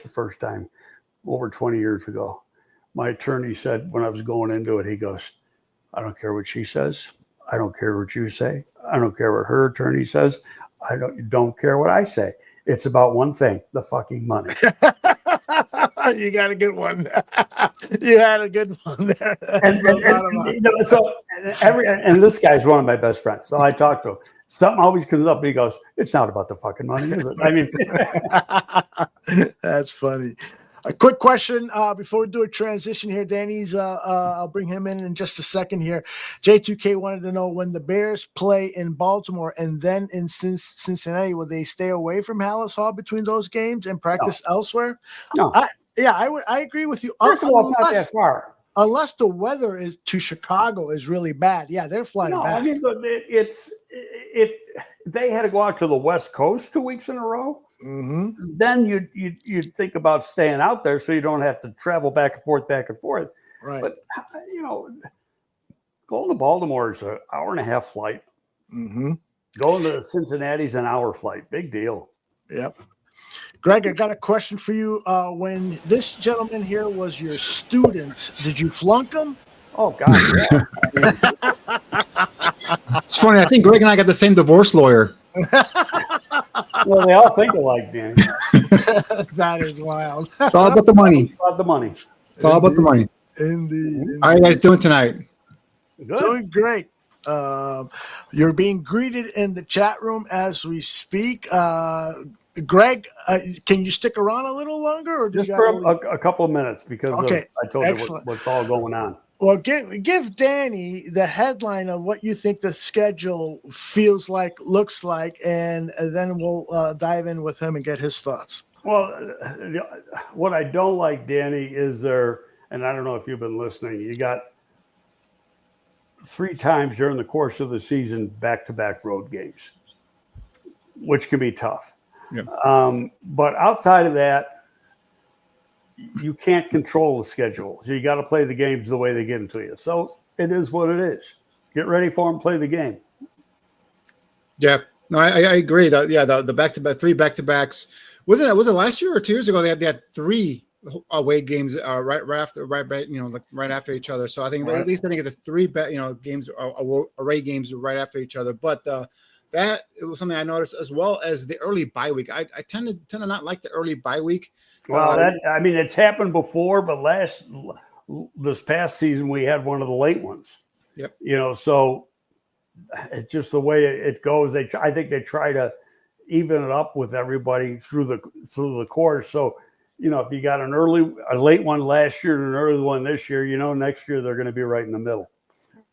the first time over 20 years ago. My attorney said when I was going into it, he goes, I don't care what she says. I don't care what you say. I don't care what her attorney says. I don't care what I say. It's about one thing, the fucking money. You got a good one. You had a good one there. And this guy's one of my best friends. So I talk to him. Something always comes up and he goes, it's not about the fucking money, is it? I mean, that's funny. A quick question before we do a transition here. Danny's, I'll bring him in just a second here. J2K wanted to know, when the Bears play in Baltimore and then in Cincinnati, will they stay away from Hallis Hall between those games and practice elsewhere? No. I agree with you. First of all, it's not that far. Unless the weather to Chicago is really bad. Yeah, they're flying back. I mean, they had to go out to the West Coast 2 weeks in a row. Mm-hmm. Then you'd think about staying out there so you don't have to travel back and forth. Right. But, going to Baltimore is an hour and a half flight. Mm-hmm. Going to Cincinnati's an hour flight. Big deal. Yep. Greg, I got a question for you. When this gentleman here was your student, did you flunk him? Oh, God, yeah. It's funny. I think Greg and I got the same divorce lawyer. Well, they all think alike, Danny. That is wild. It's all about the money. It's about the money. It's all about the money. Indeed. How are you guys doing tonight? Good. Doing great. You're being greeted in the chat room as we speak. Greg, can you stick around a little longer? Or just for a couple of minutes because I told you what's all going on. Well, give Danny the headline of what you think the schedule feels like, looks like, and then we'll dive in with him and get his thoughts. Well, what I don't like, Danny, is and I don't know if you've been listening, you got 3 times during the course of the season back-to-back road games, which can be tough. Yeah. But outside of that, you can't control the schedule. So you got to play the games the way they get them to you. So it is what it is. Get ready for them, play the game. Yeah, no, I agree. The back-to-back, 3 back-to-backs. Was it last year or 2 years ago? They had 3 away games right after each other. So I think at least the 3 games away games right after each other. But that it was something I noticed, as well as the early bye week. I tend to not like the early bye week. Well, it's happened before, but this past season we had one of the late ones. Yep. So it's just the way it goes. I think they try to even it up with everybody through the course. So, if you got a late one last year and an early one this year, next year they're going to be right in the middle.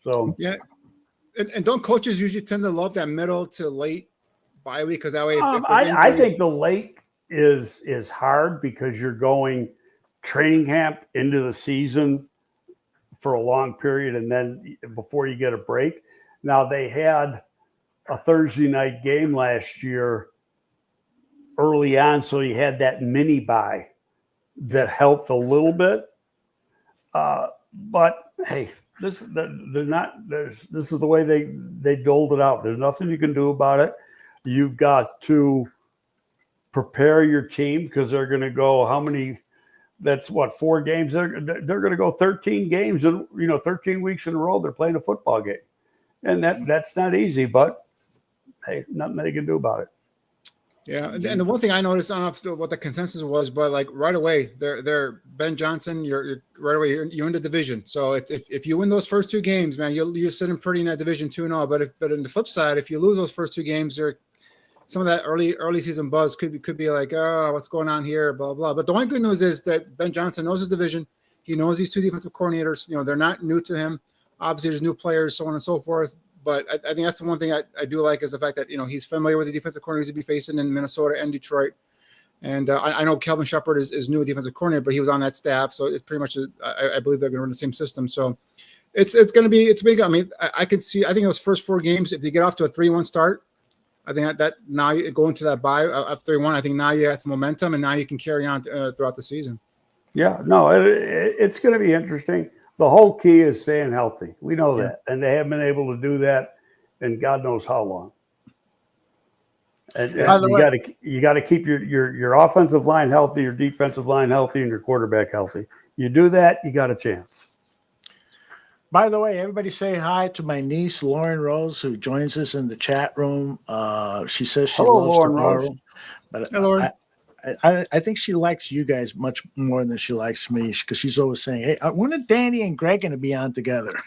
So yeah. And don't coaches usually tend to love that middle to late bye week? Because that way, I think the late is hard because you're going training camp into the season for a long period, and then before you get a break. Now, they had a Thursday night game last year early on, so you had that mini bye that helped a little bit. But hey, this is the way they doled it out. There's nothing you can do about it. You've got to prepare your team because they're going to go that's 4 games. They're going to go 13 games and 13 weeks in a row. They're playing a football game, and that's not easy. But hey, nothing they can do about it. Yeah, and the one thing I noticed, I don't know what the consensus was, but like right away, they're Ben Johnson. You're right away. You're in the division. So if you win those first 2 games, man, you're sitting pretty in that division 2-0. But in the flip side, if you lose those first 2 games, some of that early season buzz could be like, oh, what's going on here, blah blah. But the one good news is that Ben Johnson knows his division. He knows these 2 defensive coordinators. They're not new to him. Obviously, there's new players, so on and so forth. But I think that's the one thing I do like is the fact that, he's familiar with the defensive coordinators he'd be facing in Minnesota and Detroit. And I know Kelvin Shepard is new defensive coordinator, but he was on that staff. So it's pretty much, I believe they're going to run the same system. So it's going to be big. I mean, I think those first 4 games, if you get off to a 3-1 start, I think that now you go into that bye of 3-1. I think now you got some momentum and now you can carry on throughout the season. Yeah, no, it's going to be interesting. The whole key is staying healthy. We know that. And they haven't been able to do that in God knows how long. And By the way, you got to keep your offensive line healthy, your defensive line healthy, and your quarterback healthy. You do that, you got a chance. by the way, everybody say hi to my niece Lauren Rose, who joins us in the chat room. She says she Hello, loves Lauren to Rose. borrow, but Hey, Lauren. I think she likes you guys much more than she likes me, because she's always saying, "Hey, when are Danny and Greg going to be on together?"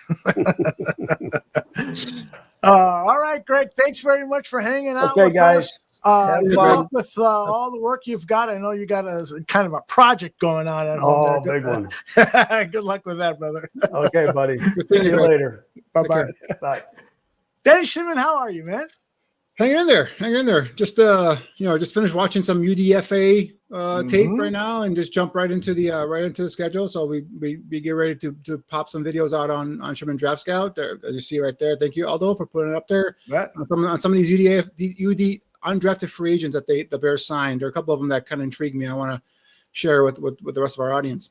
All right, Greg. Thanks very much for hanging out Okay, with guys. us. Have Good fun. luck with all the work you've got. I know you got a kind of a project going on at home. Oh, there. big one. Good luck with that, brother. Okay, buddy. Good See seeing you, you Greg. later. Bye bye. Bye. Danny Shimon, how are you, man? Hanging in there. Just just finished watching some UDFA tape right now, and just jump right into the schedule. So we get ready to pop some videos out on Sherman Draft Scout. As you see right there. Thank you, Aldo, for putting it up there. On some of these UD undrafted free agents that the Bears signed. There are a couple of them that kind of intrigued me. I want to share with the rest of our audience.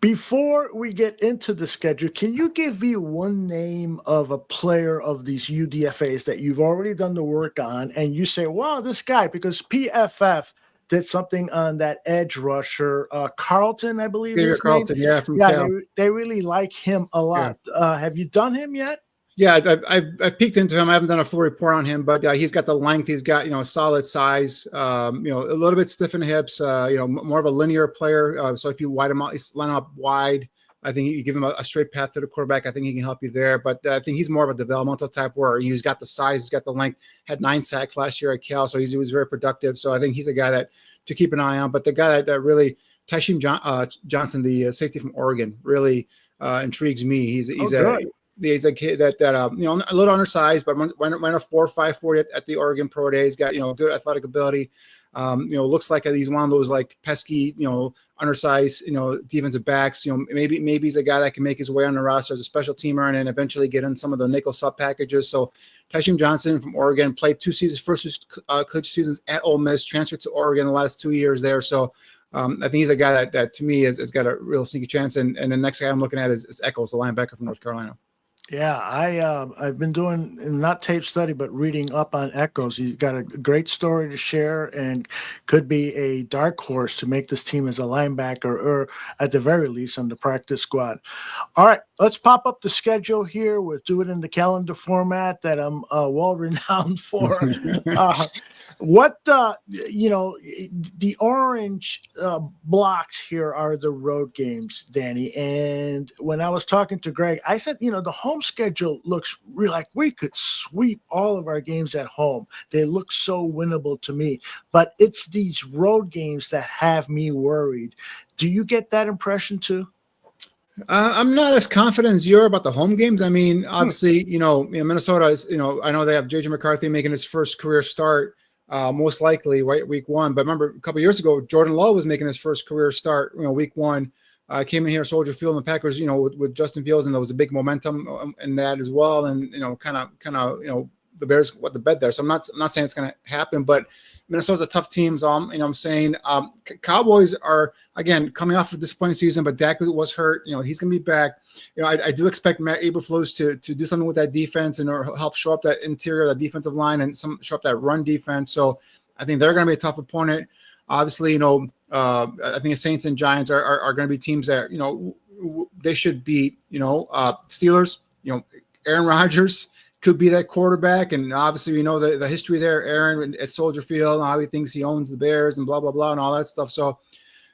Before we get into the schedule, can you give me one name of a player of these UDFAs that you've already done the work on, and you say, wow, this guy, because PFF did something on that edge rusher, Carlton, I believe Xavier his Carlton, name. yeah, from Yeah, Cal. they really like him a lot. Have you done him yet? Yeah, I peeked into him. I haven't done a full report on him, but he's got the length. He's got solid size. A little bit stiff in the hips. More of a linear player. So if you line him up wide, I think you give him a straight path to the quarterback. I think he can help you there. But I think he's more of a developmental type where he's got the size, he's got the length. Had 9 sacks last year at Cal, so he was very productive. So I think he's a guy that to keep an eye on. But the guy that really Tysheem Johnson, the safety from Oregon, really intrigues me. He's a kid that a little undersized, but ran a 4.5 40 at the Oregon Pro Day. He's got good athletic ability. Looks like he's one of those like pesky undersized defensive backs. Maybe he's a guy that can make his way on the roster as a special teamer and then eventually get in some of the nickel sub packages. So Tysheem Johnson from Oregon played 2 seasons, first coach seasons at Ole Miss, transferred to Oregon the last 2 years there. So I think he's a guy that to me has got a real sneaky chance. And the next guy I'm looking at is Eccles, the linebacker from North Carolina. Yeah, I've been doing not tape study, but reading up on Echoes. He's got a great story to share and could be a dark horse to make this team as a linebacker or at the very least on the practice squad. All right, let's pop up the schedule here. We'll do it in the calendar format that I'm well renowned for. The orange blocks here are the road games, Danny. And when I was talking to Greg, I said, the home schedule looks really like we could sweep all of our games at home. They look so winnable to me, but it's these road games that have me worried. Do you get that impression too? I'm not as confident as you are about the home games. I mean, obviously, Minnesota is, I know they have J.J. McCarthy making his first career start, most likely right week 1. But remember, a couple of years ago, Jordan Love was making his first career start, week 1. Came in here, Soldier Field, and the Packers, with Justin Fields, and there was a big momentum in that as well. And kind of, the Bears wet the bed there. So I'm not saying it's going to happen, but Minnesota's a tough team. So I'm saying Cowboys are again coming off a disappointing season, but Dak was hurt. He's going to be back. I do expect Matt Eberflus to do something with that defense and or help shore up that interior, that defensive line, and shore up that run defense. So I think they're going to be a tough opponent. Obviously, I think the Saints and Giants are going to be teams that they should beat. Steelers. Aaron Rodgers could be that quarterback, and obviously we know the history there. Aaron at Soldier Field, and how he thinks he owns the Bears, and blah blah blah, and all that stuff. So,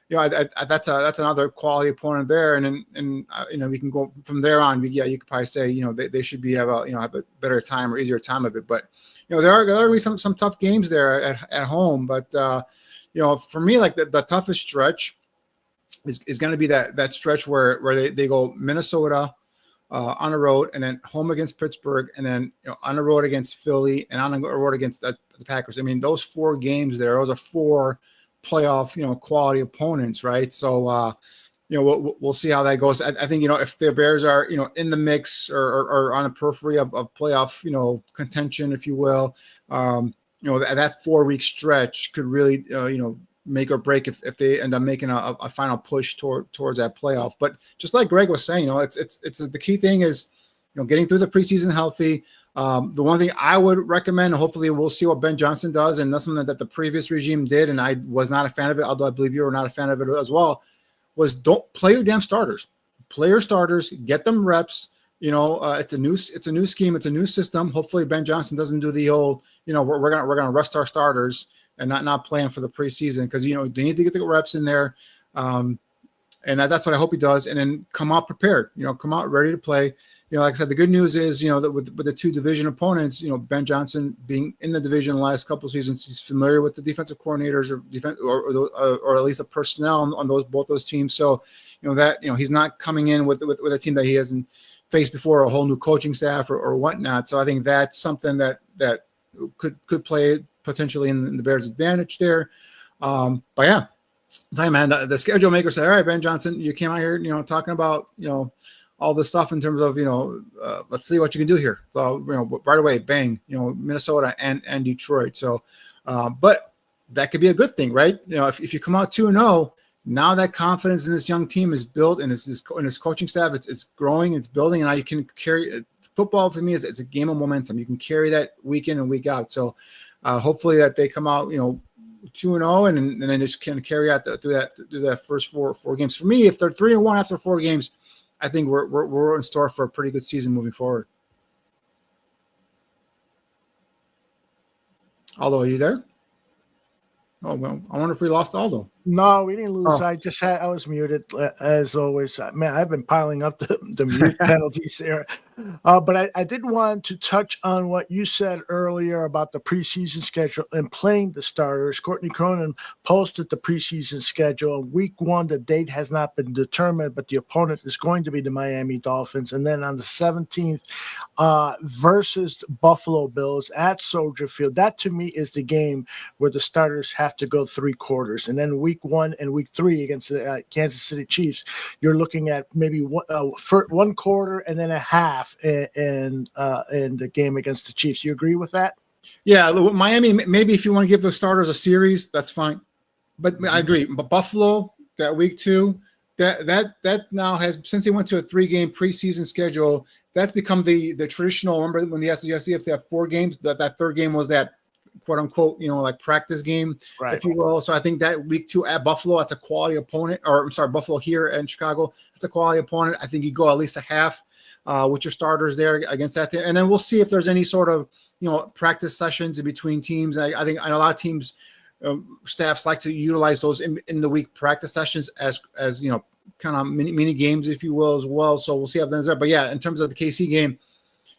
that's another quality opponent there, and we can go from there on. You could probably say they should have a better time or easier time of it, but there are going to be some tough games there at home. But for me, like the toughest stretch is going to be that stretch where they go Minnesota. On the road, and then home against Pittsburgh, and then on the road against Philly, and on the road against the Packers. I mean, those 4 games there, those are 4 playoff quality opponents, right? So we'll see how that goes. I think if the Bears are in the mix or on the periphery of playoff contention, if you will, that 4-week stretch could really make or break if they end up making a final push towards that playoff. But just like Greg was saying, it's the key thing is getting through the preseason healthy, The one thing I would recommend, hopefully we'll see what Ben Johnson does, and that's something that the previous regime did, and I was not a fan of it, although I believe you were not a fan of it as well, was don't play your damn starters. Play your starters, get them reps. It's a new scheme, it's a new system. Hopefully Ben Johnson doesn't do the old, we're gonna rest our starters and not plan for the preseason, because they need to get the reps in there. And that's what I hope he does, and then come out prepared, come out ready to play. Like I said, the good news is, that with the two division opponents, Ben Johnson being in the division the last couple of seasons, he's familiar with the defensive coordinators or at least the personnel on both those teams. So, he's not coming in with a team that he hasn't faced before, a whole new coaching staff or whatnot. So I think that's something that could play potentially in the Bears' advantage there. But yeah, tell you, man, the schedule maker said, all right, Ben Johnson, you came out here, talking about, all this stuff in terms of, let's see what you can do here. So, right away, bang, Minnesota and Detroit. So, but that could be a good thing, right? If you come out 2-0, now that confidence in this young team is built, and his coaching staff, it's growing, it's building, and now you can carry football. For me, it's a game of momentum. You can carry that week in and week out. So, hopefully that they come out, 2-0, and then just can carry out do that first four games. For me, if they're 3-1 after 4 games, I think we're in store for a pretty good season moving forward. Aldo, are you there? Oh, well, I wonder if we lost Aldo. No, we didn't lose. Oh. I was muted as always. Man, I've been piling up the mute penalties here. But I did want to touch on what you said earlier about the preseason schedule and playing the starters. Courtney Cronin posted the preseason schedule. Week 1, the date has not been determined, but the opponent is going to be the Miami Dolphins. And then on the 17th, versus the Buffalo Bills at Soldier Field. That to me is the game where the starters have to go 3 quarters. And then week 1 and week 3 against the Kansas City Chiefs, you're looking at maybe one quarter and then a half in the game against the Chiefs. You agree with that? Yeah, Miami, maybe if you want to give the starters a series, that's fine. But I agree. But Buffalo, that week 2, that now has, since they went to a 3-game preseason schedule, that's become the traditional. Remember when the SDFC, if they have 4 games, that third game was that quote unquote, like practice game, right, if you will. So I think that week 2 at Buffalo, that's a quality opponent, or I'm sorry, Buffalo here in Chicago, it's a quality opponent. I think you go at least a half with your starters there against that team. And then we'll see if there's any sort of, practice sessions in between teams. I know a lot of teams, staffs like to utilize those in the week practice sessions as kind of mini games, if you will, as well. So we'll see how that's there. But yeah, in terms of the KC game,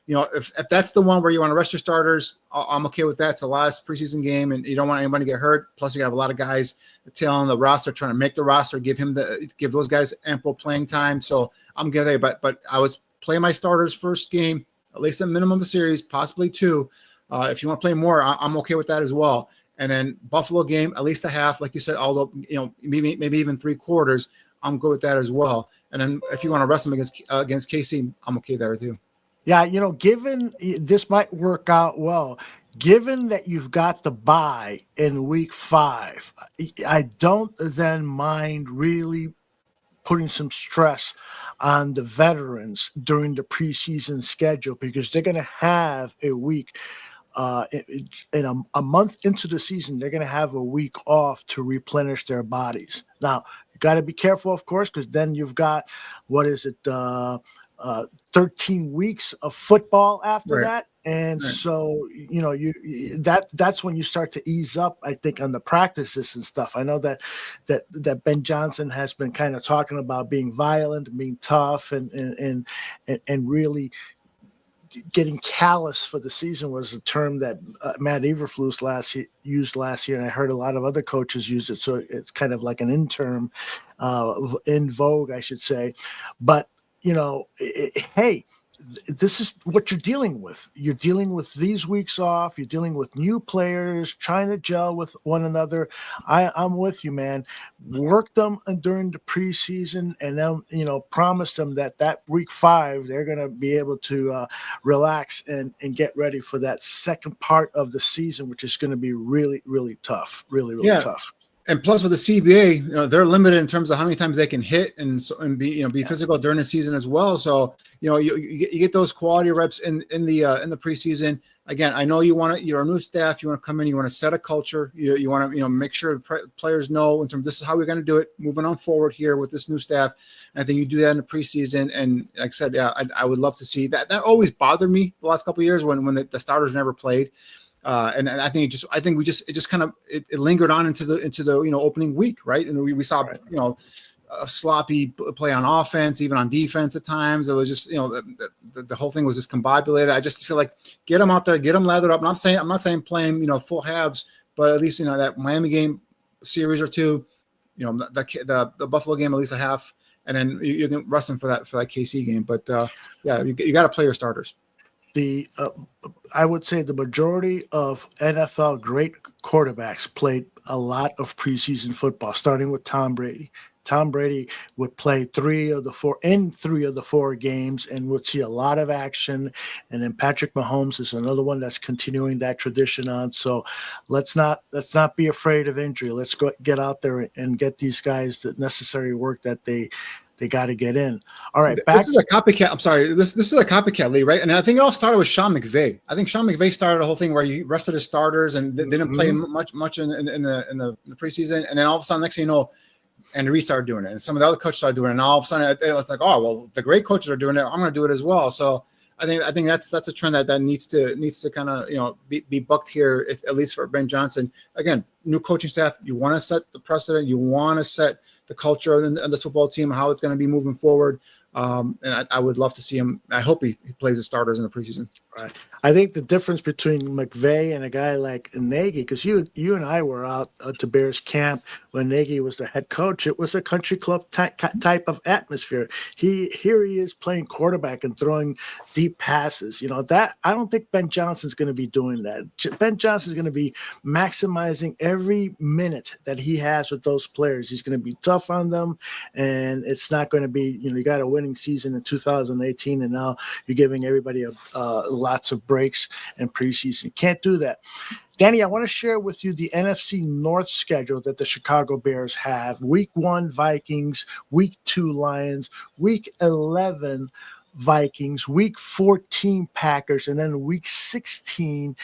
if that's the one where you want to rest your starters, I'm okay with that. It's the last preseason game, and you don't want anybody to get hurt. Plus, you have a lot of guys on the roster trying to make the roster, give those guys ample playing time. So I'm good there. But I would play my starters first game, at least a minimum of a series, possibly 2. If you want to play more, I'm okay with that as well. And then Buffalo game, at least a half, like you said, although maybe even 3 quarters, I'm good with that as well. And then if you want to rest them against KC, I'm okay there too. Yeah, given this might work out well, given that you've got the bye in week 5, I don't then mind really putting some stress on the veterans during the preseason schedule, because they're going to have a week in a month into the season. They're going to have a week off to replenish their bodies. Now, you got to be careful, of course, because then you've got, 13 weeks of football after that. And so, that's when you start to ease up, I think, on the practices and stuff. I know that Ben Johnson has been kind of talking about being violent, being tough, and really getting callous for the season was a term that Matt Eberflus used last year, and I heard a lot of other coaches use it. So it's kind of like an interim in vogue, I should say. But hey, this is what you're dealing with. You're dealing with these weeks off. You're dealing with new players trying to gel with one another. I'm with you, man. Work them during the preseason, and then promise them that week 5 they're going to be able to relax and get ready for that second part of the season, which is going to be really, really tough. Really, really tough. And plus with the CBA, they're limited in terms of how many times they can hit and be physical during the season as well. So you get those quality reps in the preseason. Again, I know you're a new staff. You want to come in. You want to set a culture. You want to make sure players know in terms of this is how we're going to do it. Moving on forward here with this new staff. And I think you do that in the preseason. And like I said, yeah, I would love to see that. That always bothered me the last couple of years when the starters never played. And I think it just kind of lingered on into the opening week, right? And we saw a sloppy play on offense, even on defense at times. It was just the whole thing was just combobulated. I just feel like get them out there, get them lathered up. And I'm not saying playing full halves, but at least that Miami game series or two, the Buffalo game at least a half, and then you can rest them for that KC game. But you got to play your starters. I would say the majority of NFL great quarterbacks played a lot of preseason football, starting with Tom Brady. Tom Brady would play 3 of the 4 games and would see a lot of action. And then Patrick Mahomes is another one that's continuing that tradition on. So let's not be afraid of injury. Let's get out there and get these guys the necessary work that they got to get in. All right. This is a copycat. I'm sorry. This is a copycat league, right? And I think it all started with Sean McVay. I think Sean McVay started a whole thing where he rested his starters and didn't play much in the preseason. And then all of a sudden, next thing you know, and we started doing it. And some of the other coaches started doing it. And all of a sudden, it's like, oh, well, the great coaches are doing it. I'm going to do it as well. So I think that's a trend that needs to kind of be bucked here, if at least for Ben Johnson. Again, new coaching staff. You want to set the precedent. You want to set the culture of this football team, how it's going to be moving forward. And I would love to see him. I hope he plays the starters in the preseason. Right. I think the difference between McVay and a guy like Nagy, because you and I were out to Bears camp when Nagy was the head coach. It was a country club type of atmosphere. Here he is playing quarterback and throwing deep passes. That I don't think Ben Johnson's going to be doing that. Ben Johnson's going to be maximizing every minute that he has with those players. He's going to be tough on them, and it's not going to be you got a winning season in 2018, and now you're giving everybody lots of breaks in preseason. You can't do that. Danny, I want to share with you the NFC North schedule that the Chicago Bears have. Week 1, Vikings. Week 2, Lions. Week 11, Vikings. Week 14, Packers. And then week 16,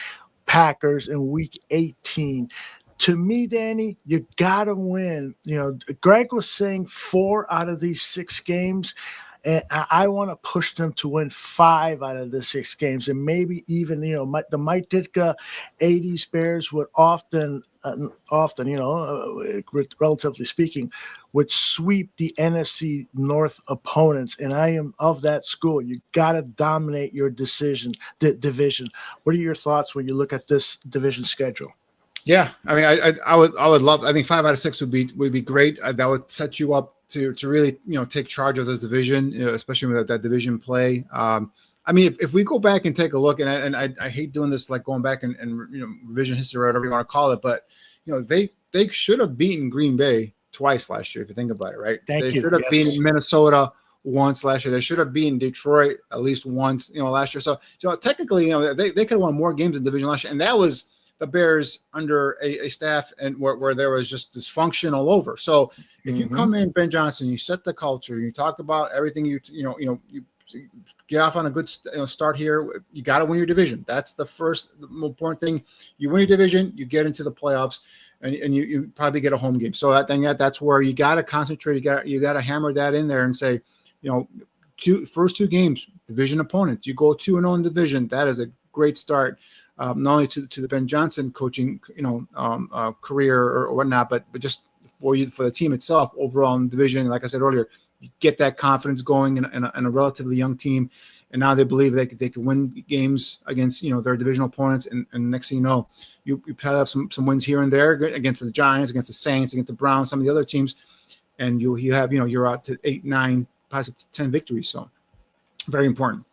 Packers. And week 18. To me, Danny, you got to win. Greg was saying 4 out of these 6 games. And I want to push them to win 5 out of the 6 games, and maybe even the Mike Ditka 80s Bears would often, relatively speaking, would sweep the NFC North opponents. And I am of that school. You got to dominate your division. What are your thoughts when you look at this division schedule? Yeah, I mean, I would love. I think 5 out of 6 would be great. That would set you up to really take charge of this division, especially with that division play. I mean, if we go back and take a look, and I hate doing this, like going back and revision history or whatever you want to call it, but they should have beaten Green Bay twice last year if you think about it, right? They should have beaten Minnesota once last year. They should have beaten Detroit at least once, last year. So technically, they could have won more games in the division last year, and that was the Bears under a staff and where there was just dysfunction all over. So if you come in, Ben Johnson, you set the culture, you talk about everything, you get off on a good start here. You got to win your division. That's the important thing. You win your division, you get into the playoffs, and you probably get a home game. So I think that's where you got to concentrate. You got to hammer that in there and say, first 2 games, division opponents. You go 2-0 in division. That is a great start. Not only to the Ben Johnson coaching, career or whatnot, but just for the team itself overall in the division. Like I said earlier, you get that confidence going in a relatively young team, and now they believe they could win games against their divisional opponents. And next thing you know, you probably have some wins here and there against the Giants, against the Saints, against the Browns, some of the other teams, and you have you're out to 8, 9, possibly 10 victories. So very important.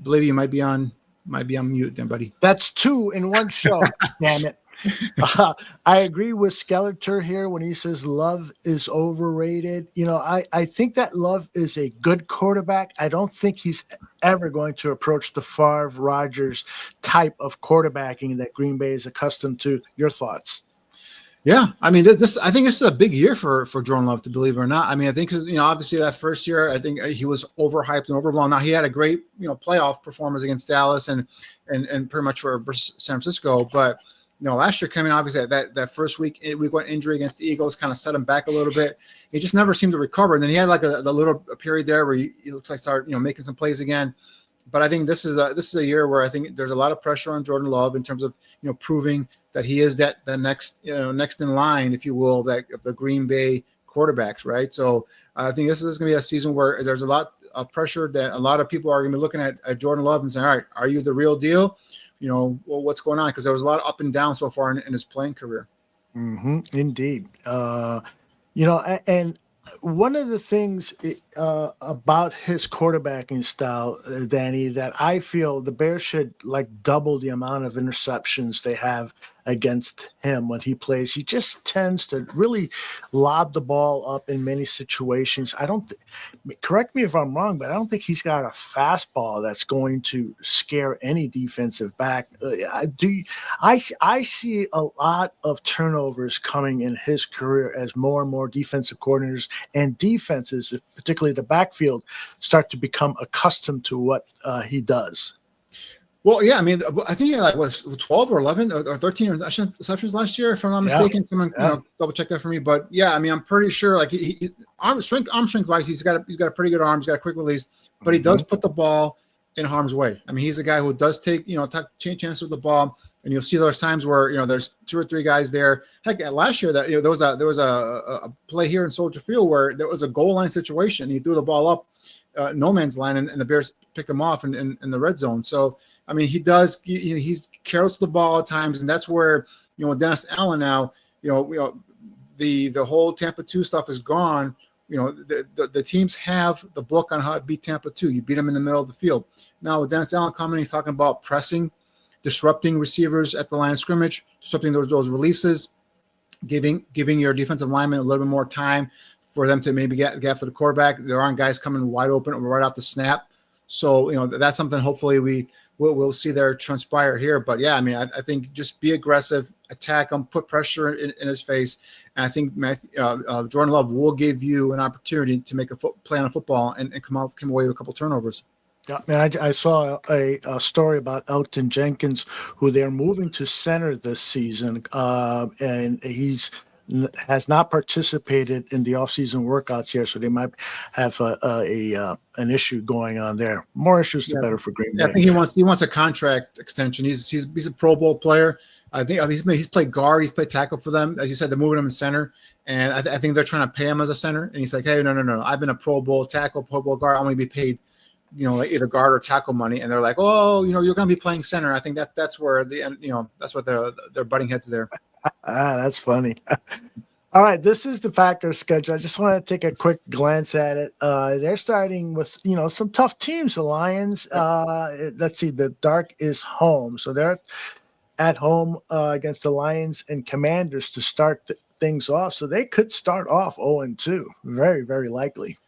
Believe you might be on mute then, buddy. That's 2 in one show. Damn it. I agree with Skeletor here when he says Love is overrated. I think that Love is a good quarterback. I don't think he's ever going to approach the Favre Rodgers type of quarterbacking that Green Bay is accustomed to. Your thoughts? Yeah, I mean, I think this is a big year for Jordan Love, to believe it or not. I mean, I think obviously that first year, I think he was overhyped and overblown. Now he had a great playoff performance against Dallas and pretty much versus San Francisco, but last year coming obviously that first week 1 injury against the Eagles kind of set him back a little bit. He just never seemed to recover, and then he had like a little period there where he looks like started making some plays again. But I think this is a year where I think there's a lot of pressure on Jordan Love in terms of proving that he is the next in line, if you will, that of the Green Bay quarterbacks, right? So I think this is going to be a season where there's a lot of pressure that a lot of people are going to be looking at Jordan Love and saying, all right, are you the real deal? Well, what's going on? Because there was a lot of up and down so far in his playing career. Mm-hmm. Indeed. And one of the things about his quarterbacking style, Danny, that I feel the Bears should like double the amount of interceptions they have against him when he plays. He just tends to really lob the ball up in many situations. Correct me if I'm wrong, but I don't think he's got a fastball that's going to scare any defensive back. I see a lot of turnovers coming in his career as more and more defensive coordinators and defenses, particularly the backfield, start to become accustomed to what he does. Well, yeah, I mean, I think he had was 12 or 11 or 13 receptions last year, if I'm not mistaken. Someone double check that for me. But yeah, I mean, I'm pretty sure like he arm strength wise, he's got a pretty good arm. He's got a quick release, but he does put the ball in harm's way. I mean, he's a guy who does take chances with the ball, and you'll see those times where there's 2 or 3 guys there. Heck, last year that there was a play here in Soldier Field where there was a goal line situation. He threw the ball up no man's land, and the Bears picked him off in the red zone. So I mean, he's careless with the ball at times, and that's where with Dennis Allen now, the whole Tampa 2 stuff is gone. The teams have the book on how to beat Tampa 2. You beat them in the middle of the field. Now with Dennis Allen coming, he's talking about pressing, disrupting receivers at the line of scrimmage, disrupting those releases, giving your defensive linemen a little bit more time for them to maybe get after the quarterback. There aren't guys coming wide open right off the snap. So that's something hopefully we'll see there transpire here. But yeah, I mean, I think just be aggressive, attack him, put pressure in his face. And I think Jordan Love will give you an opportunity to make a play on a football and come away with a couple turnovers. Yeah, man, I saw a story about Elgton Jenkins, who they're moving to center this season, and has not participated in the offseason workouts here, so they might have an issue going on there. More issues, the better for Green Bay. I think he wants a contract extension. He's a Pro Bowl player. I think he's played guard, he's played tackle for them. As you said, they're moving him in center, and I think they're trying to pay him as a center. And he's like, hey, no, I've been a Pro Bowl tackle, Pro Bowl guard. I'm going to be paid, like either guard or tackle money. And they're like, oh, you're going to be playing center. I think that's where that's what they're butting heads there. That's funny. All right, this is the Packers schedule. I just want to take a quick glance at it. They're starting with some tough teams. The Lions. Let's see. The Dark is home, so they're at home against the Lions and Commanders to start things off. So they could start off 0-2. Very, very likely.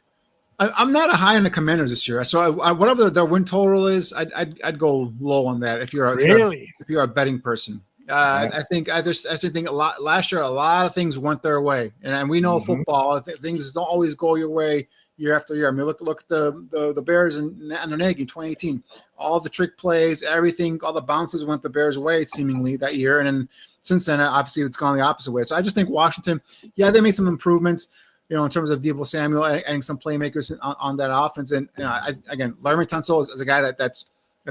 I'm not a high on the Commanders this year. So whatever their win total is, I'd go low on that. If you're a betting person. I think last year a lot of things went their way, and we know football things don't always go your way year after year. I mean, look at the Bears and Nagy in 2018. All the trick plays, everything, all the bounces went the Bears' way seemingly that year, and then since then, obviously, it's gone the opposite way. So I just think Washington, they made some improvements, in terms of Deebo Samuel and some playmakers on that offense. And again, Larry Tunsil is a guy that's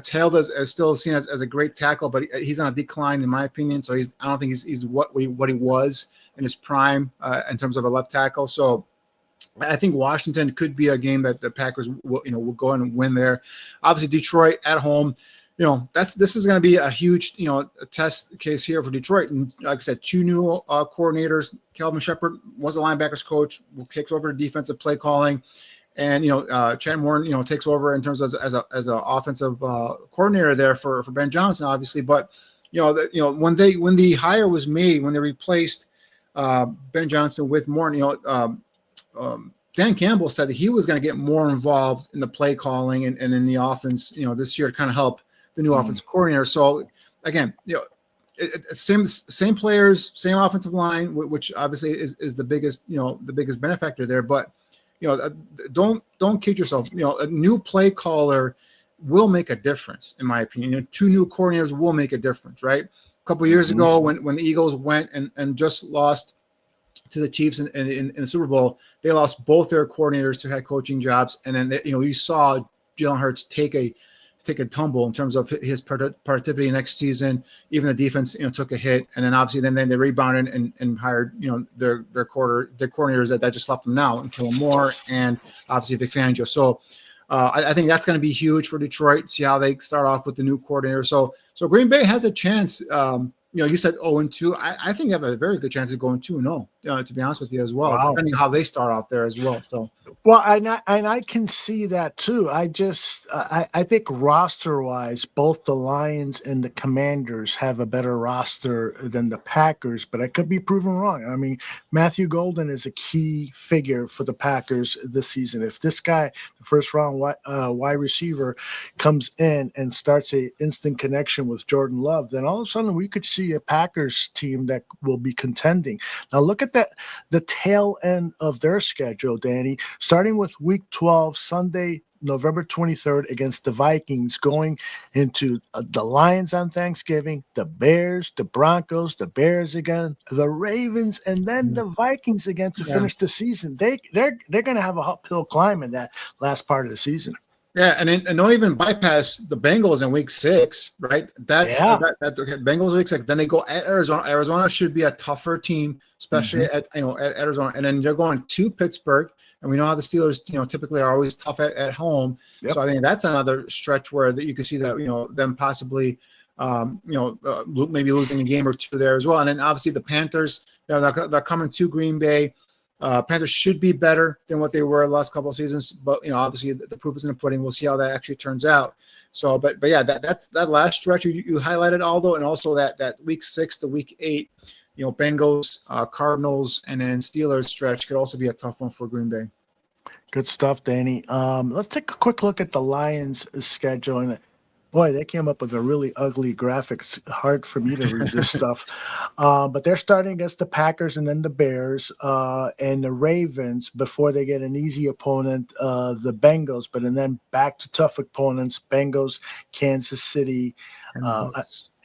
hailed as still seen as a great tackle, but he's on a decline in my opinion. So I don't think he's what he was in his prime in terms of a left tackle. So I think Washington could be a game that the Packers will go and win there. Obviously Detroit at home, this is going to be a huge a test case here for Detroit. And like I said, 2 new coordinators. Kelvin Shepard was a linebackers coach, takes over the defensive play calling. And Chad Warren, takes over in terms of as an offensive coordinator there for Ben Johnson, obviously. But when the hire was made, when they replaced Ben Johnson with Warren, Dan Campbell said that he was going to get more involved in the play calling and in the offense, this year to kind of help the new offensive coordinator. So again, same players, same offensive line, which obviously is the biggest benefactor there. But don't kid yourself. A new play caller will make a difference, in my opinion. Two new coordinators will make a difference, right? A couple of years ago, when the Eagles went and just lost to the Chiefs in the Super Bowl, they lost both their coordinators to head coaching jobs, and then you saw Jalen Hurts take a tumble in terms of his productivity next season. Even the defense, took a hit, and then obviously then they rebounded and hired, their coordinators that just left them now, and Kellen Moore and obviously Vic Fangio. So I think that's going to be huge for Detroit. See how they start off with the new coordinator. So Green Bay has a chance. You said 0-2. I think they have a very good chance of going 2-0. To be honest with you as well, depending on how they start off there as well. So I can see that too. I think roster wise, both the Lions and the Commanders have a better roster than the Packers, but I could be proven wrong. I mean, Matthew Golden is a key figure for the Packers this season. If this guy, the first round wide receiver, comes in and starts a instant connection with Jordan Love, then all of a sudden we could see a Packers team that will be contending. Now look at the tail end of their schedule, Danny, starting with week 12, Sunday, November 23rd against the Vikings, going into the Lions on Thanksgiving, the Bears, the Broncos, the Bears again, the Ravens, and then the Vikings again to finish the season. They're going to have a uphill climb in that last part of the season. Yeah, and don't even bypass the Bengals in week 6, right? That's Bengals week 6. Then they go at Arizona. Arizona should be a tougher team, especially at Arizona. And then they're going to Pittsburgh, and we know how the Steelers, typically are always tough at home. Yep. So I think that's another stretch where that you can see that them possibly maybe losing a game or two there as well. And then obviously the Panthers, they're coming to Green Bay. Panthers should be better than what they were the last couple of seasons, but obviously the proof is in the pudding. We'll see how that actually turns out. So, but yeah, that last stretch you highlighted, Aldo, and also that week 6 to week 8, Bengals, Cardinals, and then Steelers stretch could also be a tough one for Green Bay. Good stuff, Danny. Let's take a quick look at the Lions' schedule. And boy, they came up with a really ugly graphic. It's hard for me to read this stuff. But they're starting against the Packers and then the Bears and the Ravens before they get an easy opponent, the Bengals, and then back to tough opponents, Bengals, Kansas City,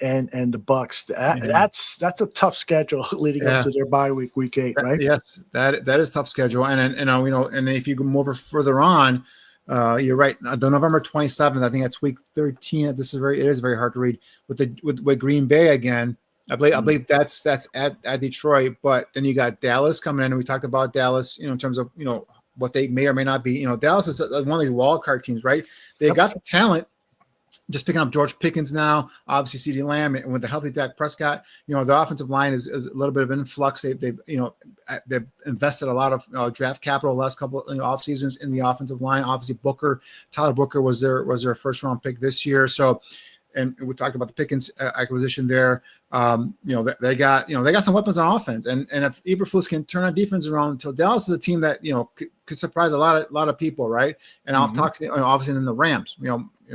and the Bucks. That's a tough schedule leading up to their bye week, week 8, right? Yes, that is tough schedule. And and if you go over further on, you're right. The November 27th, I think that's week 13. It is very hard to read with Green Bay again. I believe that's at Detroit, but then you got Dallas coming in, and we talked about Dallas, in terms of what they may or may not be. Dallas is one of these wild card teams, right? They got the talent. Just picking up George Pickens now, obviously CeeDee Lamb, and with the healthy Dak Prescott, the offensive line is a little bit of an influx. They've invested a lot of draft capital the last couple off seasons in the offensive line. Obviously, Tyler Booker was their first round pick this year. So, and we talked about the Pickens acquisition there. They got some weapons on offense, and if Eberflus can turn our defense around, until Dallas is a team that could surprise a lot of people, right? And I'll talk to obviously in the Rams,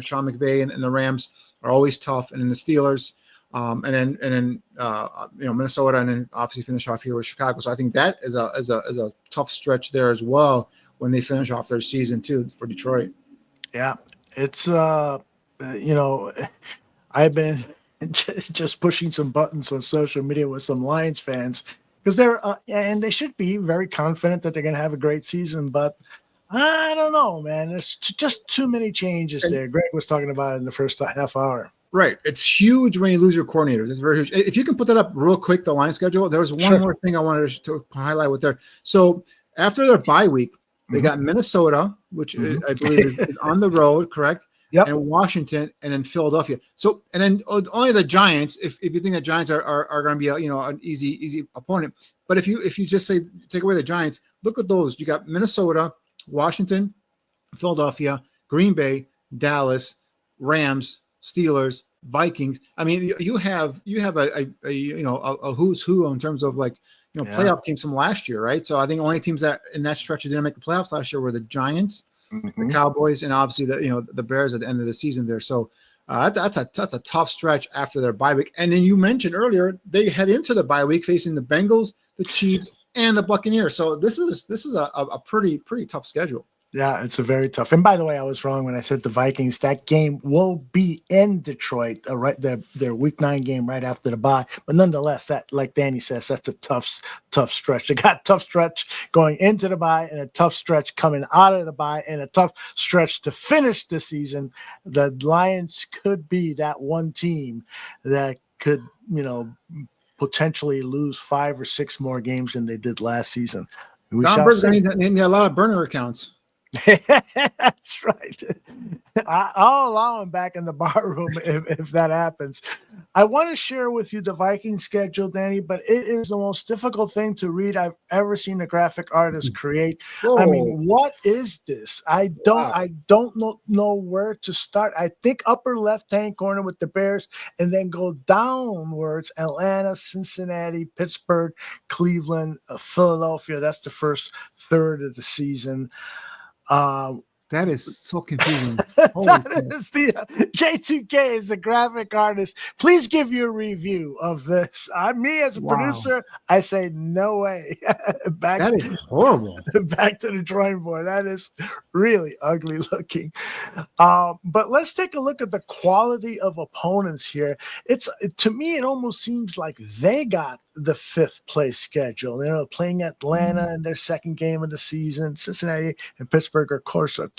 Sean McVay and the Rams are always tough, and then the Steelers, and then Minnesota, and then obviously finish off here with Chicago. So I think that is a tough stretch there as well when they finish off their season too for Detroit. Yeah, it's I've been just pushing some buttons on social media with some Lions fans because they're and they should be very confident that they're going to have a great season, but I don't know, man. There's just too many changes there. Greg was talking about it in the first half hour. Right. It's huge when you lose your coordinators. It's very huge. If you can put that up real quick, the line schedule, there was one more thing I wanted to highlight with there. So after their bye week, they got Minnesota, which I believe is on the road, correct? Yep. And Washington, and then Philadelphia. So, and then only the Giants, if you think the Giants are going to be an easy opponent. But if you just say take away the Giants, look at those. You got Minnesota, Washington, Philadelphia, Green Bay, Dallas, Rams, Steelers, Vikings. I mean, you have a who's who in terms of playoff teams from last year, right? So I think only teams that in that stretch that didn't make the playoffs last year were the Giants, the Cowboys, and obviously the Bears at the end of the season there. So That's a tough stretch after their bye week. And then you mentioned earlier they head into the bye week facing the Bengals, the Chiefs, and the Buccaneers. So this is a pretty tough schedule. Yeah, it's a very tough. And by the way, I was wrong when I said the Vikings. That game will be in Detroit, right? Their Week 9 game right after the bye. But nonetheless, that, like Danny says, that's a tough stretch. They got a tough stretch going into the bye, and a tough stretch coming out of the bye, and a tough stretch to finish the season. The Lions could be that one team that could, potentially lose 5 or 6 more games than they did last season. Don Burke's going to need a lot of burner accounts. That's right. I'll allow him back in the bar room if that happens. I want to share with you the Viking schedule, Danny, but it is the most difficult thing to read I've ever seen a graphic artist create. Whoa. I mean, what is this? I don't know where to start. I think upper left-hand corner with the Bears, and then go downwards: Atlanta, Cincinnati, Pittsburgh, Cleveland, Philadelphia. That's the first third of the season. That is so confusing. That is the J2K is the graphic artist. Please give you a review of this. Me as a producer, I say no way. That is horrible. Back to the drawing board. That is really ugly looking. But let's take a look at the quality of opponents here. To me, it almost seems like they got the 5th place schedule. Playing Atlanta in their second game of the season. Cincinnati and Pittsburgh, of course, are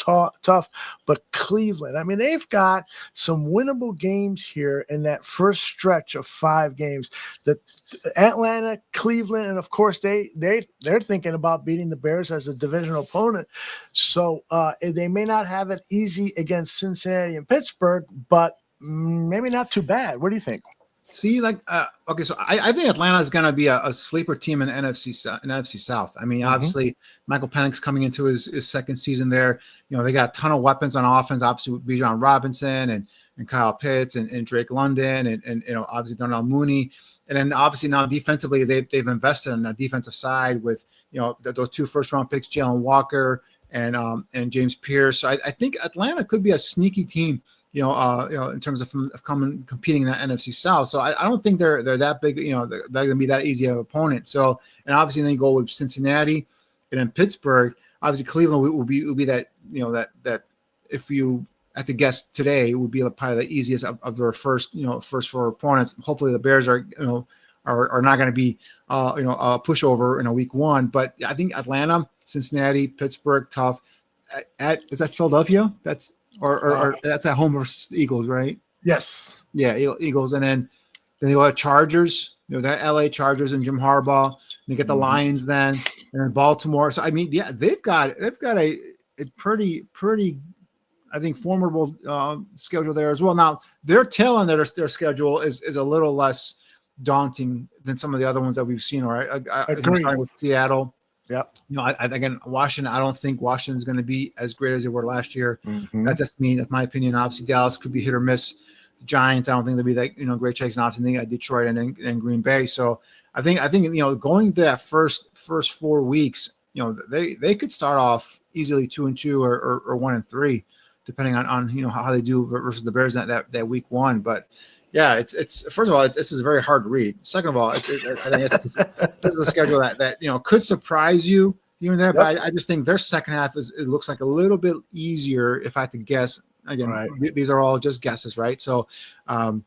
tough, but Cleveland, I mean, they've got some winnable games here in that first stretch of 5 games. The Atlanta, Cleveland, and of course they're thinking about beating the Bears as a divisional opponent. So they may not have it easy against Cincinnati and Pittsburgh, but maybe not too bad. What do you think? See, okay, so I think Atlanta is going to be a sleeper team in NFC South. I mean, obviously, Michael Penix coming into his second season there. They got a ton of weapons on offense, obviously with Bijan Robinson and Kyle Pitts and Drake London and obviously Darnell Mooney. And then obviously now defensively, they've invested on the defensive side with, those 2 first-round picks, Jalen Walker and James Pierce. So I think Atlanta could be a sneaky team, in terms of competing in that NFC South. So I don't think they're that big, they're going to be that easy of an opponent. So, and obviously then you go with Cincinnati and then Pittsburgh. Obviously Cleveland will be that, that if you had to guess today, it would be probably the easiest of their first 4 opponents. Hopefully the Bears are not going to be, a pushover in a week 1. But I think Atlanta, Cincinnati, Pittsburgh, tough. Is that Philadelphia? That's that's at home versus Eagles, right? Yes. Yeah, Eagles, and then you got Chargers. That LA Chargers and Jim Harbaugh. You get the Lions then, and then Baltimore. So I mean, yeah, they've got a pretty I think formidable schedule there as well. Now their tail on their schedule is a little less daunting than some of the other ones that we've seen. All right, I agree. Starting with Seattle. Yep. Again, Washington, I don't think Washington's going to be as great as they were last year. That just means, in my opinion, obviously Dallas could be hit or miss. The Giants, I don't think they'll be that, great shakes. And obviously they got Detroit and Green Bay. So I think, going to that first 4 weeks, they could start off easily 2-2 or 1-3, depending on how they do versus the Bears that week 1. But yeah, it's first of all, this is very hard to read. Second of all, I think this is a schedule that could surprise you here and there. Yep. But I just think their second half it looks like a little bit easier. If I had to guess, again, right. These are all just guesses, right? So, then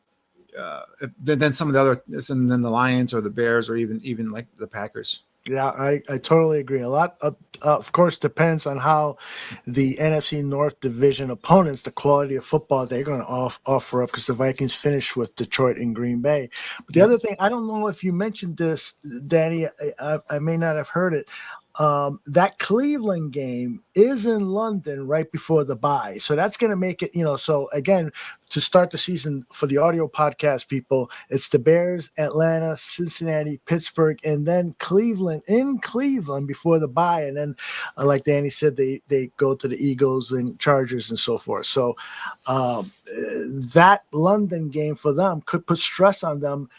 some of the other, and then the Lions or the Bears or even like the Packers. Yeah, I totally agree. A lot, of course, depends on how the NFC North division opponents, the quality of football they're going to offer up, because the Vikings finished with Detroit and Green Bay. But the other thing, I don't know if you mentioned this, Danny, I may not have heard it. That Cleveland game is in London right before the bye. So that's going to make it, so again, to start the season for the audio podcast people, it's the Bears, Atlanta, Cincinnati, Pittsburgh, and then Cleveland in Cleveland before the bye. And then, like Danny said, they go to the Eagles and Chargers and so forth. So that London game for them could put stress on them,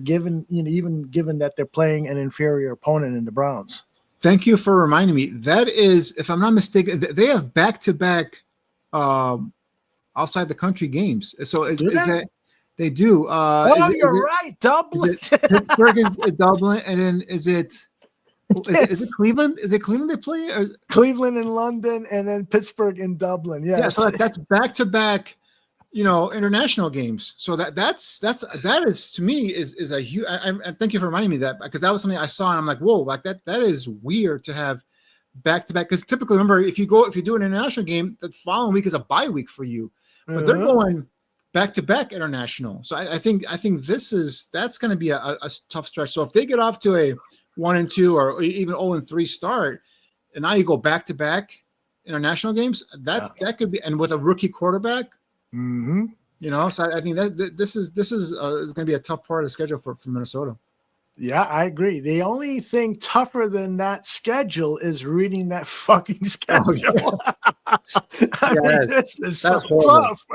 given that they're playing an inferior opponent in the Browns. Thank you for reminding me. That is, if I'm not mistaken, they have back-to-back outside the country games. So is Do they? that they do? Oh, Is you're it, right. Dublin. is it Pittsburgh is Dublin, and then is it Cleveland? Is it Cleveland they play? Or, Cleveland and London, and then Pittsburgh and Dublin. Yes. yeah, so that's back to back, international games. So that is to me is a huge. I thank you for reminding me that, because that was something I saw and I'm like, whoa, like that is weird to have back to back. Because typically, remember, if you do an international game, the following week is a bye week for you, but they're going back to back international. So I think that's going to be a tough stretch. So if they get off to a 1-2 or even 0-3 start, and now you go back to back international games, that could be, and with a rookie quarterback, so I think that this is going to be a tough part of the schedule for Minnesota. Yeah, I agree. The only thing tougher than that schedule is reading that fucking schedule. This is so tough.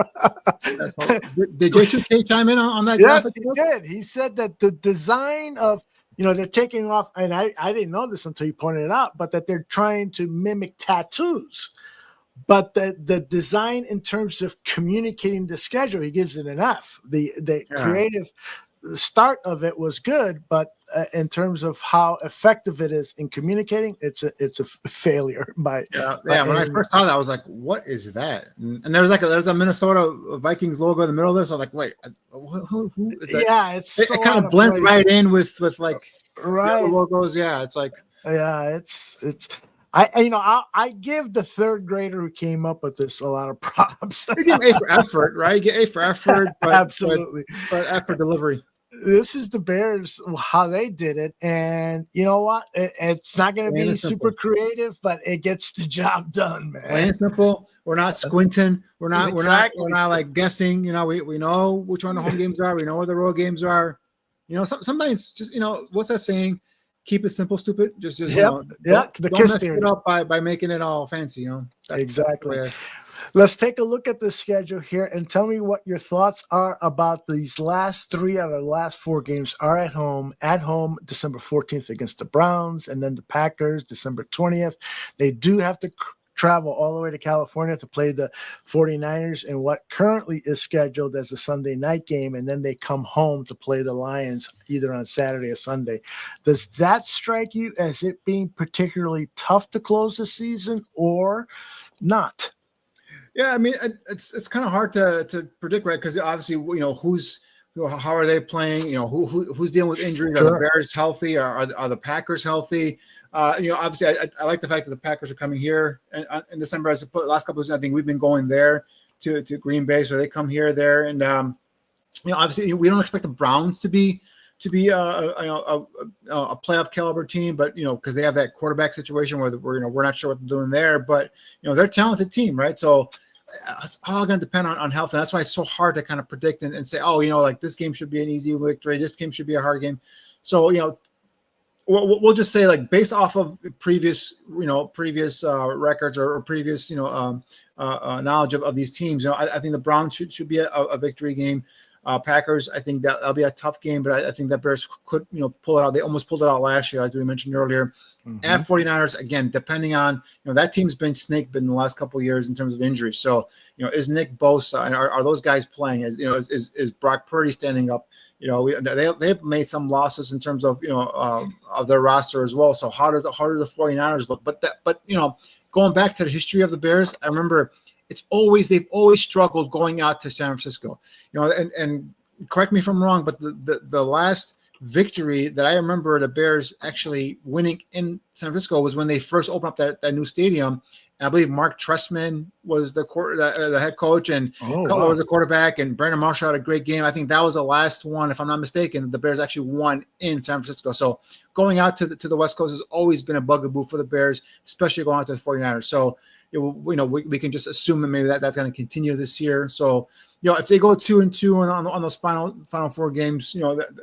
Did J2K chime in on that? Yes, he did. He said that the design of, they're taking off, and I didn't know this until you pointed it out, but that they're trying to mimic tattoos. But the design in terms of communicating the schedule, he gives it an F. The creative start of it was good, but in terms of how effective it is in communicating, it's a failure. When I first saw that, I was like, "What is that?" And there's a Minnesota Vikings logo in the middle of this. I was like, "Wait, who is that?" Yeah, it kind of blends right in with like logos. Yeah, it's like it's. I give the third grader who came up with this a lot of props. You give A for effort, right? You get A for effort, but, absolutely, but F for delivery. This is the Bears, how they did it, and you know what? It's not going to be super creative, but it gets the job done, man. Plain and simple. We're not squinting. We're not like guessing. We know which one the home games are. We know where the road games are. Sometimes just what's that saying? Keep it simple, stupid. Just the don't kiss mess it up by making it all fancy. Exactly. Let's take a look at the schedule here and tell me what your thoughts are about these last 3 out of the last 4 games are at home. At home, December 14th against the Browns, and then the Packers, December 20th. They do have to travel all the way to California to play the 49ers in what currently is scheduled as a Sunday night game, and then they come home to play the Lions either on Saturday or Sunday. Does that strike you as it being particularly tough to close the season or not? Yeah, I mean, it's kind of hard to predict, right? Because obviously, how are they playing? Who's dealing with injuries? Are the Bears healthy? Are the Packers healthy? Obviously, I like the fact that the Packers are coming here in December. As the last couple of years, I think we've been going there to Green Bay, so they come here there, and obviously, we don't expect the Browns to be a playoff caliber team, but because they have that quarterback situation where we're not sure what they're doing there, but they're a talented team, right? So it's all going to depend on health, and that's why it's so hard to kind of predict and say, like this game should be an easy victory, this game should be a hard game. So we'll just say, like, based off of previous records or previous knowledge of these teams, I think the Browns should be a victory game. Packers, I think that'll be a tough game, but I think that Bears could, pull it out. They almost pulled it out last year, as we mentioned earlier. At 49ers, again, depending on, that team's been snake bitten the last couple of years in terms of injuries. So, is Nick Bosa and are those guys playing? Is Brock Purdy standing up? They've made some losses in terms of, of their roster as well. So how do the 49ers look? But going back to the history of the Bears, I remember they've always struggled going out to San Francisco, and correct me if I'm wrong, but the last victory that I remember the Bears actually winning in San Francisco was when they first opened up that new stadium. And I believe Mark Trestman was the head coach, and Cutler was the quarterback, and Brandon Marshall had a great game. I think that was the last one, if I'm not mistaken, the Bears actually won in San Francisco. So going out to the West Coast has always been a bugaboo for the Bears, especially going out to the 49ers. So we can just assume that maybe that's going to continue this year. So, if they go 2-2 on those final 4 games,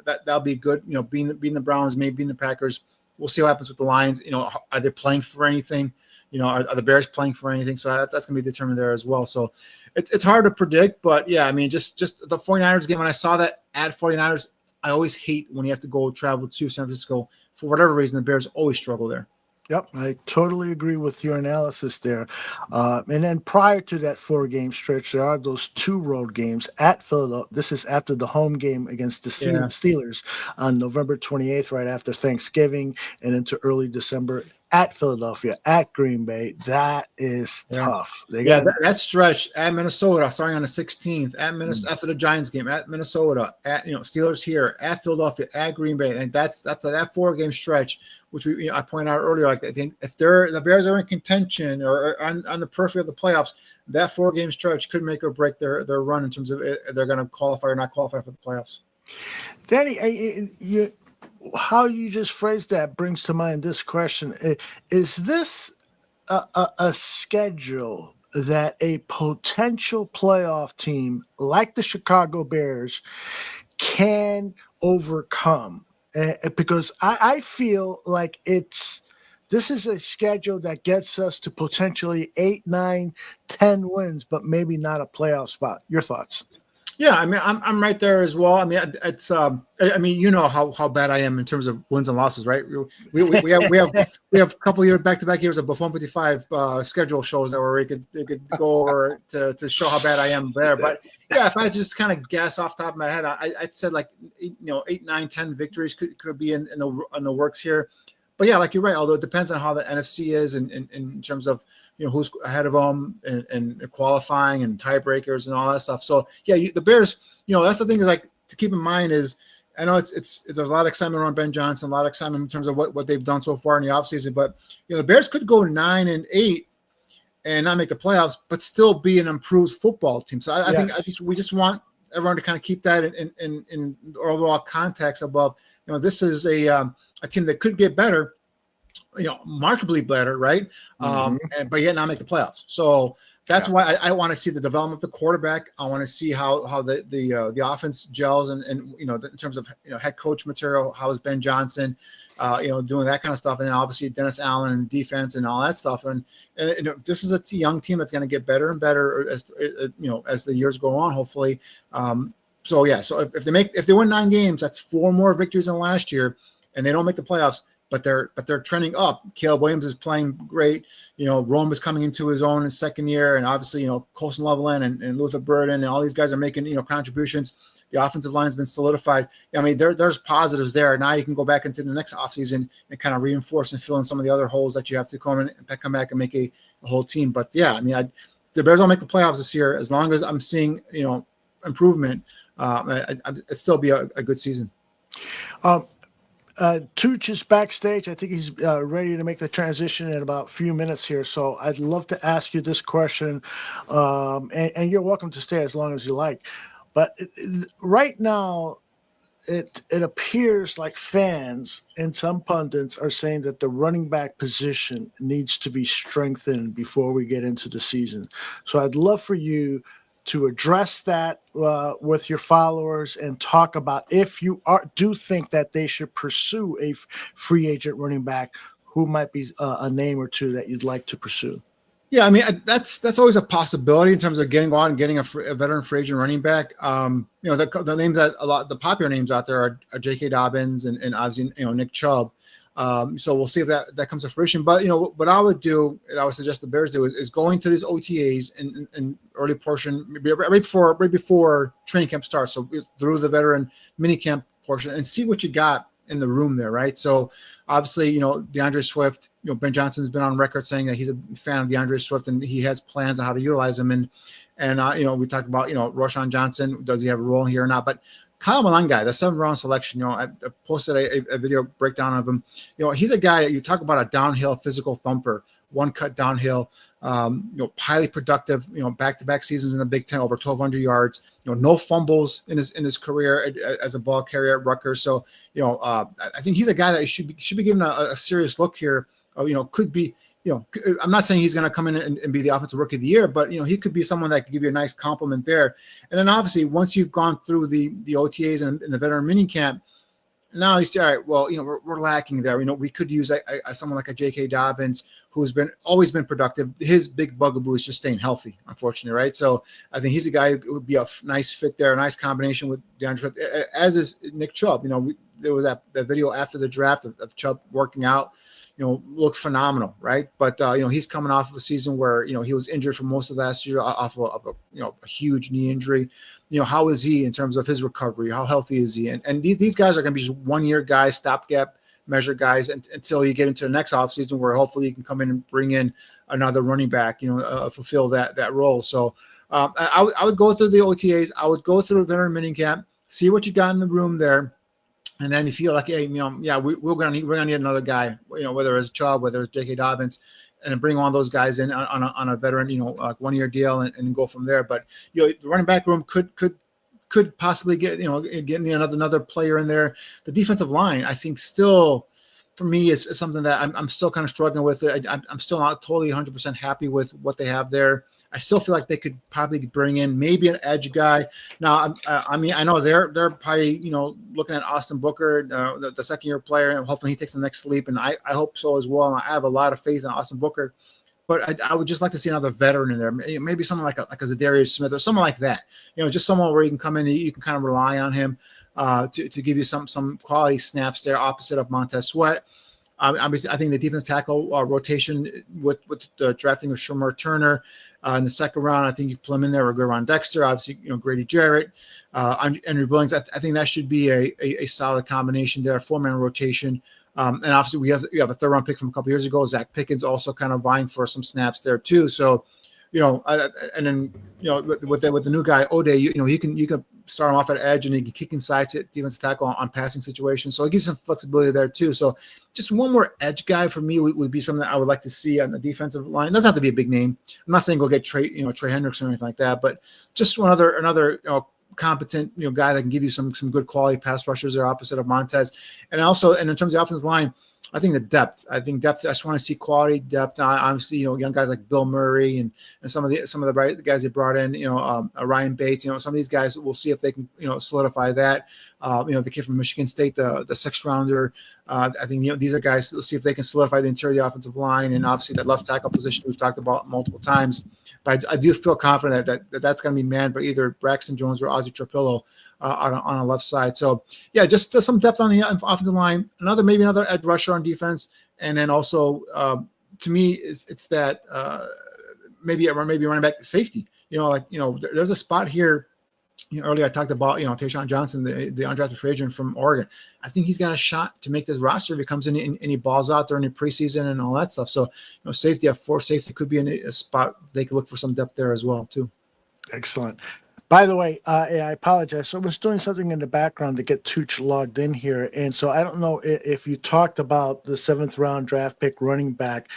that'll be good. Beating the Browns, maybe beating the Packers. We'll see what happens with the Lions. Are they playing for anything? Are the Bears playing for anything? So that's going to be determined there as well. So it's hard to predict, but yeah, I mean, just the 49ers game, when I saw that at 49ers, I always hate when you have to go travel to San Francisco. For whatever reason, the Bears always struggle there. Yep, I totally agree with your analysis there. And then prior to that 4 game stretch, there are those 2 road games at Philadelphia. This is after the home game against the Yeah. Steelers on November 28th, right after Thanksgiving, and into early December at Philadelphia, at Green Bay. That is Yeah. tough. They Yeah, got that stretch at Minnesota, starting on the 16th, at Minnesota after the Giants game, at Minnesota, at Steelers here, at Philadelphia, at Green Bay, and that's that 4 game stretch, which I pointed out earlier. Like I think if the Bears are in contention or on the periphery of the playoffs, that 4 game stretch could make or break their run in terms of they're going to qualify or not qualify for the playoffs. Danny, how you just phrased that brings to mind this question: is this a schedule that a potential playoff team like the Chicago Bears can overcome? Because I feel like this is a schedule that gets us to potentially 8, 9, 10 wins, but maybe not a playoff spot. Your thoughts? Yeah, I mean, I'm right there as well. I mean, it's I mean, you know how bad I am in terms of wins and losses, right? We have a couple years back-to-back years of Buffon 55 schedule shows that where we could go over to show how bad I am there. But yeah, if I just kind of guess off the top of my head, I'd said like 8, 9, 10 victories could be in the works here. But yeah, like you're right. Although it depends on how the NFC is in terms of who's ahead of them and qualifying and tiebreakers and all that stuff. So yeah, the Bears. That's the thing is like to keep in mind is I know it's there's a lot of excitement around Ben Johnson, a lot of excitement in terms of what they've done so far in the offseason. But the Bears could go 9-8 and not make the playoffs, but still be an improved football team. So I think we just want everyone to kind of keep that in overall context above. This is a team that could get better, markedly better, right? But yet not make the playoffs. So that's why I want to see the development of the quarterback. I want to see how the offense gels and in terms of head coach material. How is Ben Johnson, doing that kind of stuff, and then obviously Dennis Allen and defense and all that stuff. And this is a young team that's going to get better and better as the years go on, hopefully. So if they win 9 games, that's 4 more victories than last year, and they don't make the playoffs. But they're trending up. Caleb Williams is playing great. Rome is coming into his own in his second year, and obviously Colson Loveland and Luther Burden and all these guys are making contributions. The offensive line has been solidified. I mean, there's positives there. Now you can go back into the next offseason and kind of reinforce and fill in some of the other holes that you have to come back and make a whole team. But yeah, I mean, the Bears don't make the playoffs this year. As long as I'm seeing improvement, it'd still be a good season. Tooch is backstage. I think he's ready to make the transition in about a few minutes here. So I'd love to ask you this question, and you're welcome to stay as long as you like. But right now, it appears like fans and some pundits are saying that the running back position needs to be strengthened before we get into the season. So I'd love for you to address that with your followers and talk about if you do think that they should pursue a free agent running back, who might be a name or two that you'd like to pursue. Yeah, I mean that's always a possibility in terms of getting a veteran free agent running back. The names that the popular names out there are J.K. Dobbins and obviously Nick Chubb. So we'll see if that comes to fruition. But what I would do, and I would suggest the Bears do, is going to these OTAs in early portion, right before training camp starts. So through the veteran mini camp portion, and see what you got in the room there, right? So obviously, DeAndre Swift, Ben Johnson's been on record saying that he's a fan of DeAndre Swift and he has plans on how to utilize him. And we talked about Roshan Johnson, does he have a role here or not? But Kyle Malungai, the 7th-round selection, I posted a video breakdown of him. He's a guy that you talk about, a downhill physical thumper, one cut downhill, highly productive, back-to-back seasons in the Big Ten, over 1,200 yards, no fumbles in his career as a ball carrier at Rutgers. So, I think he's a guy that should be given a serious look here. Could be, I'm not saying he's going to come in and be the offensive rookie of the year, but he could be someone that could give you a nice compliment there. And then obviously once you've gone through the OTAs and the veteran mini camp, now you say, all right, well, we're lacking there. We could use someone like a J.K. Dobbins, who's always been productive. His big bugaboo is just staying healthy, unfortunately, right? So I think he's a guy who would be a nice fit there, a nice combination with DeAndre, as is Nick Chubb. There was that video after the draft of Chubb working out. looked phenomenal, right? But he's coming off of a season where he was injured for most of last year off of a huge knee injury. How is he in terms of his recovery? How healthy is he? And these guys are going to be just 1 year guys, stopgap measure guys until you get into the next offseason where hopefully you can come in and bring in another running back, fulfill that role. So I would go through the OTAs. I would go through a veteran minicamp, see what you got in the room there. And then you feel like, hey, we're gonna need another guy, whether it's Chubb, whether it's J.K. Dobbins, and bring all those guys in on a veteran, like 1 year deal and go from there. But the running back room could possibly get another player in there. The defensive line, I think, still for me is something that I'm still kind of struggling with. I'm still not totally 100% happy with what they have there. I still feel like they could probably bring in maybe an edge guy. Now, I know they're probably looking at Austin Booker, the second-year player, and hopefully he takes the next leap. And I hope so as well. And I have a lot of faith in Austin Booker. But I would just like to see another veteran in there, maybe someone like a Zadarius Smith or someone like that. Just someone where you can come in, you can kind of rely on him to give you some quality snaps there, opposite of Montez Sweat. Obviously, I think the defense tackle rotation with the drafting of Shamar Turner in the second round, I think you put him in there or go around Dexter. Obviously, Grady Jarrett, Andrew Billings. I think that should be a solid combination there, 4-man rotation. And obviously, you have a third round pick from a couple years ago. Zach Pickens also kind of vying for some snaps there too. So, and then with the new guy Ode, you can start him off at edge and he can kick inside to defensive tackle on passing situations. So it gives some flexibility there too. So just one more edge guy for me would be something that I would like to see on the defensive line. It doesn't have to be a big name. I'm not saying go get Trey Hendricks or anything like that, but just another competent guy that can give you some good quality pass rushers there opposite of Montez. And also, and in terms of the offensive line, I think depth. I just want to see quality depth. Obviously, young guys like Bill Murray and some of the guys they brought in, Ryan Bates, some of these guys, we'll see if they can, solidify that. The kid from Michigan State, the 6th rounder. I think, these are guys, let's see if they can solidify the interior of the offensive line. And obviously that left tackle position we've talked about multiple times. But I do feel confident that's going to be manned by either Braxton Jones or Ozzie Trapillo on the left side. So, yeah, just some depth on the offensive line. Maybe another edge rusher on defense. And then also, to me, it's that maybe running back safety. There's a spot here. Earlier I talked about, Tayshaun Johnson, the undrafted free agent from Oregon. I think he's got a shot to make this roster if he comes in and he balls out during the preseason and all that stuff. So, safety at 4 safety could be a spot they could look for some depth there as well, too. Excellent. By the way, and I apologize. So I was doing something in the background to get Tooch logged in here. And so I don't know if you talked about the 7th round draft pick running back,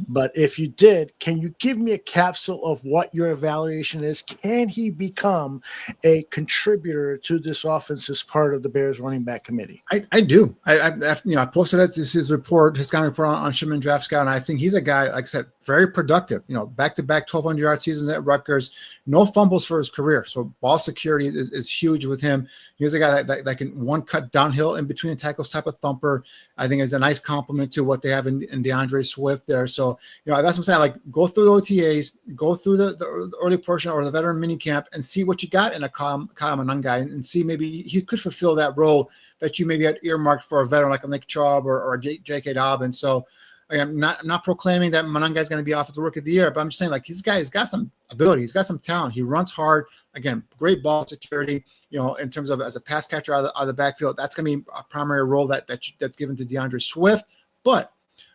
but if you did, can you give me a capsule of what your evaluation is? Can he become a contributor to this offense as part of the Bears running back committee? I do. I posted it. This is his kind of report on Shimon Draft Scout. And I think he's a guy, like I said, very productive, back-to-back 1,200-yard seasons at Rutgers, no fumbles for his career. So ball security is huge with him. He's a guy that can one cut downhill in between the tackles type of thumper. I think it's a nice compliment to what they have in DeAndre Swift there. So, that's what I'm saying. Like, go through the OTAs, go through the early portion or the veteran mini camp and see what you got in a Kyle Monangai and see maybe he could fulfill that role that you maybe had earmarked for a veteran like a Nick Chubb or J.K. Dobbins. So, I'm not proclaiming that Monangai is going to be offensive rookie of the year, but I'm just saying, like, this guy has got some ability. He's got some talent. He runs hard. Again, great ball security, in terms of as a pass catcher out of the backfield. That's going to be a primary role that's given to DeAndre Swift. But,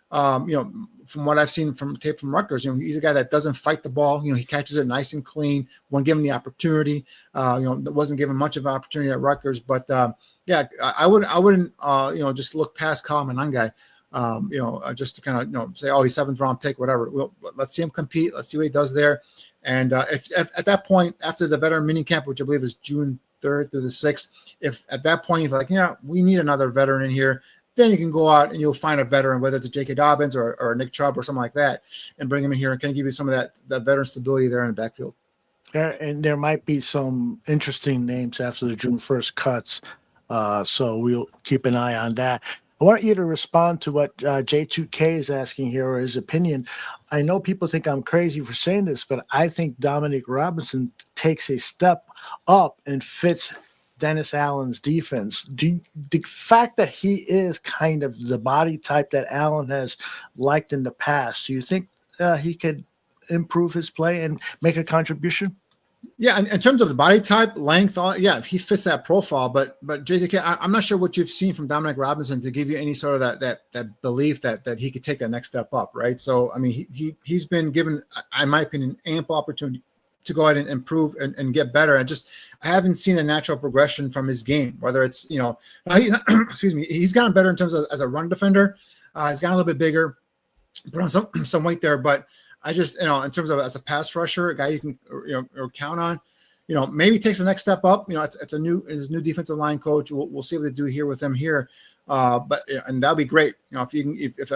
from what I've seen from tape from Rutgers, he's a guy that doesn't fight the ball. He catches it nice and clean when given the opportunity. Wasn't given much of an opportunity at Rutgers. But, I wouldn't just look past Kyle Monangai. Just to kind of, say, oh, he's 7th round pick, whatever. Let's see him compete. Let's see what he does there. And if at that point, after the veteran mini camp, which I believe is June 3rd through the 6th, if at that point you're like, we need another veteran in here, then you can go out and you'll find a veteran, whether it's a J.K. Dobbins or Nick Chubb or something like that, and bring him in here and kind of give you some of that veteran stability there in the backfield. And there might be some interesting names after the June 1st cuts. So we'll keep an eye on that. I want you to respond to what J2K is asking here, or his opinion. I know people think I'm crazy for saying this, but I think Dominic Robinson takes a step up and fits Dennis Allen's defense. The fact that he is kind of the body type that Allen has liked in the past, do you think he could improve his play and make a contribution? Yeah, in terms of the body type, length, yeah, he fits that profile. But JTK, I'm not sure what you've seen from Dominic Robinson to give you any sort of that belief that he could take that next step up, right? So I mean, he's been given, in my opinion, ample opportunity to go ahead and improve and get better. I haven't seen a natural progression from his game, whether it's, excuse me, he's gotten better in terms of as a run defender. He's gotten a little bit bigger, put on some weight there, but I just, in terms of as a pass rusher, a guy you can, or count on, maybe takes the next step up. It's his new defensive line coach. We'll see what they do here with him here. And that'll be great. If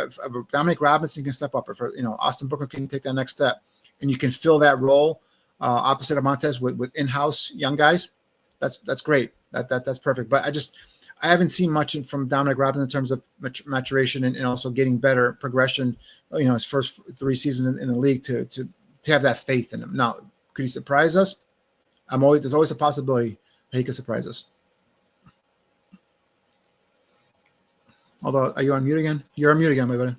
Dominic Robinson can step up, if Austin Booker can take that next step, and you can fill that role opposite of Montez with in-house young guys, that's great. That's perfect. But I haven't seen much from Dominic Robinson in terms of maturation and also getting better progression. His first 3 seasons in the league to have that faith in him. Now, could he surprise us? There's always a possibility that he could surprise us. Although, are you on mute again? You're on mute again, my buddy.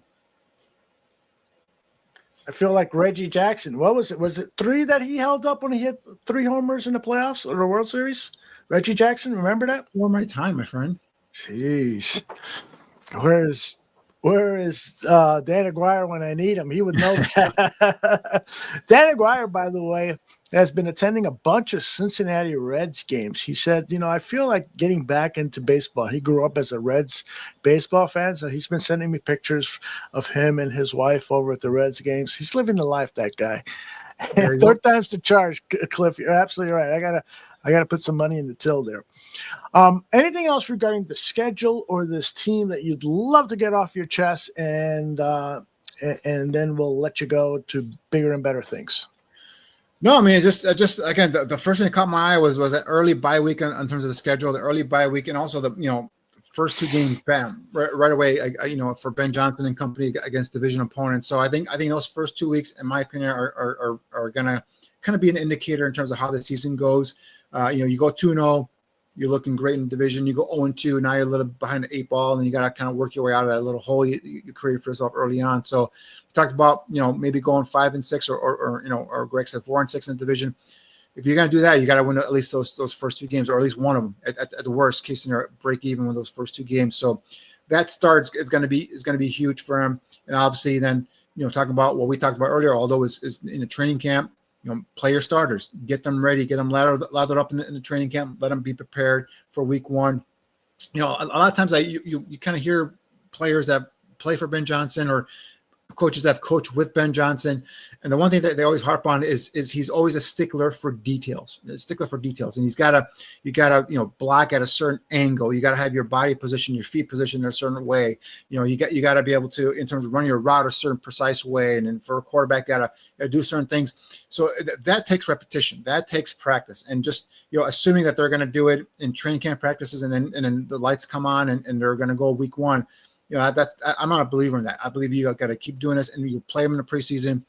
I feel like Reggie Jackson. What was it? Was it 3 that he held up when he hit 3 homers in the playoffs or the World Series? Reggie Jackson, remember that? Before my time, my friend. Jeez. Where is Dan Aguirre when I need him? He would know that. Dan Aguirre, by the way, has been attending a bunch of Cincinnati Reds games. He said, I feel like getting back into baseball. He grew up as a Reds baseball fan, so he's been sending me pictures of him and his wife over at the Reds games. He's living the life, that guy. Third time's the charge, Cliff. You're absolutely right. I gotta put some money in the till there. Anything else regarding the schedule or this team that you'd love to get off your chest, and then we'll let you go to bigger and better things? No, I mean, just again, the first thing that caught my eye was that early bye week in terms of the schedule, the early bye week, and also the first 2 games, bam, right away, for Ben Johnson and company against division opponents. So I think those first 2 weeks, in my opinion, are gonna kind of be an indicator in terms of how the season goes. You go 2-0, you're looking great in the division. You go 0-2, now you're a little behind the 8 ball, and you got to kind of work your way out of that little hole you created for yourself early on. So we talked about, maybe going 5-6 or Greg said 4-6 in the division. If you're going to do that, you got to win at least those first 2 games, or at least one of them at the worst case scenario, break even with those first 2 games. So that start is going to be huge for him. And obviously then, talking about what we talked about earlier, although is in the training camp, play your starters, get them ready, get them lathered up in the training camp, let them be prepared for week 1. A lot of times you kind of hear players that play for Ben Johnson or coaches that have coached with Ben Johnson. And the one thing that they always harp on is he's always a stickler for details. And you gotta block at a certain angle. You gotta have your body position, your feet positioned in a certain way. You gotta be able to, in terms of running your route a certain precise way. And then for a quarterback, gotta do certain things. So that takes repetition. That takes practice. And just, assuming that they're going to do it in training camp practices and then the lights come on and they're going to go week 1. That I'm not a believer in that. I believe you got to keep doing this, and you play them in the preseason.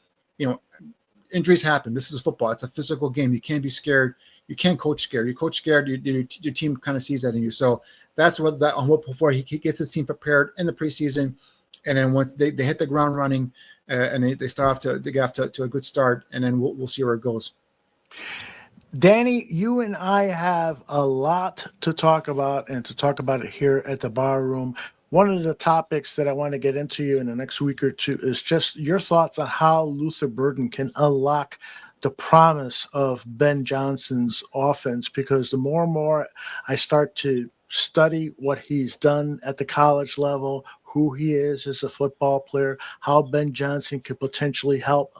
Injuries happen. This is football. It's a physical game. You can't be scared. You can't coach scared. You coach scared, your team kind of sees that in you. So that's what I'm hoping for. He gets his team prepared in the preseason, and then once they hit the ground running, and they start off to get off to a good start, and then we'll see where it goes. Danny, you and I have a lot to talk about, and to talk about it here at the Bar Room. One of the topics that I want to get into you in the next week or 2 is just your thoughts on how Luther Burden can unlock the promise of Ben Johnson's offense, because the more and more I start to study what he's done at the college level, who he is as a football player, how Ben Johnson could potentially help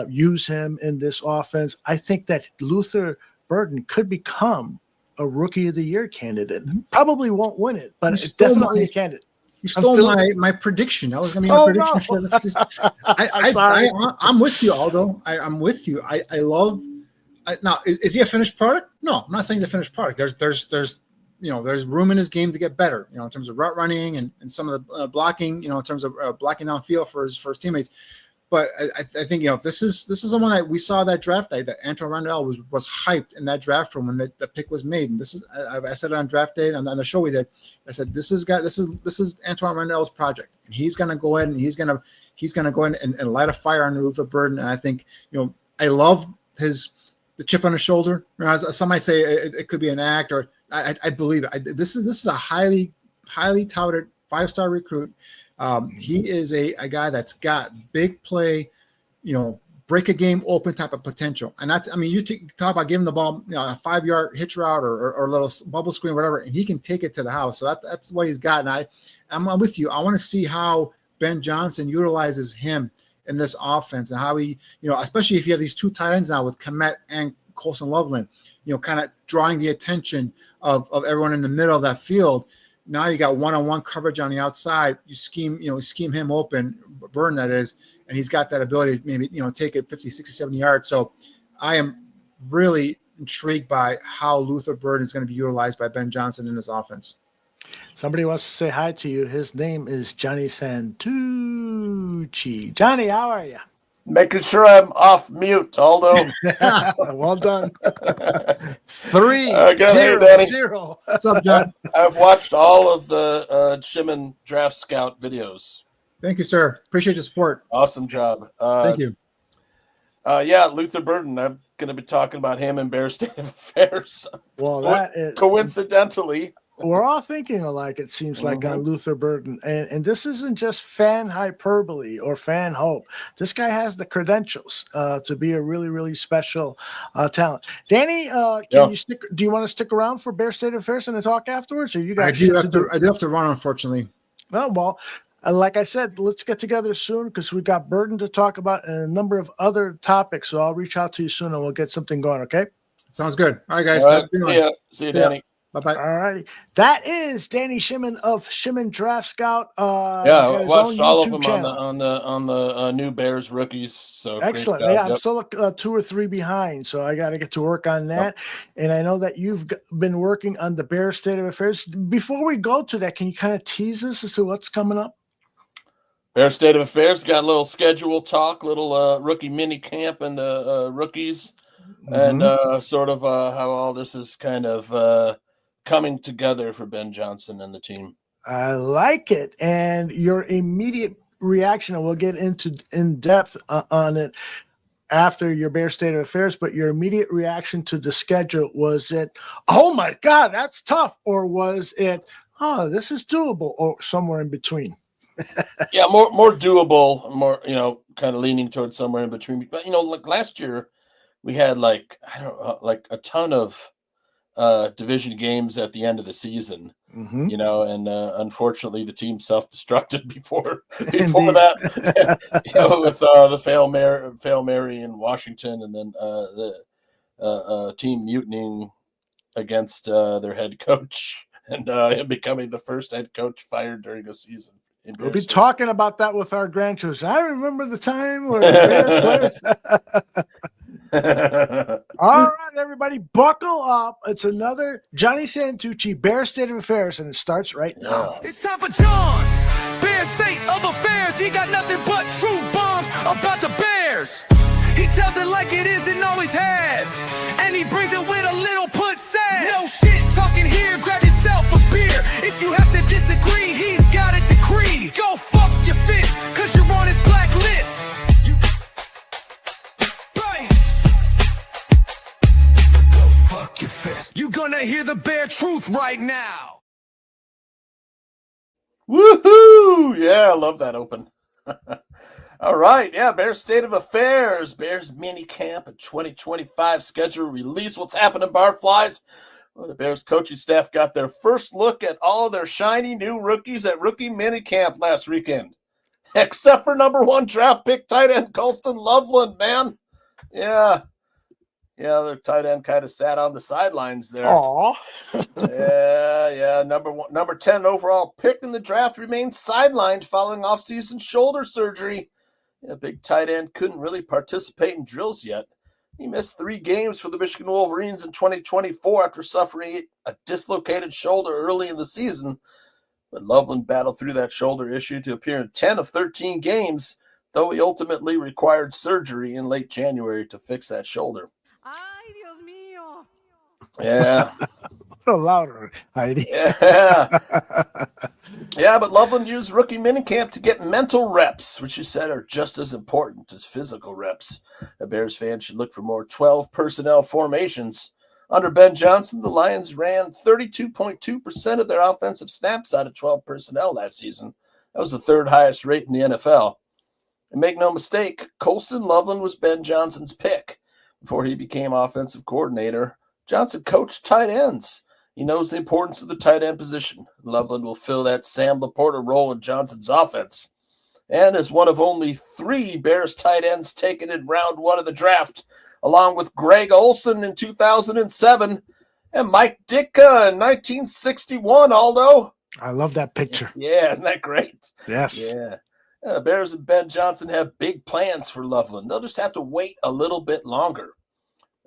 use him in this offense, I think that Luther Burden could become a Rookie of the Year candidate. Probably won't win it, but it's definitely a candidate. You stole my prediction. That was going to be my prediction. No. For this. I'm sorry. I'm with you, Aldo. I'm with you. I love. Now, is he a finished product? No, I'm not saying he's a finished product. There's room in his game to get better. In terms of route running and some of the blocking. In terms of blocking downfield for his teammates. But I think, this is the one that we saw that draft day that Antoine Randall was hyped in that draft room when the pick was made. And this is, I said it on draft day on the show we did. I said this is Antoine Randall's project, and he's going to go in and he's going to go in and light a fire under Luther Burden. And I think I love the chip on his shoulder. Some might say it could be an act, or I believe it. This is a highly touted 5-star recruit. He is a guy that's got big play, break a game open type of potential. And that's, you talk about giving the ball, a 5-yard hitch route or a little bubble screen, whatever, and he can take it to the house. So that's what he's got. And I'm with you. I want to see how Ben Johnson utilizes him in this offense and how he, especially if you have these 2 tight ends now with Kmet and Colson Loveland, kind of drawing the attention of everyone in the middle of that field. Now you got one-on-one coverage on the outside. You scheme him open, Burn that is, and he's got that ability to maybe, take it 50, 60, 70 yards. So I am really intrigued by how Luther Burden is going to be utilized by Ben Johnson in this offense. Somebody wants to say hi to you. His name is Johnny Santucci. Johnny, how are you? Making sure I'm off mute, Aldo. Well done. 3-0. What's up, John? I've watched all of the Shimon Draft Scout videos. Thank you, sir. Appreciate your support. Awesome job. Thank you. Luther Burden. I'm going to be talking about him in Bear State of Affairs. Well, that is coincidentally. We're all thinking alike, it seems like, on Luther Burden. And this isn't just fan hyperbole or fan hope. This guy has the credentials to be a really, really special talent. Danny, do you want to stick around for Bear State Affairs and talk afterwards? Or you guys I do have to run, unfortunately. Well, like I said, let's get together soon because we've got Burden to talk about and a number of other topics. So I'll reach out to you soon and we'll get something going, okay? Sounds good. All right, guys. All right, see you, Danny. Bye-bye. All righty. That is Danny Shimon of Shimon Draft Scout. I watched all of them on the new Bears rookies. So excellent. Job, I'm still 2 or 3 behind, so I got to get to work on that. And I know that you've been working on the Bears State of Affairs. Before we go to that, can you kind of tease us as to what's coming up? Bears State of Affairs got a little schedule talk, little rookie mini camp and the rookies, and sort of how all this is kind of coming together for Ben Johnson and the team. I like it. And your immediate reaction, and we'll get into in depth on it after your Bear State of Affairs, but your immediate reaction to the schedule, was it, oh my God, that's tough? Or was it, oh, this is doable, or somewhere in between? Yeah, more doable, more, kind of leaning towards somewhere in between. But, like last year we had a ton of division games at the end of the season, and unfortunately the team self-destructed before that, with the Fail Mary in Washington, and then the team mutinying against their head coach and him becoming the first head coach fired during a season. We'll be talking about that with our grandchildren. I remember the time where the Bears players. All right, everybody, buckle up. It's another Johnny Santucci Bear State of Affairs, and it starts right now. It's time for John's Bear State of Affairs. He got nothing but true bombs about the Bears. He tells it like it is and always has, and he brings it with a little put sass. No shit talking here, grab yourself a beer. If you have to disagree, he's got a decree. Go fuck your fist, cause you're on his blacklist. Your fist. You gonna hear the bare truth right now. Woohoo! Yeah, I love that open. All right, Bears State of Affairs, Bears mini camp and 2025 schedule release. What's happening, Barflies? Well, the Bears coaching staff got their first look at all their shiny new rookies at rookie mini camp last weekend, except for number 1 draft pick tight end Colston Loveland, man. Yeah, their tight end kind of sat on the sidelines there. Aw. Yeah. Number 10 overall pick in the draft remains sidelined following offseason shoulder surgery. Big tight end couldn't really participate in drills yet. He missed 3 games for the Michigan Wolverines in 2024 after suffering a dislocated shoulder early in the season. But Loveland battled through that shoulder issue to appear in 10 of 13 games, though he ultimately required surgery in late January to fix that shoulder. Ay, Dios mío. Yeah. A little louder, Heidi. Yeah. Yeah, but Loveland used rookie minicamp to get mental reps, which he said are just as important as physical reps. A Bears fan should look for more 12 personnel formations. Under Ben Johnson, the Lions ran 32.2% of their offensive snaps out of 12 personnel last season. That was the third highest rate in the NFL. And make no mistake, Colston Loveland was Ben Johnson's pick. Before he became offensive coordinator, Johnson coached tight ends. He knows the importance of the tight end position. Loveland will fill that Sam Laporta role in Johnson's offense. And as one of only 3 Bears tight ends taken in round 1 of the draft, along with Greg Olson in 2007 and Mike Ditka in 1961, Aldo. I love that picture. Yeah, isn't that great? Yes. Yeah. Bears and Ben Johnson have big plans for Loveland. They'll just have to wait a little bit longer.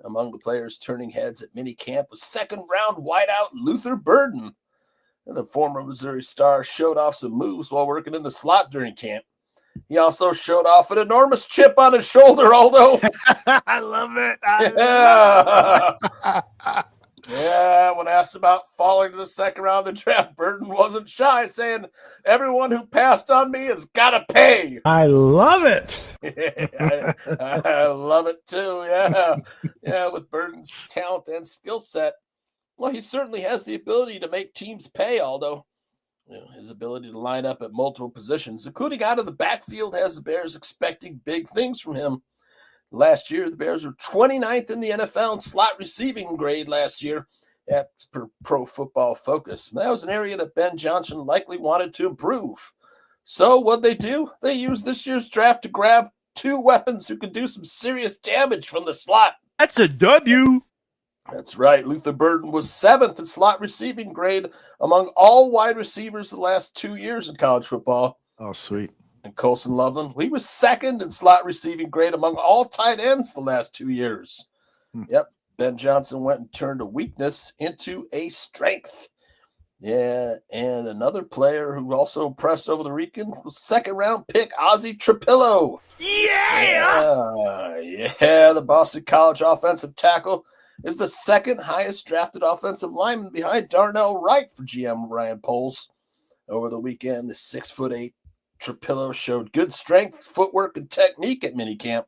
Among the players turning heads at minicamp was second-round wideout Luther Burden. And the former Missouri Star showed off some moves while working in the slot during camp. He also showed off an enormous chip on his shoulder, Aldo. I love it. Yeah, when asked about falling to the second round of the draft, Burden wasn't shy, saying, "Everyone who passed on me has got to pay." I love it. I love it too. Yeah, with Burden's talent and skill set, well, he certainly has the ability to make teams pay. Aldo, his ability to line up at multiple positions, including out of the backfield, has the Bears expecting big things from him. Last year, the Bears were 29th in the NFL in slot receiving grade last year. That's per Pro Football Focus. That was an area that Ben Johnson likely wanted to improve. So what'd they do? They used this year's draft to grab 2 weapons who could do some serious damage from the slot. That's a W. That's right. Luther Burden was 7th in slot receiving grade among all wide receivers the last 2 years in college football. Oh, sweet. And Colson Loveland, he was 2nd in slot receiving grade among all tight ends the last 2 years. Yep. Ben Johnson went and turned a weakness into a strength. Yeah, and another player who also impressed over the weekend was 2nd-round pick Ozzie Trapillo. Yeah, the Boston College offensive tackle is the 2nd highest drafted offensive lineman behind Darnell Wright for GM Ryan Poles. Over the weekend, the 6'8" Trapillo showed good strength, footwork, and technique at minicamp.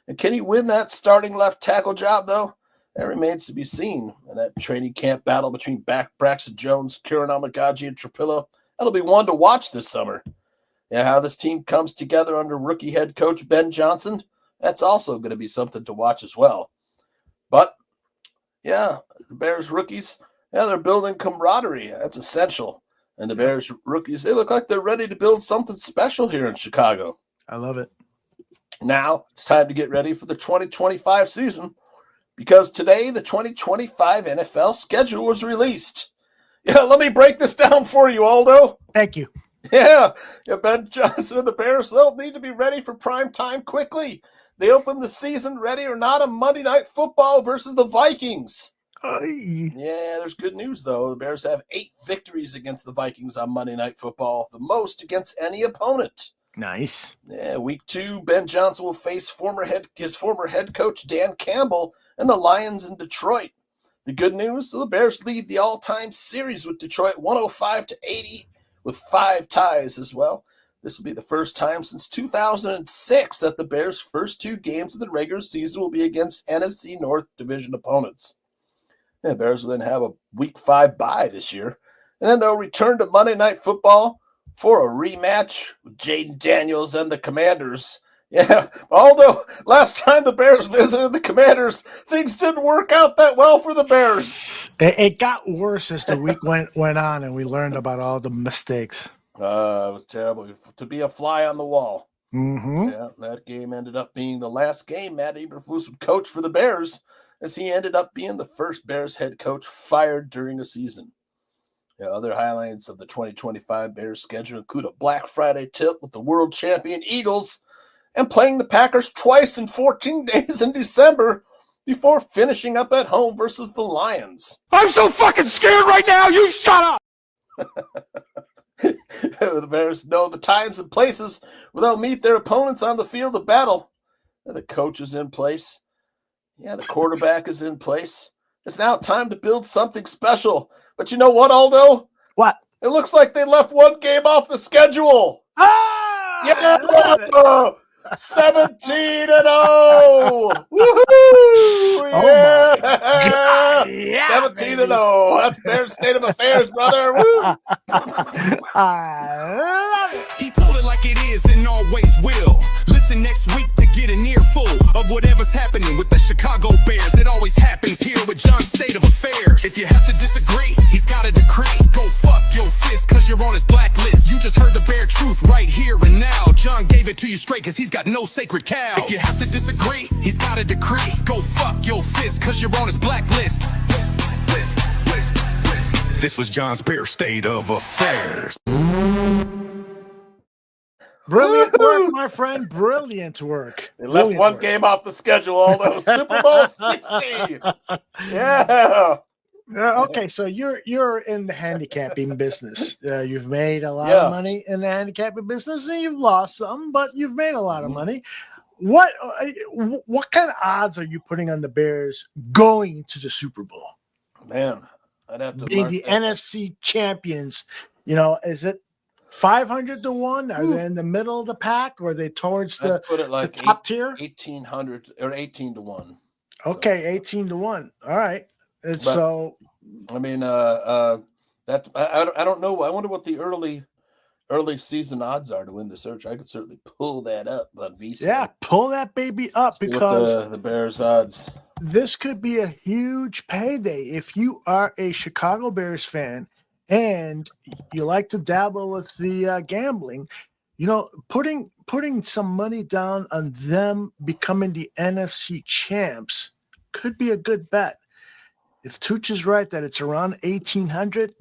And can he win that starting left tackle job, though? That remains to be seen. And that training camp battle between Braxton Jones, Kieran Amagaji, and Trapillo, that'll be one to watch this summer. Yeah, how this team comes together under rookie head coach Ben Johnson, that's also going to be something to watch as well. But, yeah, the Bears rookies, they're building camaraderie. That's essential. And the Bears rookies, they look like they're ready to build something special here in Chicago. I love it. Now it's time to get ready for the 2025 season because today the 2025 NFL schedule was released. Yeah, let me break this down for you, Aldo. Thank you. Yeah, Ben Johnson and the Bears, they'll need to be ready for prime time quickly. They open the season ready or not on Monday Night Football versus the Vikings. Yeah, there's good news, though. The Bears have 8 victories against the Vikings on Monday Night Football, the most against any opponent. Nice. Yeah, week 2, Ben Johnson will face his former head coach, Dan Campbell, and the Lions in Detroit. The good news, the Bears lead the all-time series with Detroit 105-80 with 5 ties as well. This will be the first time since 2006 that the Bears' first 2 games of the regular season will be against NFC North Division opponents. The Bears will then have a Week 5 bye this year, and then they'll return to Monday Night Football for a rematch with Jaden Daniels and the Commanders. Yeah, although last time the Bears visited the Commanders, things didn't work out that well for the Bears. It got worse as the week went on, and we learned about all the mistakes. It was terrible. To be a fly on the wall. Mm-hmm. Yeah, that game ended up being the last game Matt Eberflus would coach for the Bears, as he ended up being the first Bears head coach fired during a season. Yeah, other highlights of the 2025 Bears schedule include a Black Friday tilt with the world champion Eagles and playing the Packers twice in 14 days in December before finishing up at home versus the Lions. I'm so fucking scared right now. You shut up. The Bears know the times and places where they'll meet their opponents on the field of battle. The coach is in place. Yeah, the quarterback is in place. It's now time to build something special. But you know what, Aldo? What? It looks like they left one game off the schedule. Ah! Yeah, I love it. 17-0. Woohoo! Oh Yeah. Yeah, 17-0. baby. That's Bears state of affairs, brother. Woo! I love it. He told it like it is and always will. Listen next week to get an earful of whatever's happening with the Chicago Bears. It always happens here with John's State of Affairs. If you have to disagree, he's got a decree. Go fuck your fist, cause you're on his blacklist. You just heard the bare truth right here and now. John gave it to you straight, cause he's got no sacred cows. If you have to disagree, he's got a decree. Go fuck your fist, cause you're on his blacklist. This was John's Bear State of Affairs. Brilliant Woohoo! work, my friend. Brilliant work. They left Brilliant one work. game off the schedule, although Super Bowl 60. Yeah. Okay, so you're in the handicapping business. You've made a lot Yeah. of money in the handicapping business, and you've lost some, but you've made a lot of Mhm. money. What kind of odds are you putting on the Bears going to the Super Bowl, Man, I'd have to being mark the that. NFC champions? You know, is it 500 to 1? Are Ooh. they in the middle of the pack, or are they towards I'd the put it like top tier? 1,800 or 18-1. Okay, 18 to 1. All right. And But- so I mean, that I don't know. I wonder what the early season odds are to win the search. I could certainly pull that up on VSiN. yeah, pull that baby up See what because the Bears odds. this could be a huge payday if you are a Chicago Bears fan and you like to dabble with the gambling. You know, putting some money down on them becoming the NFC champs could be a good bet. If Tooch is right that it's around 1,800,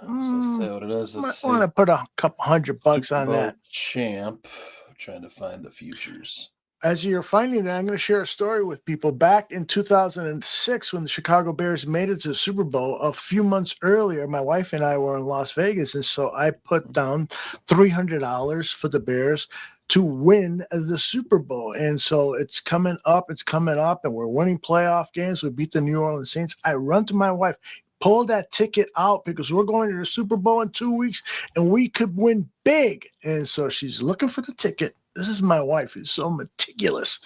Let's see what it is. might Let's see. want to put a couple $100 Super on Bowl that. champ. I'm trying to find the futures. As you're finding that, I'm going to share a story with people. Back in 2006, when the Chicago Bears made it to the Super Bowl, a few months earlier, my wife and I were in Las Vegas, and so I put down $300 for the Bears to win the Super Bowl. And so it's coming up, and we're winning playoff games. We beat the New Orleans Saints. I run to my wife, pull that ticket out because we're going to the Super Bowl in 2 weeks, and we could win big. And so she's looking for the ticket. This is my wife, is so meticulous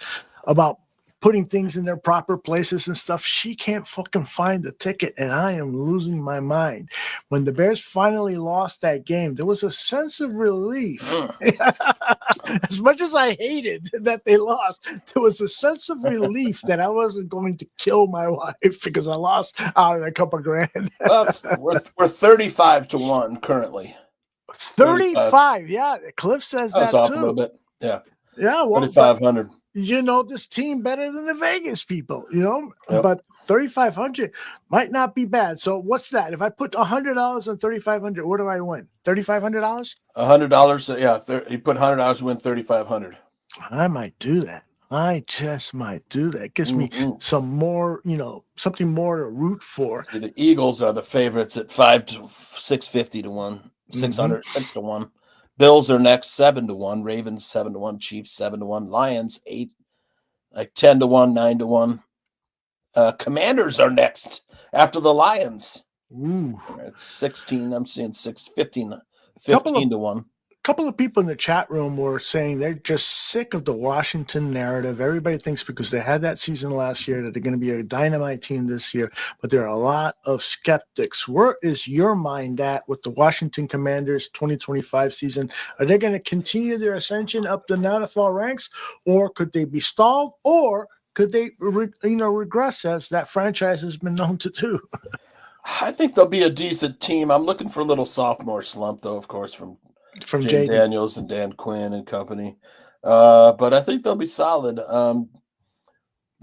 about putting things in their proper places and stuff. She can't fucking find the ticket, and I am losing my mind. When the Bears finally lost that game, there was a sense of relief. As much as I hated that they lost, there was a sense of relief that I wasn't going to kill my wife because I lost out of a couple grand. Well, we're 35-1 currently. 35. Yeah, Cliff says That's that off a little too. bit. Yeah, Yeah, well, but 3,500. you know this team better than the Vegas people, you know, Yep. but 3,500 might not be bad. So what's that? If I put $100 on 3,500, what do I win? $3,500? $100. Yeah, you put $100 to win 3,500. I might do that. I just might do that. Gives me Mhm. some more, you know, something more to root for. See, the Eagles are the favorites at 650 to 1, 600 6 to 1. Bills are next 7-1. Ravens 7-1. Chiefs 7-1. Lions 10-1, 9-1. Commanders are next after the Lions. Ooh. It's 16. I'm seeing 15 Couple of- to 1. Couple of people in the chat room were saying they're just sick of the Washington narrative. Everybody thinks because they had that season last year that they're going to be a dynamite team this year, but there are a lot of skeptics. Where is your mind at with the Washington Commanders 2025 season? Are they going to continue their ascension up the NFL ranks, or could they be stalled, or could they regress as that franchise has been known to do? I think they'll be a decent team. I'm looking for a little sophomore slump, though, of course, from From Jay Jaden. Daniels and Dan Quinn and company. But I think they'll be solid. The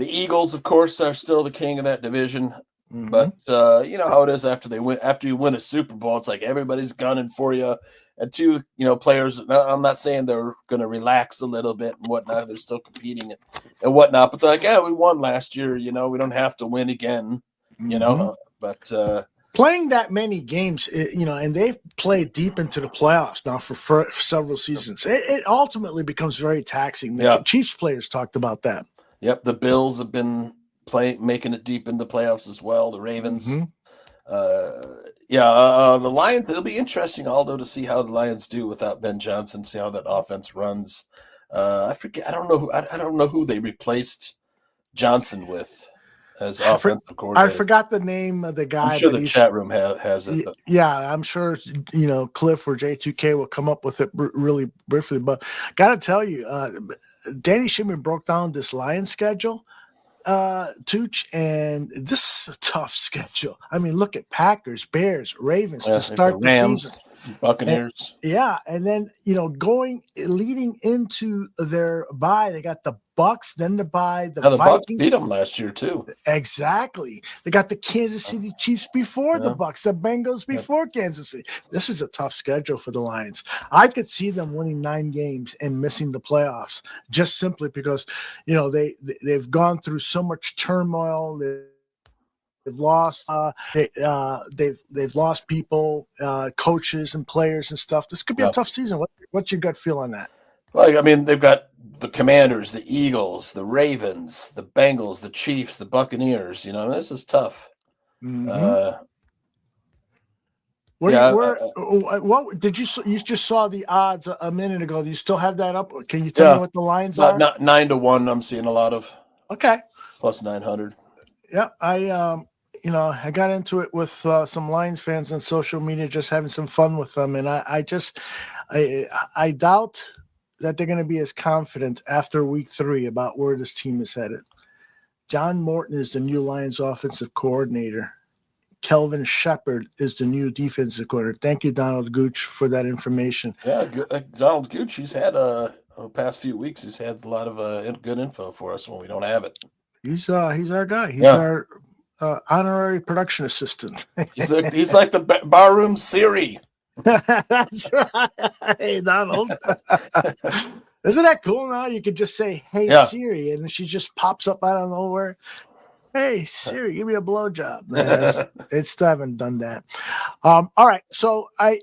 Eagles, of course, are still the king of that division. Mhm. But you know how it is after you win a Super Bowl, it's like everybody's gunning for you. And two, players, I'm not saying they're going to relax a little bit and whatnot. They're still competing and whatnot. But they're like, yeah, we won last year. We don't have to win again. Mhm. But playing that many games, and they've played deep into the playoffs now for several seasons. It ultimately becomes very taxing. The Yeah. Chiefs players talked about that. Yep, the Bills have been making it deep in the playoffs as well. The Ravens. Mhm. The Lions. It'll be interesting, Aldo, to see how the Lions do without Ben Johnson. See how that offense runs. I forget. I don't know. I don't know who they replaced Johnson with as offensive I coordinator. forgot the name of the guy. I'm sure but the he's- chat room has it. But Yeah, I'm sure Cliff or J2K will come up with it really briefly. But gotta tell you, Danny Shimon broke down this Lions schedule, Tooch, and this is a tough schedule. I mean, look at Packers, Bears, Ravens to like start the season. Buccaneers. Yeah, and then leading into their bye, they got the Bucks, then the bye, the The Bucs Vikings. beat them last year too. Exactly. They got the Kansas City Chiefs before the Yeah. Bucks, the Bengals before Kansas City. This is a tough schedule for the Lions. I could see them winning 9 games and missing the playoffs just simply because they've gone through so much turmoil. They've lost. They've lost people, coaches and players and stuff. This could be Yeah. a tough season. What's your gut feel on that? Like, I mean, they've got the Commanders, the Eagles, the Ravens, the Bengals, the Chiefs, the Buccaneers. This is tough. What did you just saw the odds a minute ago? Do you still have that up? Can you tell me what the lines are? Not 9-1. I'm seeing a lot of Okay. plus 900. Yeah, I got into it with some Lions fans on social media, just having some fun with them, and I doubt that they're going to be as confident after week 3 about where this team is headed. John Morton is the new Lions offensive coordinator. Kelvin Shepard is the new defensive coordinator. Thank you, Donald Gooch, for that information. Yeah, Donald Gooch, he's had the past few weeks, he's had a lot of good info for us when we don't have it. He's our guy. He's our honorary production assistant. He's like the barroom Siri. That's right. Hey, Donald. Isn't that cool now? You could just say, "Hey, Siri," and she just pops up out of nowhere. Hey, Siri, give me a blowjob. I still haven't done that. All right. So I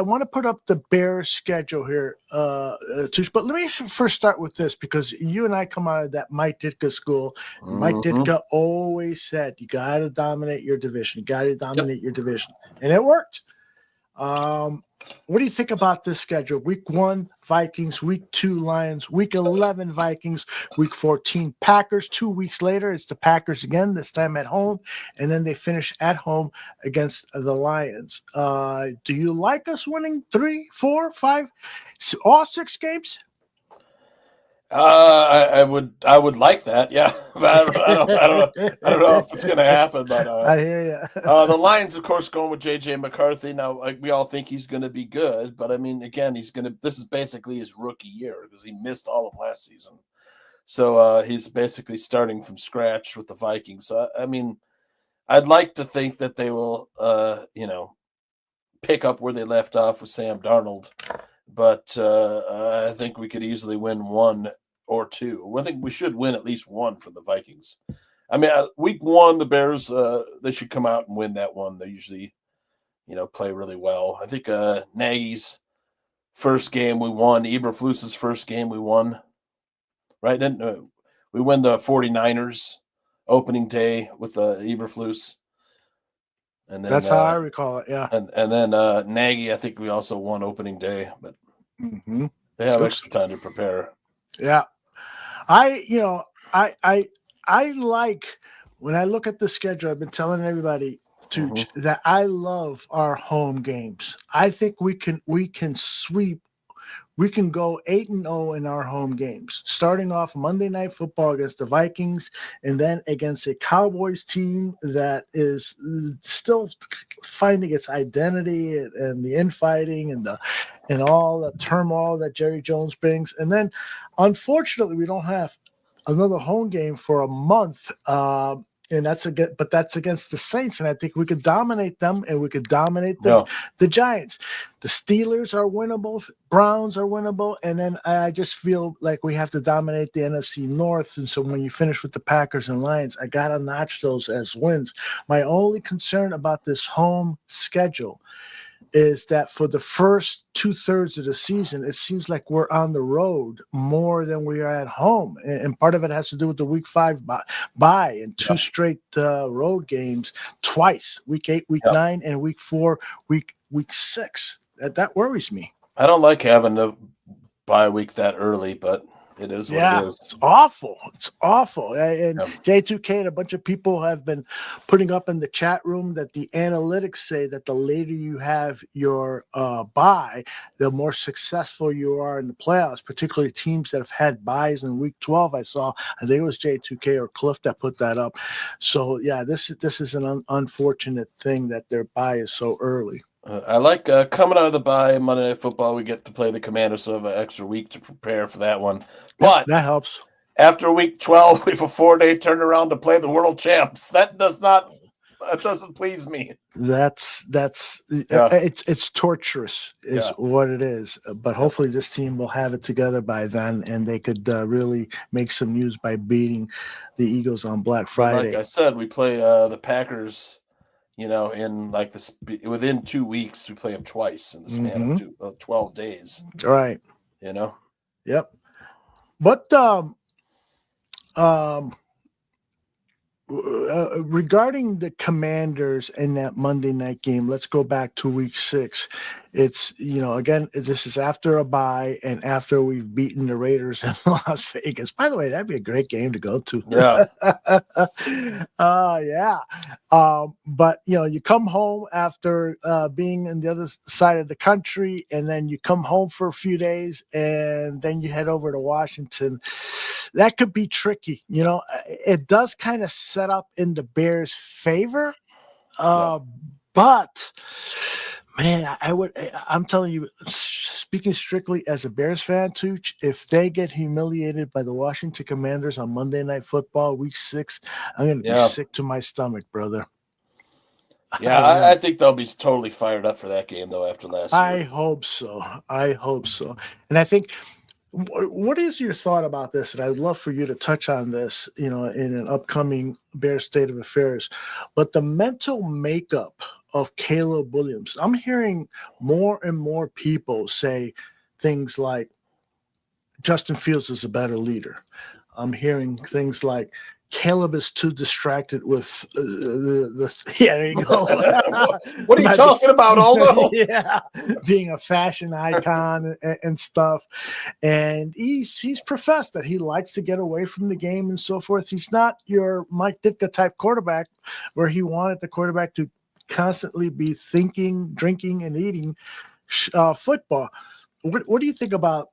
want to put up the Bears schedule here, Tush, but let me first start with this because you and I come out of that Mike Ditka school. Mm-hmm. Mike Ditka always said, you got to dominate your division. You got to dominate your division. And it worked. What do you think about this schedule? Week 1, Vikings. Week 2, Lions. Week 11, Vikings. Week 14, Packers. 2 weeks later, it's the Packers again, this time at home. And then they finish at home against the Lions. Do you like us winning 3, 4, 5, all 6 games? I would like that, yeah. But I don't know if it's going to happen. But I hear you. the Lions, of course, going with JJ McCarthy. Now, we all think he's going to be good, but I mean, again, this is basically his rookie year because he missed all of last season. So he's basically starting from scratch with the Vikings. So I mean, I'd like to think that they will, pick up where they left off with Sam Darnold. But I think we could easily win 1 or 2. I think we should win at least 1 from the Vikings. I mean, week 1, the Bears, they should come out and win that one. They usually, play really well. I think Nagy's first game we won. Eberflus's first game we won. Right? Then we win the 49ers opening day with Eberflus. And then, that's how I recall it, yeah. And then Nagy, I think we also won opening day, but they have extra time to prepare. Yeah. I like when I look at the schedule, I've been telling everybody that I love our home games. I think we can sweep. We can go 8-0 in our home games, starting off Monday Night Football against the Vikings and then against a Cowboys team that is still finding its identity and the infighting and all the turmoil that Jerry Jones brings. And then, unfortunately, we don't have another home game for a month And that's against the Saints, and I think we could dominate them, and we could dominate No. the Giants. The Steelers are winnable, Browns are winnable, and then I just feel like we have to dominate the NFC North. And so when you finish with the Packers and Lions, I gotta notch those as wins. My only concern about this home schedule is that for the first 2/3 of the season, it seems like we're on the road more than we are at home. And part of it has to do with the week 5 bye and 2 straight road games twice, week 8, week 9, and week 4, week 6. That worries me. I don't like having the bye week that early, but it is what it is. It's awful. It's awful. And J2K and a bunch of people have been putting up in the chat room that the analytics say that the later you have your bye, the more successful you are in the playoffs, particularly teams that have had byes in week 12. I think it was J2K or Cliff that put that up. So, yeah, this is an unfortunate thing that their bye is so early. I like coming out of the bye Monday Night Football. We get to play the Commanders, so have an extra week to prepare for that one. But that helps. After week 12, we have a 4-day turnaround to play the world champs. That doesn't please me. It's torturous is what it is. But hopefully this team will have it together by then, and they could really make some news by beating the Eagles on Black Friday. Like I said, we play the Packers. In like this, within 2 weeks, we play them twice in the span of 12 days. Right. Yep. But regarding the Commanders in that Monday night game, let's go back to week 6. It's, again, this is after a bye and after we've beaten the Raiders in Las Vegas. By the way, that'd be a great game to go to. Yeah. But, you come home after being on the other side of the country, and then you come home for a few days, and then you head over to Washington. That could be tricky. It does kind of set up in the Bears' favor. But man, I'm telling you, speaking strictly as a Bears fan, Tooch, if they get humiliated by the Washington Commanders on Monday Night Football, week 6, I'm going to be sick to my stomach, brother. Yeah, I think they'll be totally fired up for that game, though, after last year. I hope so. And I think, what is your thought about this? And I'd love for you to touch on this, in an upcoming Bears State of Affairs. But the mental makeup of Caleb Williams, I'm hearing more and more people say things like Justin Fields is a better leader. I'm hearing things like Caleb is too distracted with there you go. What are you talking about, Aldo? Being a fashion icon and stuff. And he's professed that he likes to get away from the game and so forth. He's not your Mike Ditka type quarterback where he wanted the quarterback to constantly be thinking, drinking, and eating football. What do you think about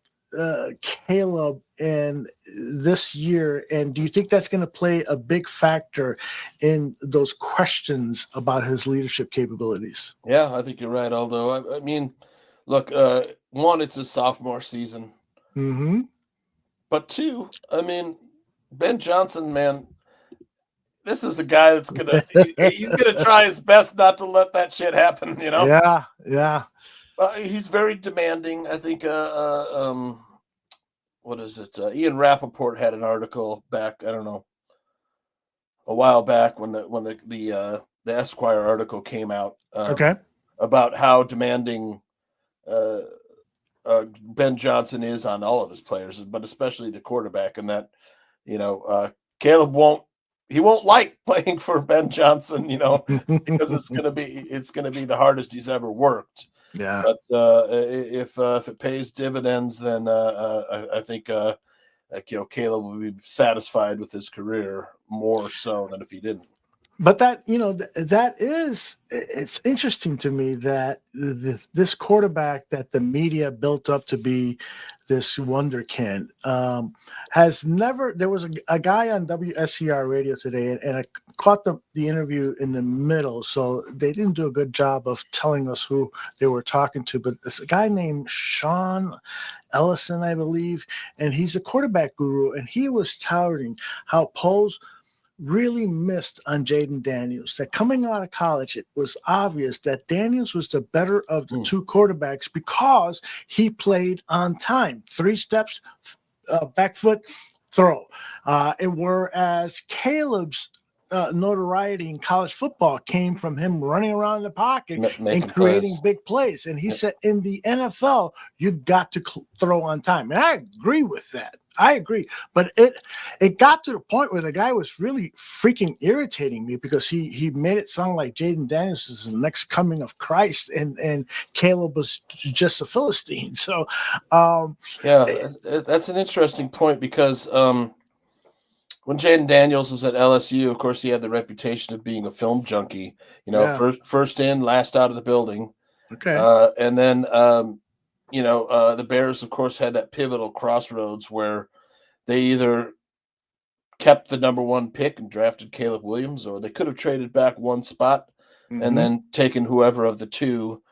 Caleb and this year, and do you think that's going to play a big factor in those questions about his leadership capabilities? Yeah, I think you're right, Aldo. I mean, look, one, it's his sophomore season. But 2, I mean, Ben Johnson, man, this is a guy that's he's gonna try his best not to let that shit happen, Yeah. He's very demanding. I think what is it? Ian Rappaport had an article back, I don't know, a while back when the Esquire article came out. About how demanding Ben Johnson is on all of his players, but especially the quarterback, and that Caleb won't like playing for Ben Johnson, because it's gonna be the hardest he's ever worked. Yeah. But if it pays dividends, then I think Caleb will be satisfied with his career more so than if he didn't. But it's interesting to me that this quarterback that the media built up to be this wonderkind has never. There was a guy on WSCR radio today, and I caught the interview in the middle, so they didn't do a good job of telling us who they were talking to. But it's a guy named Sean Ellison, I believe, and he's a quarterback guru, and he was touting how Poe's really missed on Jaden Daniels, that coming out of college, it was obvious that Daniels was the better of the two quarterbacks because he played on time. 3 steps, back foot, throw. And whereas Caleb's notoriety in college football came from him running around the pocket and creating big plays. And he said, in the NFL, you've got to throw on time. And I agree with that. I agree. But it got to the point where the guy was really freaking irritating me because he made it sound like Jaden Daniels is the next coming of Christ and Caleb was just a Philistine. So, that's an interesting point because when Jaden Daniels was at LSU, of course, he had the reputation of being a film junkie, first in, last out of the building. Okay. And then, the Bears, of course, had that pivotal crossroads where they either kept the number 1 pick and drafted Caleb Williams, or they could have traded back 1 spot and then taken whoever of the 2,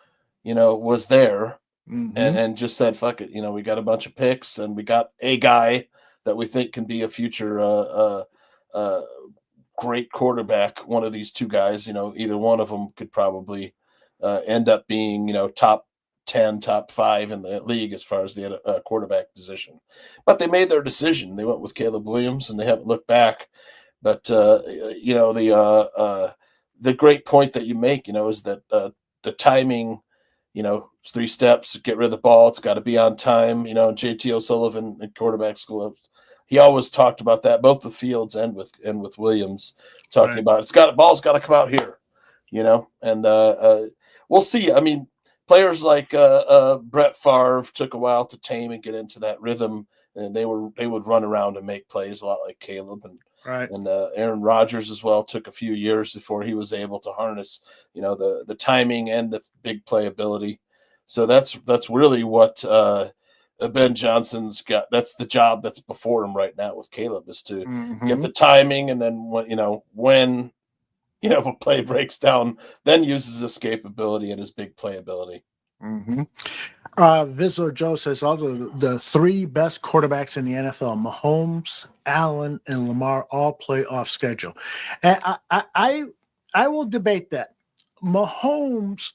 was there and just said, fuck it. We got a bunch of picks and we got a guy that we think can be a future great quarterback. One of these 2 guys, either one of them could probably end up being, top 10, top 5 in the league as far as the quarterback position. But they made their decision. They went with Caleb Williams, and they haven't looked back. But the great point that you make, is that the timing. 3 steps, get rid of the ball. It's got to be on time. JT O'Sullivan in quarterback school, he always talked about that, both the Fields and with Williams, talking about ball's got to come out here, and we'll see. I mean, players like Brett Favre took a while to tame and get into that rhythm, and they would run around and make plays a lot like Caleb and Aaron Rodgers as well. Took a few years before he was able to harness, the timing and the big playability. So that's really what Ben Johnson's got. That's the job that's before him right now with Caleb, is to get the timing, and then when a play breaks down, then uses his escapability and his big playability. Visual Joe says all the 3 best quarterbacks in the NFL, Mahomes, Allen, and Lamar, all play off schedule. And I will debate that. Mahomes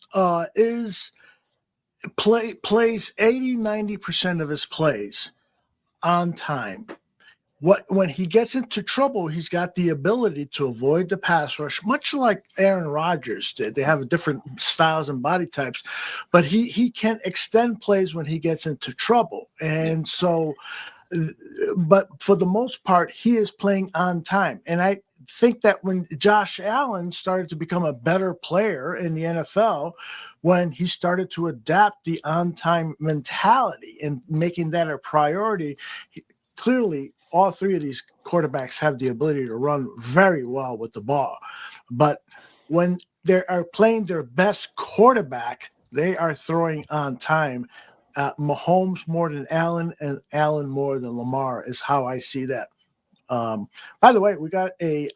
plays 80-90% of his plays on time. When he gets into trouble, he's got the ability to avoid the pass rush, much like Aaron Rodgers did. They have different styles and body types, but he can extend plays when he gets into trouble. And so, but for the most part, he is playing on time. And I think that when Josh Allen started to become a better player in the NFL, when he started to adapt the on-time mentality and making that a priority, clearly all 3 of these quarterbacks have the ability to run very well with the ball. But when they are playing their best quarterback, they are throwing on time. Mahomes more than Allen, and Allen more than Lamar is how I see that. By the way, we got a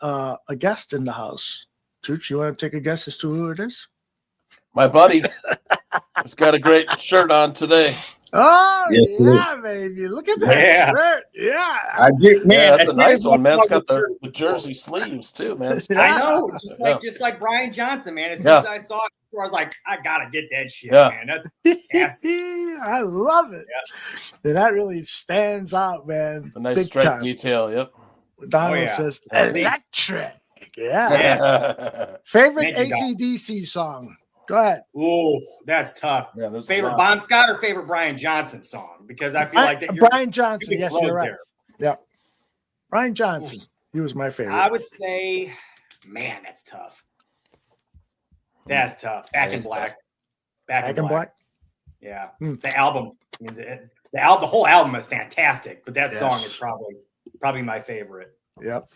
guest in the house. Tooch, you want to take a guess as to who it is? My buddy has got a great shirt on today. Oh, yes, baby. Look at that shirt. Yeah. I did, man. Yeah, that's a nice one, man. It's got the jersey sleeves, too, man. I know. Just like Brian Johnson, man. As soon as I saw it, I was like, I got to get that shit, man. That's fantastic. I love it. Yeah. And that really stands out, man. A nice stripe detail, yep. Donald says, electric. Yeah. Favorite AC/DC song? Go ahead. Oh, that's tough. Yeah, favorite Bon Scott or favorite Brian Johnson song? Because I feel like that Brian Johnson. Yes, you're right. Yeah. Brian Johnson. He was my favorite. I would say, man, that's tough. That's tough. Back in Black. Back in Black? Yeah. The album. I mean, the whole album is fantastic, but that song is probably my favorite. Yep.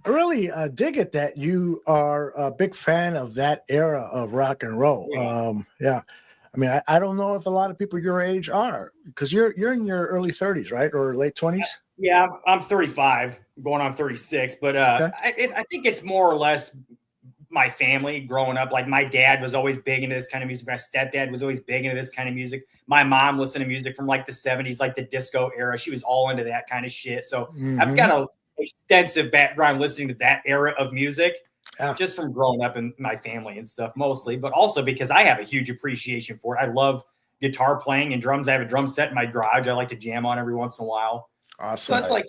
I really dig it that you are a big fan of that era of rock and roll. Yeah. I mean, I don't know if a lot of people your age are, because you're in your early 30s, right? Or late 20s? Yeah, I'm 35, going on 36. But I think it's more or less my family growing up. Like, my dad was always big into this kind of music. My stepdad was always big into this kind of music. My mom listened to music from like the 70s, like the disco era. She was all into that kind of shit. So I've got extensive background listening to that era of music, Yeah. just from growing up in my family and stuff mostly, but also because I have a huge appreciation for it. I love guitar playing and drums. I have a drum set in my garage I like to jam on every once in a while. Awesome. So it's like,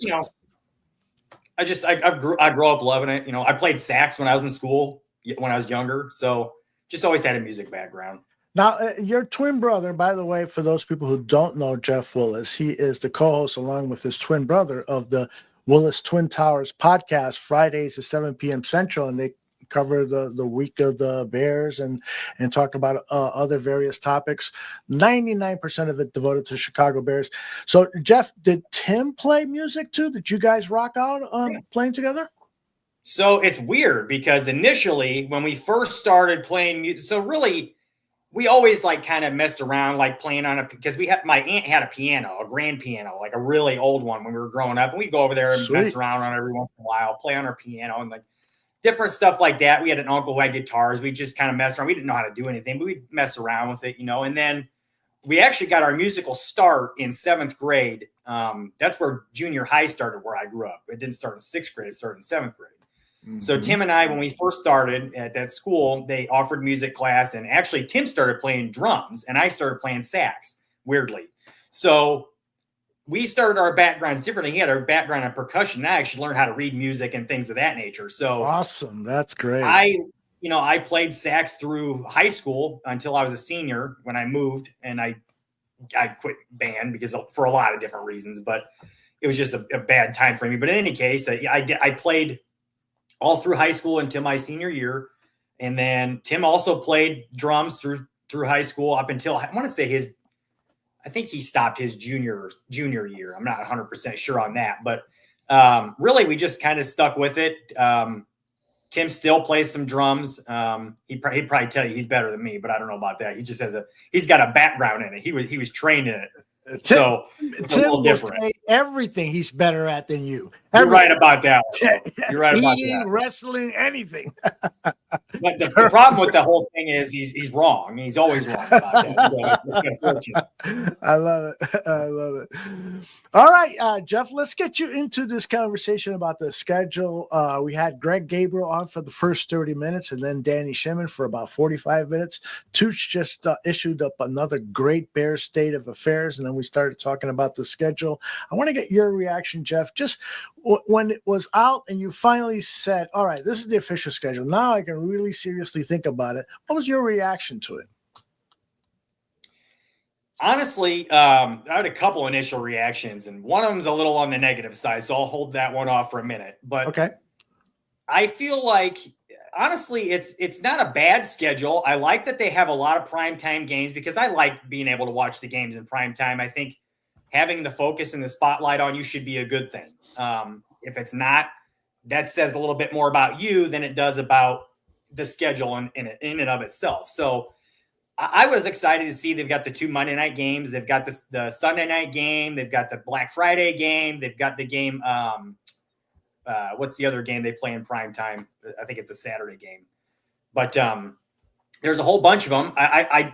I grew up loving it. I played sax when I was in school, when I was younger. So just always had a music background. Now, your twin brother, by the way, for those people who don't know Jeff Willis, he is the co-host along with his twin brother of the Willis Twin Towers podcast, Fridays at 7 p.m. Central, and they cover the week of the Bears and talk about other various topics. 99% of it devoted to Chicago Bears. So, Jeff, did Tim play music too? Did you guys rock out playing together? So it's weird because initially when we first started playing music, so really we always like kind of messed around, like playing on because my aunt had a piano, a grand piano, like a really old one when we were growing up. And we'd go over there and mess around on it every once in a while, play on our piano and like different stuff like that. We had an uncle who had guitars. We just kind of messed around. We didn't know how to do anything, but we'd mess around with it, and then we actually got our musical start in 7th grade. That's where junior high started where I grew up. It didn't start in 6th grade, it started in 7th grade. So Tim and I, when we first started at that school, they offered music class, and actually Tim started playing drums and I started playing sax, weirdly. So we started our backgrounds differently. He had our background in percussion. I actually learned how to read music and things of that nature. So awesome. That's great. I played sax through high school until I was a senior when I moved, and I quit band because for a lot of different reasons, but it was just a bad time for me. But in any case, I played all through high school until my senior year. And then Tim also played drums through high school up until, I want to say I think he stopped his junior year. I'm not 100% sure on that, but really we just kind of stuck with it. Tim still plays some drums. He'd probably tell you he's better than me, but I don't know about that. He's got a background in it. He was trained in it. So it's a little different. Everything he's better at than you. You're right about that. You're right about Eating, that. wrestling, anything. But the problem with the whole thing is he's wrong. He's always wrong about that. I love it. I love it. All right, Jeff, let's get you into this conversation about the schedule. We had Greg Gabriel on for the first 30 minutes and then Danny Shimon for about 45 minutes. Tooch just issued up another great Bears state of affairs, and then we started talking about the schedule. I want to get your reaction, Jeff, just when it was out and you finally said, all right, this is the official schedule. Now I can really seriously think about it. What was your reaction to it? Honestly, I had a couple initial reactions, and one of them's a little on the negative side, so I'll hold that one off for a minute. But okay, I feel like, honestly, it's not a bad schedule. I like that they have a lot of primetime games because I like being able to watch the games in primetime. I think having the focus and the spotlight on you should be a good thing. If it's not, that says a little bit more about you than it does about the schedule in and of itself. So I was excited to see they've got the 2 Monday night games. They've got the Sunday night game. They've got the Black Friday game. They've got the game. What's the other game they play in prime time? I think it's a Saturday game. But there's a whole bunch of them.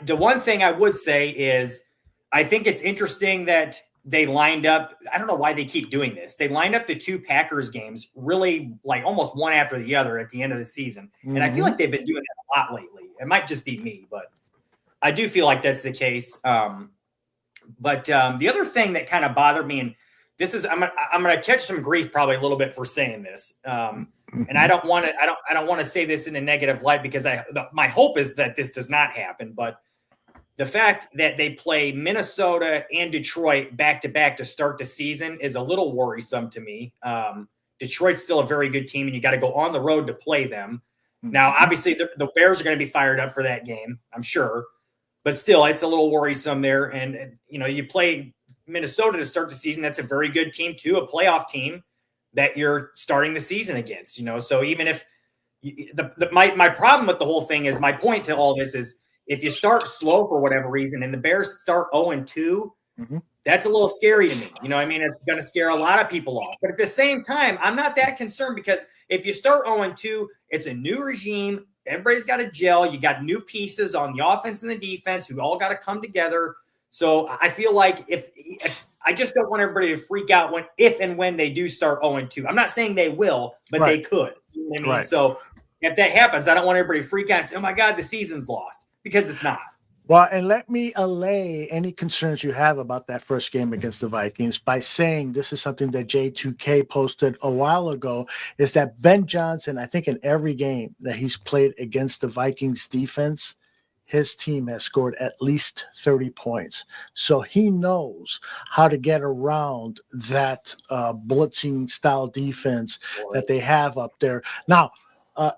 The one thing I would say is I think it's interesting that they lined up. I don't know why they keep doing this. They lined up the 2 Packers games really like almost one after the other at the end of the season. And I feel like they've been doing that a lot lately. It might just be me, but I do feel like that's the case. But the other thing that kind of bothered me, and this is, I'm going to catch some grief probably a little bit for saying this. And I don't want to say this in a negative light because my hope is that this does not happen. But the fact that they play Minnesota and Detroit back-to-back to start the season is a little worrisome to me. Detroit's still a very good team, and you got to go on the road to play them. Now, obviously, the Bears are going to be fired up for that game, I'm sure. But still, it's a little worrisome there. And, you play Minnesota to start the season. That's a very good team, too, a playoff team that you're starting the season against. So even if my problem with the whole thing is, my point to all this is, if you start slow for whatever reason and the Bears start 0-2, that's a little scary to me. It's going to scare a lot of people off. But at the same time, I'm not that concerned because if you start 0-2, it's a new regime. Everybody's got to gel. You got new pieces on the offense and the defense who all got to come together. So I feel like if I just don't want everybody to freak out if and when they do start 0-2. I'm not saying they will, but they could. You know what I mean? Right. So if that happens, I don't want everybody to freak out and say, "Oh my God, the season's lost," because it's not. Well, and let me allay any concerns you have about that first game against the Vikings by saying this is something that J2K posted a while ago, is that Ben Johnson, I think in every game that he's played against the Vikings defense, his team has scored at least 30 points. So he knows how to get around that blitzing style defense that they have up there. Now,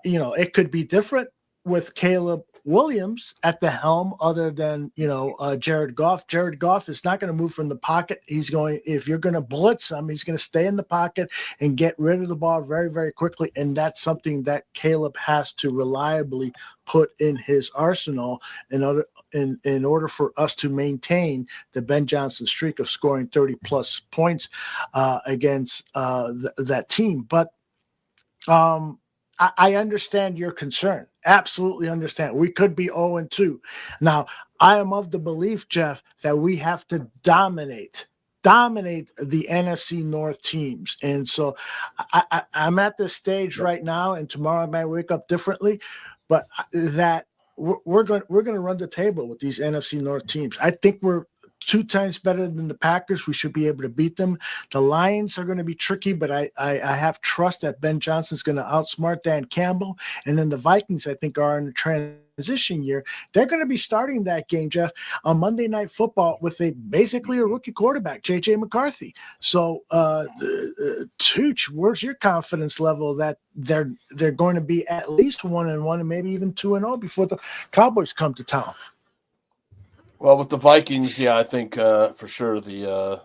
it could be different with Caleb Williams at the helm other than, Jared Goff. Jared Goff is not going to move from the pocket. If you're going to blitz him, he's going to stay in the pocket and get rid of the ball very, very quickly. And that's something that Caleb has to reliably put in his arsenal in order for us to maintain the Ben Johnson streak of scoring 30 plus points against that team. But I understand your concern. Absolutely understand. We could be 0-2. Now, I am of the belief, Jeff, that we have to dominate the NFC North teams. And so I'm at this stage right now, and tomorrow I might wake up differently, but that we're going to run the table with these NFC North teams. I think we're 2 times better than the Packers. We should be able to beat them. The Lions are going to be tricky, but I have trust that Ben Johnson's going to outsmart Dan Campbell. And then the Vikings, I think, are in a transition year. They're going to be starting that game, Jeff, on Monday Night Football with basically a rookie quarterback, J.J. McCarthy. So, Tooch, where's your confidence level that they're going to be at least 1-1 and maybe even 2-0 before the Cowboys come to town? Well, with the Vikings, yeah, I think for sure that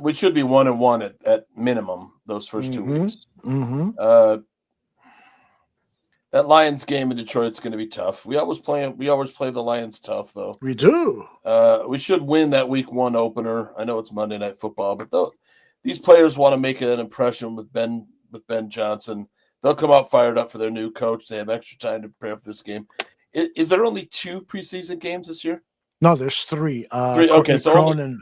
we should be 1-1 at minimum those first 2 weeks. Mm-hmm. That Lions game in Detroit's going to be tough. We always play the Lions tough, though. We do. We should win that week 1 opener. I know it's Monday Night Football, but these players want to make an impression with Ben Johnson. They'll come out fired up for their new coach. They have extra time to prepare for this game. Is there only 2 preseason games this year? No, there's 3. 3. Okay, so Cronin,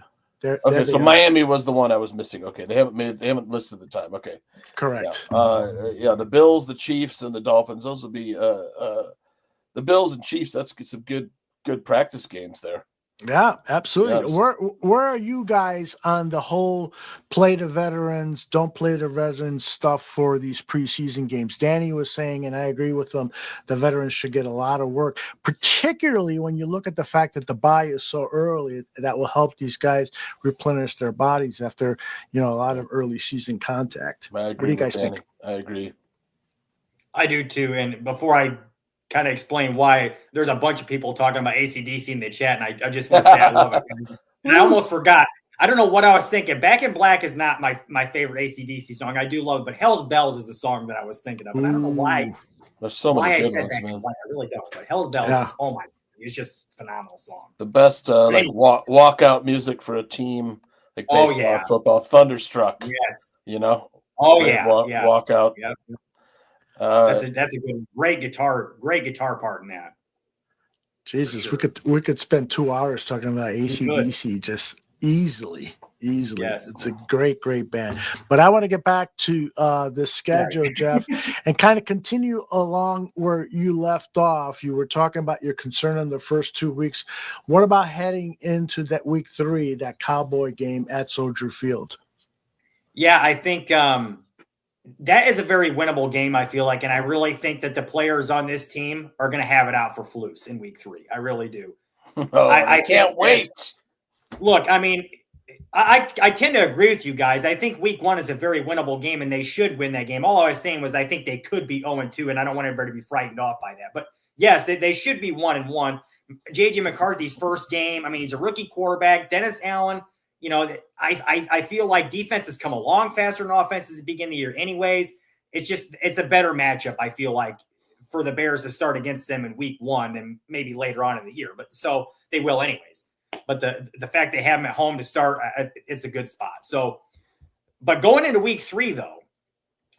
so Miami was the one I was missing. Okay, they haven't listed the time. Okay, correct. Yeah, the Bills, the Chiefs, and the Dolphins. Those will be the Bills and Chiefs. That's some good practice games there. Yeah, absolutely. Yes. Where are you guys on the whole play the veterans, don't play the veterans stuff for these preseason games? Danny was saying, and I agree with him, the veterans should get a lot of work, particularly when you look at the fact that the bye is so early. That will help these guys replenish their bodies after a lot of early season contact. I agree. What do you guys think? I agree. I do too. And before I kind of explain why, there's a bunch of people talking about AC/DC in the chat, and I just want to say I love it. And I almost forgot. I don't know what I was thinking. Back in Black is not my favorite AC/DC song. I do love it, but Hell's Bells is the song that I was thinking of. And I don't know why. There's so many good ones, Back man. in Black. I really don't. But Hell's Bells is, oh my, it's just a phenomenal song. The best walkout music for a team like baseball, football, Thunderstruck. Yes. Walkout. Yep. That's a good, great guitar part in that. Jesus, sure. we could spend 2 hours talking about AC/DC just easily. Yes. It's a great band. But I want to get back to the schedule, Jeff, and kind of continue along where you left off. You were talking about your concern in the first 2 weeks. What about heading into that week 3, that Cowboy game at Soldier Field? Yeah, I think that is a very winnable game, I feel like. And I really think that the players on this team are going to have it out for Flus in week 3. I really do. I can't wait. Look, I mean, I tend to agree with you guys. I think week 1 is a very winnable game, and they should win that game. All I was saying was I think they could be 0-2, and I don't want everybody to be frightened off by that. But, yes, they should be 1-1. J.J. McCarthy's first game, I mean, he's a rookie quarterback. Dennis Allen, I feel like defense has come along faster than offenses at the beginning of the year anyways. It's a better matchup, I feel like, for the Bears to start against them in week 1 than maybe later on in the year. But so they will anyways. But the fact they have them at home to start, it's a good spot. So, but going into week 3, though,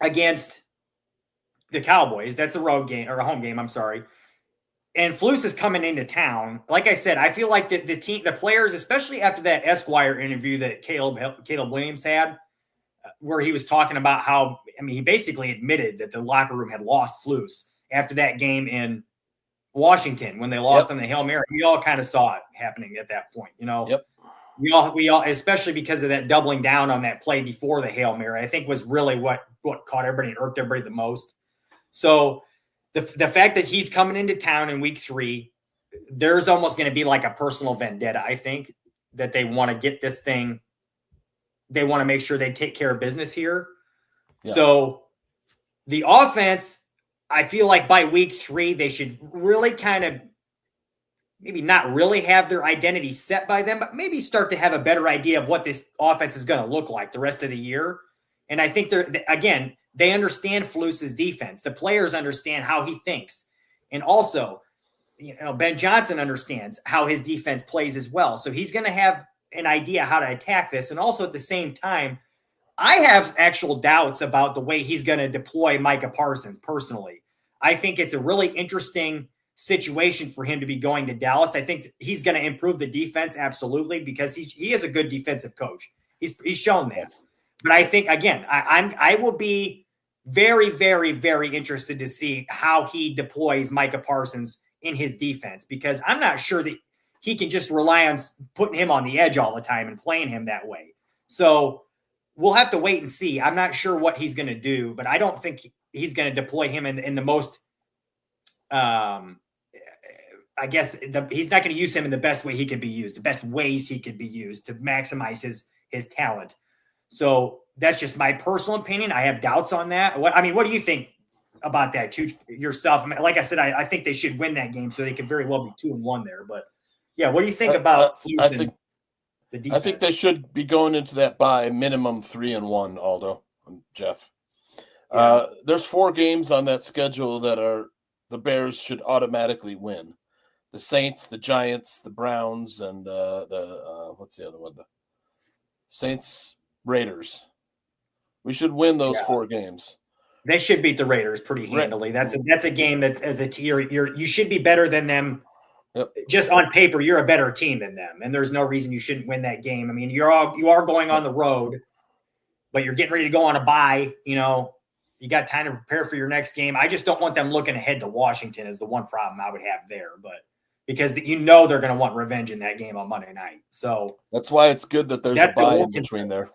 against the Cowboys, that's a road game or a home game. I'm sorry. and Flus is coming into town. Like I said, I feel like the players, especially after that Esquire interview that Caleb Williams had, where he was talking about how, I mean, he basically admitted that the locker room had lost Flus after that game in Washington when they lost on the Hail Mary. We all kind of saw it happening at that point, you know. Yep. We all, especially because of that doubling down on that play before the Hail Mary, I think was really what caught everybody and irked everybody the most. So the fact that he's coming into town in week 3, there's almost going to be like a personal vendetta. I think that they want to get this thing. They want to make sure they take care of business here. Yeah. So the offense, I feel like by week 3, they should really kind of maybe not really have their identity set by them, but maybe start to have a better idea of what this offense is going to look like the rest of the year. And I think they understand Flus's defense. The players understand how he thinks. And also, you know, Ben Johnson understands how his defense plays as well. So he's going to have an idea how to attack this. And also at the same time, I have actual doubts about the way he's going to deploy Micah Parsons personally. I think it's a really interesting situation for him to be going to Dallas. I think he's going to improve the defense absolutely because he is a good defensive coach. He's shown that. But I think again, I will be very, very, very interested to see how he deploys Micah Parsons in his defense because I'm not sure that he can just rely on putting him on the edge all the time and playing him that way. So we'll have to wait and see. I'm not sure what he's going to do, but I don't think he's going to deploy him in the most I guess he's not going to use him in the best way he can be used, the best ways he could be used to maximize his talent. So that's just my personal opinion. I have doubts on that. What do you think about that too yourself? I mean, like I said, I think they should win that game so they could very well be 2-1 there. But yeah, what do you think about Flus and the defense? I think they should be going into that by minimum 3-1, Aldo and Jeff. Yeah. There's 4 games on that schedule that the Bears should automatically win. The Saints, the Giants, the Browns, and what's the other one? The Saints, Raiders. We should win those 4 games. They should beat the Raiders pretty handily. That's a game that as a tier you should be better than them. Yep. Just on paper, you're a better team than them, and there's no reason you shouldn't win that game. I mean, you are going on the road, but you're getting ready to go on a bye. You know, you got time to prepare for your next game. I just don't want them looking ahead to Washington is the one problem I would have there, but because they're going to want revenge in that game on Monday night. So that's why it's good that there's a bye in between there.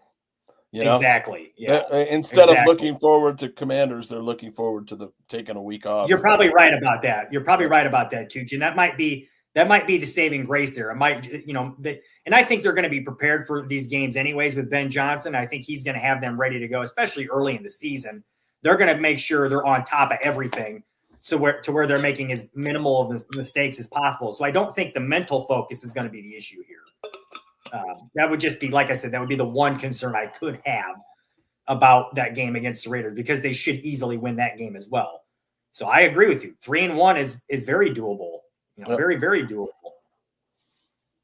You know? Exactly. Yeah. Instead of looking forward to Commanders, they're looking forward to taking a week off. You're probably right about that. You're probably right about that, Tooch. And that might be the saving grace there. It might, and I think they're going to be prepared for these games anyways with Ben Johnson. I think he's going to have them ready to go, especially early in the season. They're going to make sure they're on top of everything. So where they're making as minimal of mistakes as possible. So I don't think the mental focus is going to be the issue here. That would just be, like I said, that would be the one concern I could have about that game against the Raiders because they should easily win that game as well. So I agree with you. 3-1 is very doable. Very, very doable.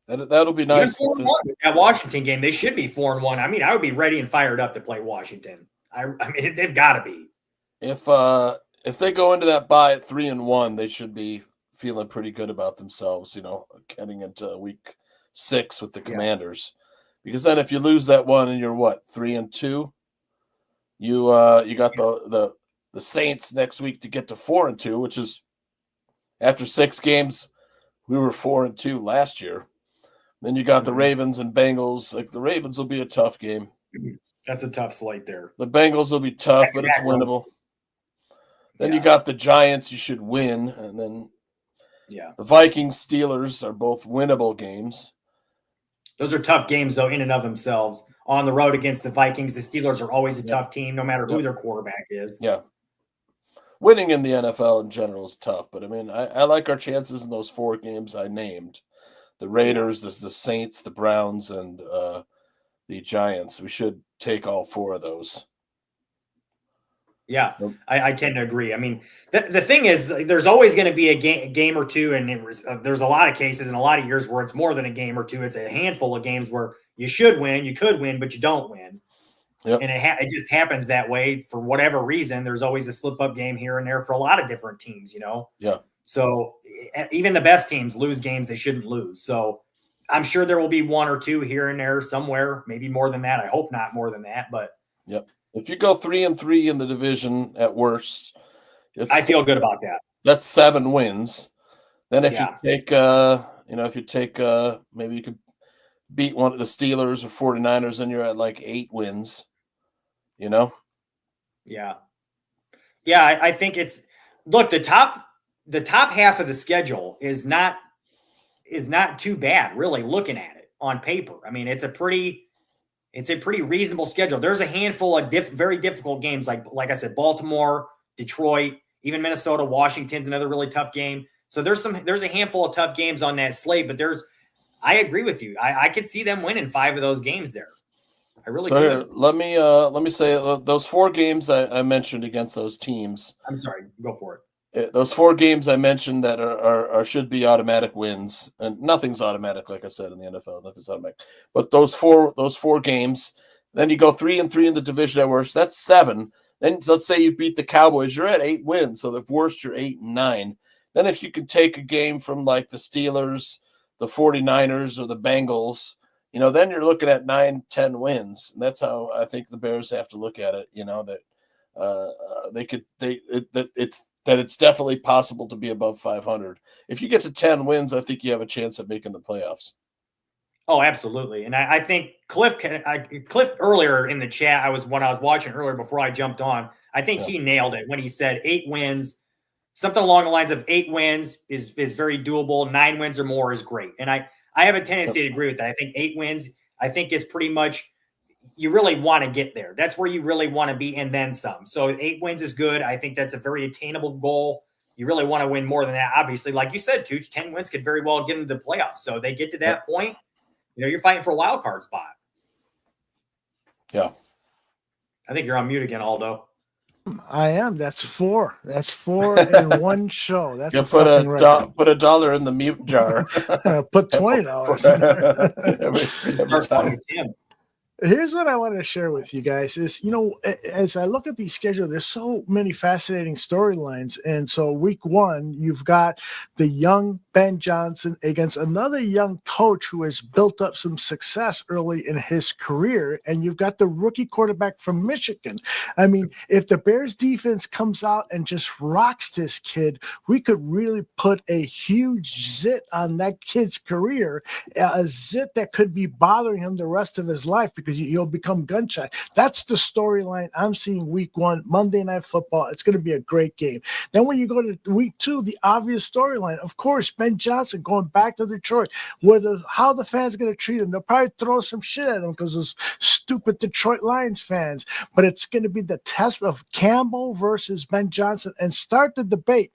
That'll be nice. That Washington game, they should be 4-1. I mean, I would be ready and fired up to play Washington. I mean, they've got to be. If they go into that bye at 3-1, they should be feeling pretty good about themselves, heading into week 6 with the Commanders. Because then if you lose that one and you're 3-2, you got the Saints next week to get to 4-2, which is after 6 games, we were 4-2 last year. Then you got the Ravens and Bengals. Like the Ravens will be a tough game. That's a tough slate there. The Bengals will be tough, but it's winnable. Then you got the Giants you should win. And then the Vikings, Steelers are both winnable games. Those are tough games, though, in and of themselves. On the road against the Vikings, the Steelers are always a tough team, no matter who their quarterback is. Yeah. Winning in the NFL in general is tough, but I mean, I like our chances in those 4 games I named. The Raiders, the Saints, the Browns, and the Giants. We should take all 4 of those. Yeah, I tend to agree. I mean, the thing is, there's always going to be a game or two, and there's a lot of cases in a lot of years where it's more than a game or two. It's a handful of games where you should win, you could win, but you don't win. Yep. And it just happens that way for whatever reason. There's always a slip-up game here and there for a lot of different teams, Yeah. So even the best teams lose games they shouldn't lose. So I'm sure there will be one or two here and there somewhere, maybe more than that. I hope not more than that, but Yep. If you go 3-3 in the division at worst, I feel good about that. That's 7 wins. Then if Yeah. you take, maybe you could beat one of the Steelers or 49ers, and you're at like 8 wins. You know? Yeah. Yeah, I think it's look, the top half of the schedule is not too bad, really, looking at it on paper. I mean, it's a pretty reasonable schedule. There's a handful of very difficult games, like I said, Baltimore, Detroit, even Minnesota, Washington's another really tough game. So there's a handful of tough games on that slate, but I agree with you. I could see them winning 5 of those games there. I really So here, could. let me say those 4 games I mentioned against those teams. I'm sorry, go for it. Those 4 games I mentioned that are should be automatic wins, and nothing's automatic, like I said, in the NFL. Nothing's automatic. But those four games, then you go 3-3 in the division at worst. That's 7. Then let's say you beat the Cowboys, you're at 8 wins. So if worst, you're 8-9. Then if you could take a game from like the Steelers, the 49ers, or the Bengals, then you're looking at 9-10 wins. And that's how I think the Bears have to look at it. That it's definitely possible to be above 500. If you get to 10 wins, I think you have a chance of making the playoffs. Oh, absolutely. And I think Cliff earlier in the chat, when I was watching earlier before I jumped on, I think he nailed it when he said 8 wins, something along the lines of 8 wins is very doable. 9 wins or more is great. And I have a tendency to agree with that. I think 8 wins, is pretty much, you really want to get there. That's where you really want to be, and then some. So 8 wins is good. I think that's a very attainable goal. You really want to win more than that. Obviously, like you said, Tooch, 10 wins could very well get into the playoffs. So they get to that point, you're fighting for a wild card spot. Yeah. I think you're on mute again, Aldo. I am. That's 4. That's 4 in one show. That's You a fucking record. put $1 in the mute jar. Put $20 in there. every time. Here's what I want to share with you guys is, as I look at these schedules, there's so many fascinating storylines. And so week 1, you've got the young Ben Johnson against another young coach who has built up some success early in his career. And you've got the rookie quarterback from Michigan. I mean, if the Bears defense comes out and just rocks this kid, we could really put a huge zit on that kid's career, a zit that could be bothering him the rest of his life, because he'll become gun-shy. That's the storyline I'm seeing week 1, Monday Night Football. It's going to be a great game. Then when you go to week 2, the obvious storyline, of course, Ben Johnson going back to Detroit. How the fans are going to treat him. They'll probably throw some shit at him because those stupid Detroit Lions fans. But it's going to be the test of Campbell versus Ben Johnson, and start the debate.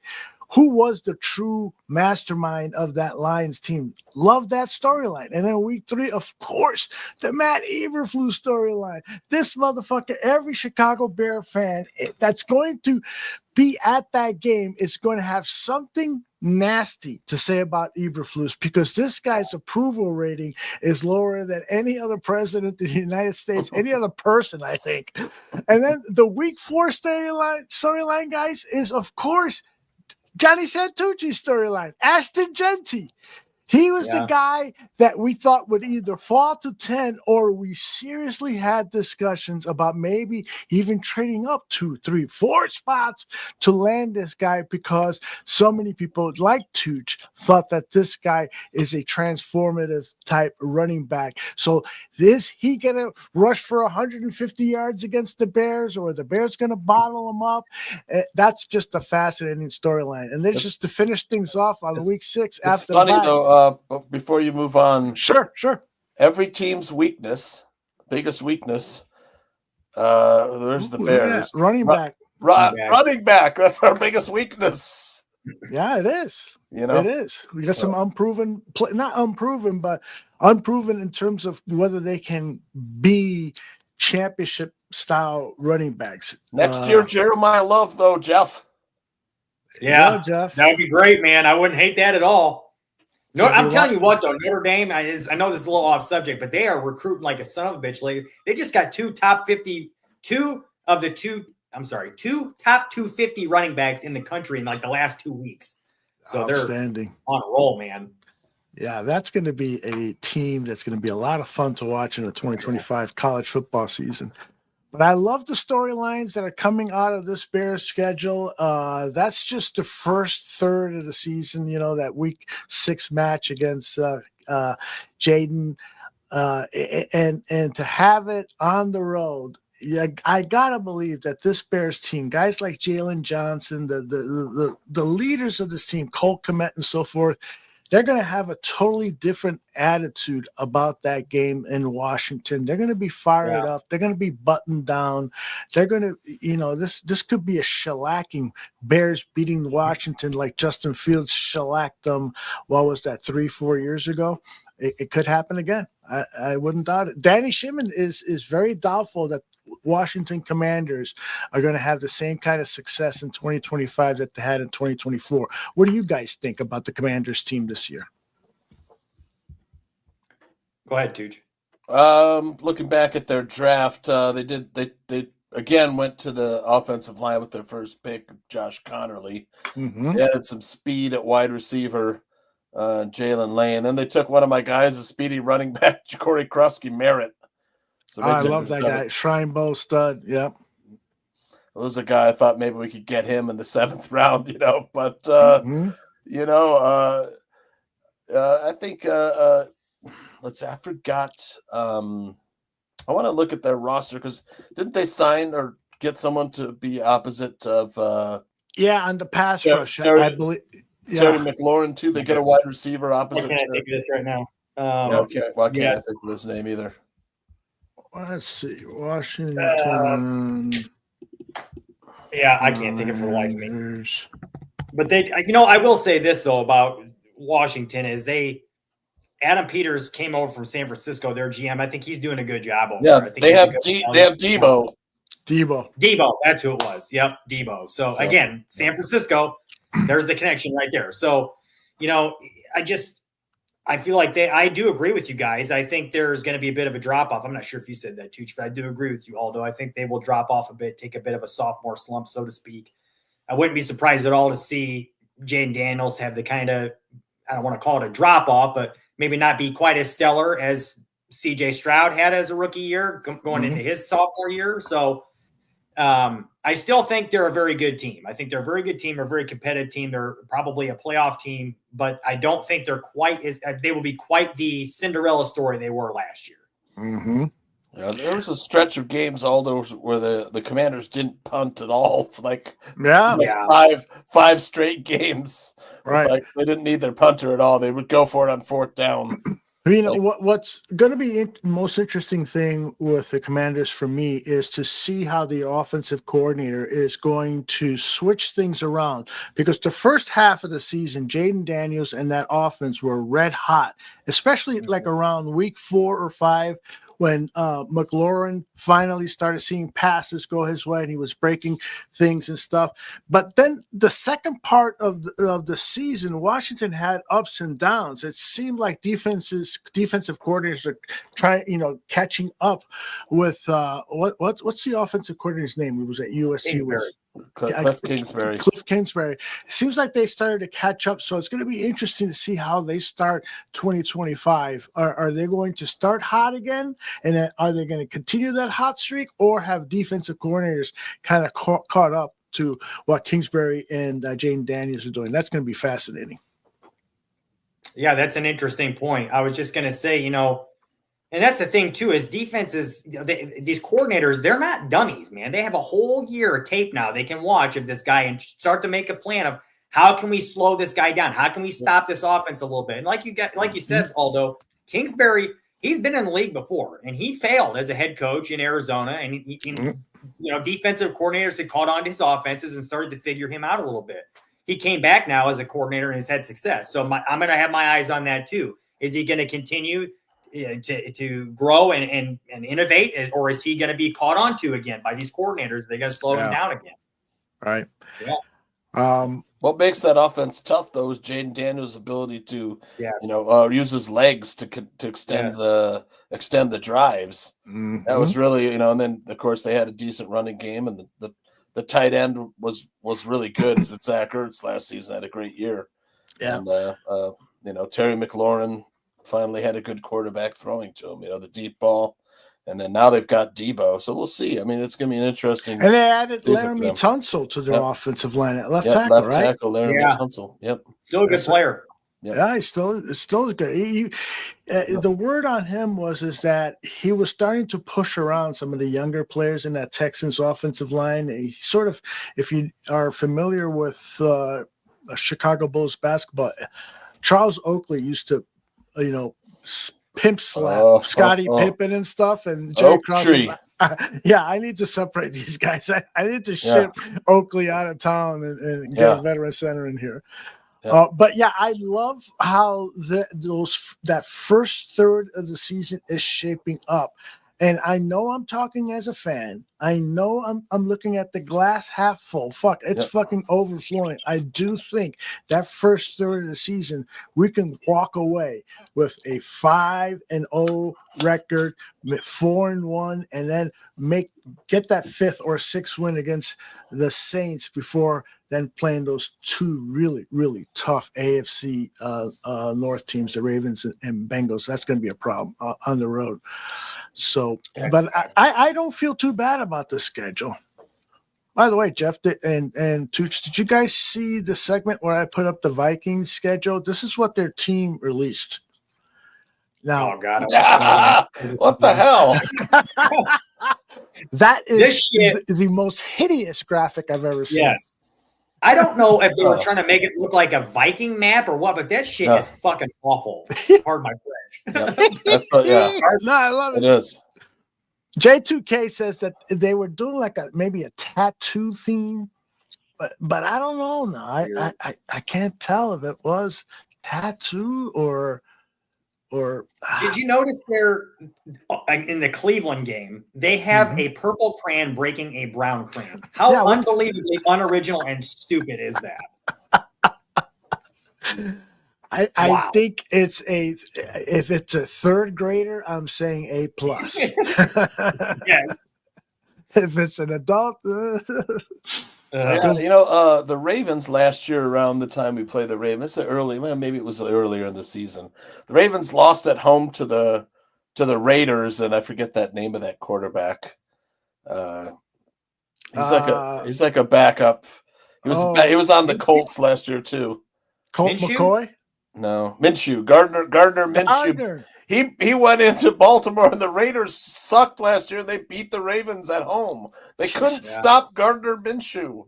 Who was the true mastermind of that Lions team? Love that storyline. And then week 3, of course, the Matt Eberflus storyline. This motherfucker, every Chicago Bear fan that's going to be at that game is going to have something nasty to say about Eberflus, because this guy's approval rating is lower than any other president in the United States, any other person, I think. And then the week 4 storyline, guys, is, of course, Johnny Santucci's storyline, Ashton Genty. He was the guy that we thought would either fall to 10, or we seriously had discussions about maybe even trading up 2, 3, 4 spots to land this guy, because so many people like Tooch thought that this guy is a transformative type running back. So is he going to rush for 150 yards against the Bears, or the Bears going to bottle him up? That's just a fascinating storyline. And then just to finish things off on week 6 It's after funny, the bye. though, before you move on, Sure. every team's biggest weakness, there's the Bears. Yeah, running back. Running back. That's our biggest weakness. Yeah, it is. You know? It is. We got some unproven, not unproven, but unproven in terms of whether they can be championship style running backs. Next year, Jeremiah Love, though, Jeff. Yeah, Jeff. that would be great, man. I wouldn't hate that at all. No, So I'm telling you what, though, Notre Dame, I know this is a little off subject, but they are recruiting like a son of a bitch lately. They just got two top 250 running backs in the country in like the last 2 weeks. So they're Outstanding. on a roll, man. Yeah, that's going to be a team that's going to be a lot of fun to watch in the 2025 college football season. But I love the storylines that are coming out of this Bears schedule. That's just the first third of the season, that week 6 match against Jaden. And to have it on the road, yeah, I gotta believe that this Bears team, guys like Jalen Johnson, the leaders of this team, Cole Kmet and so forth, they're going to have a totally different attitude about that game in Washington. They're going to be fired up. They're going to be buttoned down. They're going to, this could be a shellacking. Bears beating Washington like Justin Fields shellacked them. What was that, 3-4 years ago? It could happen again. I wouldn't doubt it. Danny Shimon is very doubtful that Washington Commanders are going to have the same kind of success in 2025 that they had in 2024. What do you guys think about the Commanders team this year? Go ahead, Tooch. Looking back at their draft, they again went to the offensive line with their first pick, Josh Connerly. Mm-hmm. They had some speed at wide receiver, Jalen Lane. Then they took one of my guys, a speedy running back, Corey Krusky Merritt. So I love that guy, Shrine Bowl stud. Yep. It was a guy I thought maybe we could get him in the 7th round, but I think let's see, I forgot. I want to look at their roster because didn't they sign or get someone to be opposite of on the pass rush, Terry, I believe. Terry McLaurin too. They get a wide receiver opposite. I can't think of this right now. Okay, well, I can't think of his name either. Let's see, Washington. I can't think of it for the life of me. But they, I will say this though about Washington is Adam Peters came over from San Francisco, their GM. I think he's doing a good job over there. I think they have Debo. Debo, that's who it was. Yep, Debo. So again, San Francisco, there's the connection right there. So, I feel like I do agree with you guys. I think there's going to be a bit of a drop off. I'm not sure if you said that, Tooch, but I do agree with you, Aldo. I think they will drop off a bit, take a bit of a sophomore slump, so to speak. I wouldn't be surprised at all to see Jaden Daniels have the kind of, I don't want to call it a drop off, but maybe not be quite as stellar as CJ Stroud had as a rookie year going into his sophomore year. So I still think they're a very good team. I think they're a very good team, a very competitive team. They're probably a playoff team, but I don't think they will be quite the Cinderella story they were last year. Mm-hmm. Yeah, there was a stretch of games, Aldo, where the Commanders didn't punt at all for five straight games. Right. They didn't need their punter at all. They would go for it on 4th down. What's going to be the most interesting thing with the Commanders for me is to see how the offensive coordinator is going to switch things around, because the first half of the season, Jaden Daniels and that offense were red hot, especially like around week 4 or 5 when McLaurin finally started seeing passes go his way and he was breaking things and stuff. But then the second part of the season, Washington had ups and downs. It seemed like defensive coordinators are trying, catching up with what's the offensive coordinator's name? He was at USC. Cliff Kingsbury. Cliff Kingsbury. It seems like they started to catch up, so it's going to be interesting to see how they start 2025. Are they going to start hot again, and are they going to continue that hot streak, or have defensive coordinators kind of caught up to what Kingsbury and Jaden Daniels are doing? That's going to be fascinating. Yeah, that's an interesting point. I was just going to say, and that's the thing too, is defenses, these coordinators, they're not dummies, man. They have a whole year of tape now they can watch of this guy and start to make a plan of how can we slow this guy down? How can we stop this offense a little bit? And like you said, Aldo, Kingsbury, he's been in the league before and he failed as a head coach in Arizona. And defensive coordinators had caught on to his offenses and started to figure him out a little bit. He came back now as a coordinator and has had success. So I'm going to have my eyes on that too. Is he going to continue to grow and innovate, or is he going to be caught on to again by these coordinators? They're going to slow him down again. Right. Yeah. What makes that offense tough, though, is Jaden Daniels' ability to, use his legs to extend the drives. Mm-hmm. That was really, and then of course they had a decent running game, and the tight end was really good. Zach Ertz last season had a great year. Yeah. And Terry McLaurin finally had a good quarterback throwing to him. The deep ball, and then now they've got Debo. So we'll see. I mean, it's going to be an interesting. And they added season for Laramie them. Tunsil to their Yep. offensive line at left Yep, tackle, left right? tackle Laramie Yeah. Tunsil. Yep. Still a good That's it. player. Yep. Yeah, he's still good. The word on him is that he was starting to push around some of the younger players in that Texans offensive line. He sort of, if you are familiar with Chicago Bulls basketball, Charles Oakley used to, pimp slap Scottie Pippen and stuff, and Jerry Krause was like, yeah, I need to separate these guys. I need to ship Oakley out of town and get a veteran center in here. Yeah. But yeah, I love how that first third of the season is shaping up. And I know I'm talking as a fan. I know I'm looking at the glass half full. Fuck, it's fucking overflowing. I do think that first third of the season, we can walk away with a 5-0 record, 4-1, and then get that 5th or 6th win against the Saints before then playing those two really, really tough AFC North teams, the Ravens and Bengals. That's going to be a problem on the road. So, but I don't feel too bad about the schedule. By the way, Jeff and Tooch, did you guys see the segment where I put up the Vikings schedule? This is what their team released. Now, Oh God. What the hell? that is This shit- the most hideous graphic I've ever seen. Yes. I don't know if they were trying to make it look like a Viking map or what, but that shit is fucking awful. Pardon my French. Yep. That's what, yeah, No, I love it it. is. J2K says that they were doing like maybe a tattoo theme, but I don't know now. I can't tell if it was tattoo or Did you notice in the Cleveland game, they have a purple crayon breaking a brown crayon? How unbelievably unoriginal and stupid is that? I think it's if it's a third grader, I'm saying A+. Yes. If it's an adult, The Ravens last year around the time we played the Ravens, maybe it was earlier in the season. The Ravens lost at home to the Raiders, and I forget that name of that quarterback. He's like a backup. He was on the Colts last year too. Colt Minshew? McCoy? No, Minshew, Gardner Minshew. Gardner. He went into Baltimore, and the Raiders sucked last year. And they beat the Ravens at home. They couldn't stop Gardner Minshew.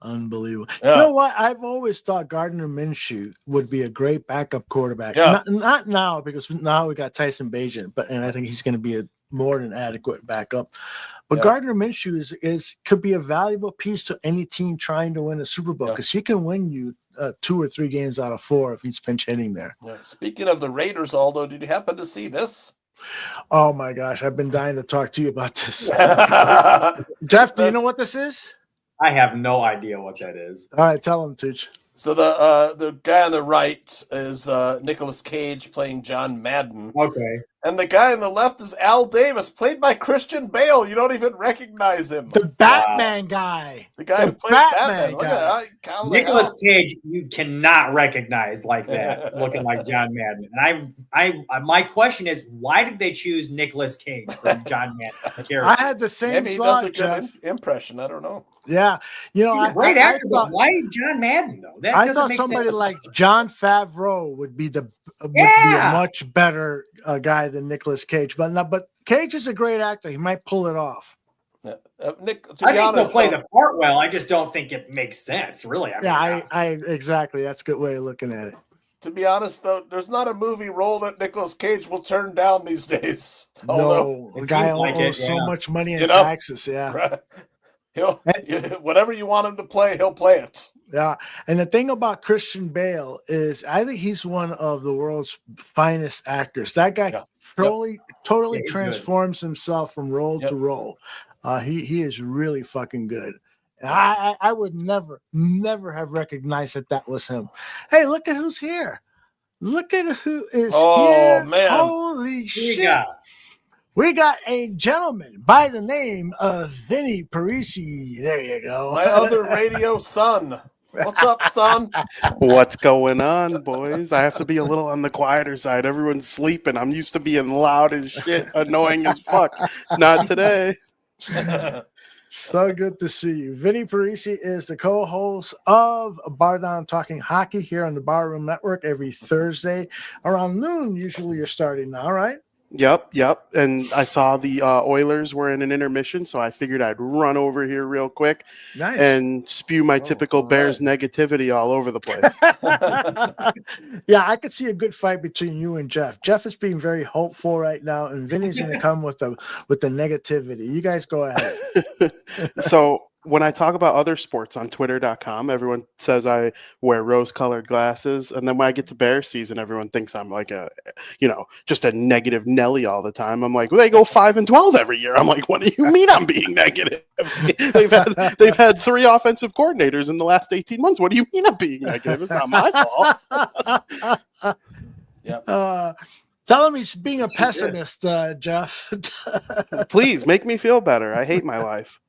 Unbelievable. Yeah. You know what? I've always thought Gardner Minshew would be a great backup quarterback. Yeah. Not now, because now we got Tyson Bagent, and I think he's going to be a more than adequate backup. But Gardner Minshew could be a valuable piece to any team trying to win a Super Bowl, because he can win you 2 or 3 games out of 4 if he's pinch hitting there. Yeah. Speaking of the Raiders, Aldo, did you happen to see this? Oh my gosh, I've been dying to talk to you about this. Jeff, do you know what this is? I have no idea what that is. All right, tell him, Tooch. So the guy on the right is Nicolas Cage playing John Madden. Okay. And the guy on the left is Al Davis, played by Christian Bale. You don't even recognize him. The Batman guy. The guy who the played Batman Batman. Look guy. at that. Nicolas Cage, you cannot recognize like that, looking like John Madden. And I my question is, why did they choose Nicolas Cage from John Madden character? I had the same Maybe he thought, does a Jeff. good impression. I don't know. Yeah, you know, He's a great actor, but why John Madden though? That I doesn't thought make somebody sense. like John Favreau would be a much better guy than Nicolas Cage, but Cage is a great actor. He might pull it off. Yeah. Nick, to I be think honest, he'll play though, the part well. I just don't think it makes sense, really. I exactly. That's a good way of looking at it. to be honest, though, there's not a movie role that Nicolas Cage will turn down these days. No, the It guy seems like owes it, so yeah. much money in You know? taxes. Yeah. Right? Whatever you want him to play, he'll play it. Yeah, and the thing about Christian Bale is, I think he's one of the world's finest actors. That guy totally Yeah, he's transforms himself from role Yep. to role. He is really fucking good. And I would never have recognized that was him. Hey, look at who's here! Look at who is here! Man. Holy Who shit! you got? We got a gentleman by the name of Vinny Parisi. There you go. My other radio son. What's up, son? What's going on, boys? I have to be a little on the quieter side. Everyone's sleeping. I'm used to being loud as shit, annoying as fuck. Not today. So good to see you. Vinny Parisi is the co-host of Bar Down Talking Hockey here on the Barroom Network every Thursday around noon. Usually you're starting now, right? Yep. And I saw the Oilers were in an intermission, so I figured I'd run over here real quick Nice. and spew my typical all right. Bears negativity all over the place. Yeah, I could see a good fight between you and Jeff. Jeff is being very hopeful right now, and Vinny's going to come with the negativity. You guys go ahead. So when I talk about other sports on twitter.com, everyone says I wear rose-colored glasses. And then when I get to Bears season, everyone thinks I'm like just a negative Nelly all the time. I'm like, well, they go 5-12 every year. I'm like, what do you mean I'm being negative? They've had 3 offensive coordinators in the last 18 months. What do you mean I'm being negative? It's not my fault. Yeah. Tell him he's being a pessimist, Jeff. Please make me feel better. I hate my life.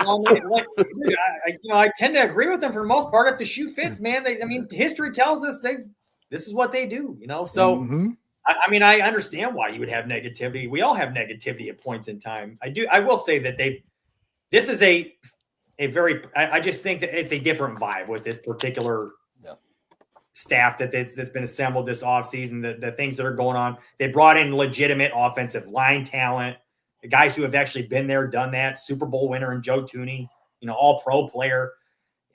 Well, man, dude, I tend to agree with them for the most part. If the shoe fits, man, history tells us this is what they do, So, Mhm. I understand why you would have negativity. We all have negativity at points in time. I will say that this is a very. I just think that it's a different vibe with this particular staff that's been assembled this offseason. The things that are going on. They brought in legitimate offensive line talent. The guys who have actually been there, done that, Super Bowl winner and Joe Thuney, all pro player.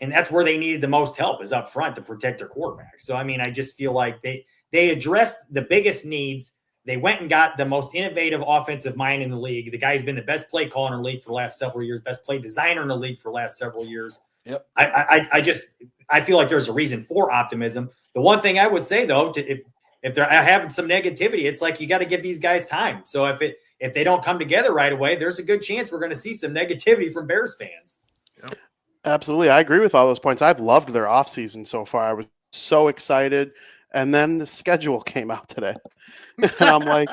And that's where they needed the most help is up front to protect their quarterback. So, I just feel like they addressed the biggest needs. They went and got the most innovative offensive mind in the league. The guy who's been the best play caller in the league for the last several years, best play designer in the league for the last several years. Yep. I feel like there's a reason for optimism. The one thing I would say, though, if they're having some negativity, it's like you got to give these guys time. So if they don't come together right away, there's a good chance we're going to see some negativity from Bears fans. Absolutely. I agree with all those points. I've loved their offseason so far. I was so excited. And then the schedule came out today. And I'm like,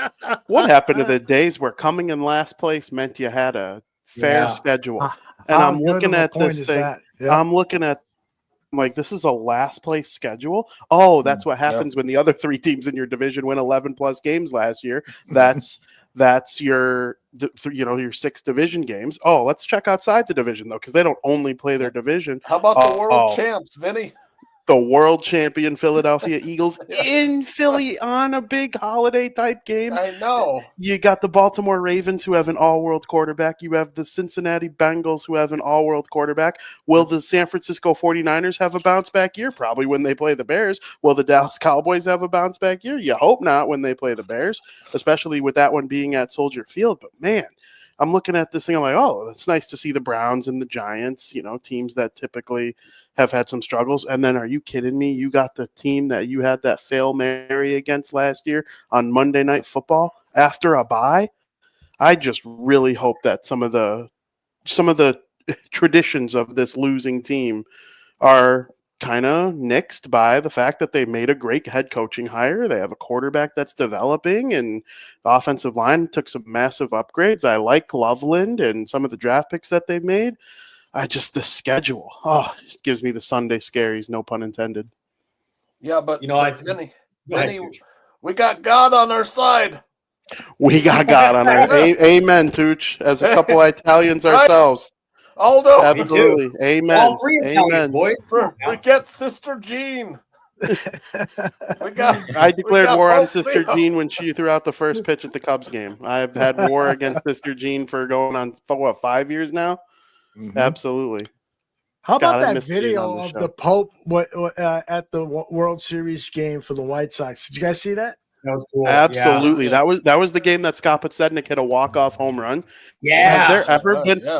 what happened to the days where coming in last place meant you had a fair schedule? And How I'm good looking of a at point this is thing. that? Yeah. I'm looking at like, this is a last place schedule. Oh, that's what happens when the other 3 teams in your division win 11 plus games last year. That's your 6 division games. Oh, let's check outside the division though, because they don't only play their division. How about the world champs, Vinny? The world champion Philadelphia Eagles in Philly on a big holiday type game. I know. You got the Baltimore Ravens who have an all-world quarterback. You have the Cincinnati Bengals who have an all-world quarterback. Will the San Francisco 49ers have a bounce-back year? Probably when they play the Bears. Will the Dallas Cowboys have a bounce-back year? You hope not when they play the Bears, especially with that one being at Soldier Field. But, man, I'm looking at this thing. I'm like, oh, it's nice to see the Browns and the Giants, teams that typically have had some struggles. And then are you kidding me? You got the team that you had that Hail Mary against last year on Monday Night Football after a bye. I just really hope that some of the traditions of this losing team are kind of nixed by the fact that they made a great head coaching hire. They have a quarterback that's developing, and the offensive line took some massive upgrades. I like Loveland and some of the draft picks that they've made. The schedule, it gives me the Sunday scaries, no pun intended. Yeah, but Vinny, Vinny, we got God on our side. We got God on our amen, Tooch, as a couple of Italians ourselves. Aldo. Absolutely. Amen. All 3 Italians, Amen. boys. Forget Sister Jean. I declared war on both Sister Leo. Jean when she threw out the first pitch at the Cubs game. I've had war against Sister Jean for going on, 5 years now? Mhm. Absolutely. How about God, I that miss being video on the of show. the Pope at the World Series game for the White Sox? Did you guys see that? That was cool. Absolutely. Yeah. That was the game that Scott Podsednik hit a walk-off home run. Yeah.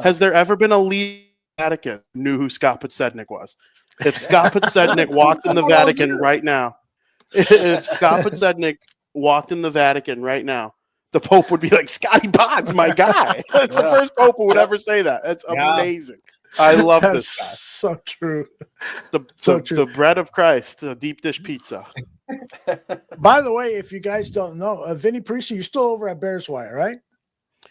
Has there ever been a league in the Vatican who knew who Scott Podsednik was? If Scott Podsednik walked in the Vatican right now, the Pope would be like, Scotty Bond's my guy. That's the first Pope who would ever say that. That's amazing. I love That's this guy. so true. The true. bread of Christ, the deep dish pizza. By the way, if you guys don't know, Vinny Parisi, you're still over at Bears Wire, right?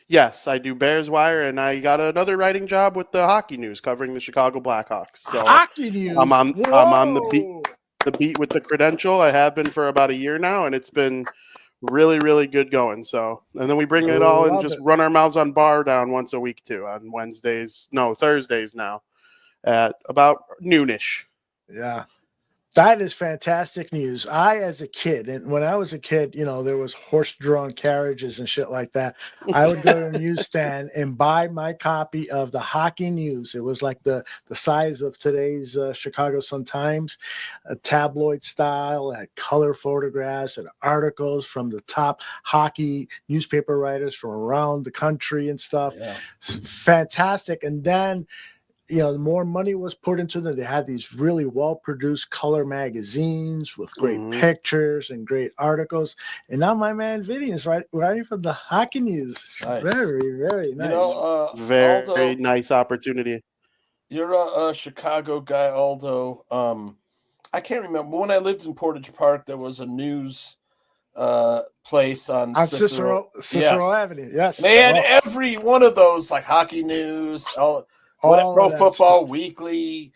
Yes, I do Bears Wire, and I got another writing job with the Hockey News covering the Chicago Blackhawks. So Hockey news. I'm on Whoa. the beat with the credential. I have been for about a year now, and it's been really, really good going. So, and then we bring it all and Love just it. run our mouths on bar down once a week too, on Thursdays now at about noonish. Yeah. That is fantastic news. As a kid, and when I was a kid, there was horse-drawn carriages and shit like that. I would go to a newsstand and buy my copy of the Hockey News. It was like the size of today's Chicago Sun-Times, a tabloid style, had color photographs and articles from the top hockey newspaper writers from around the country and stuff. Yeah. Fantastic. And then the more money was put into them. They had these really well-produced color magazines with great pictures and great articles. And now my man Vinny is writing for the Hockey News. Nice. Very, very nice. Very Aldo, nice opportunity. you're a Chicago guy, Aldo. I can't remember when I lived in Portage Park. There was a news place on Cicero Yes. Avenue. Yes. They had every one of those, like Hockey News, all Pro of that Football stuff. Weekly,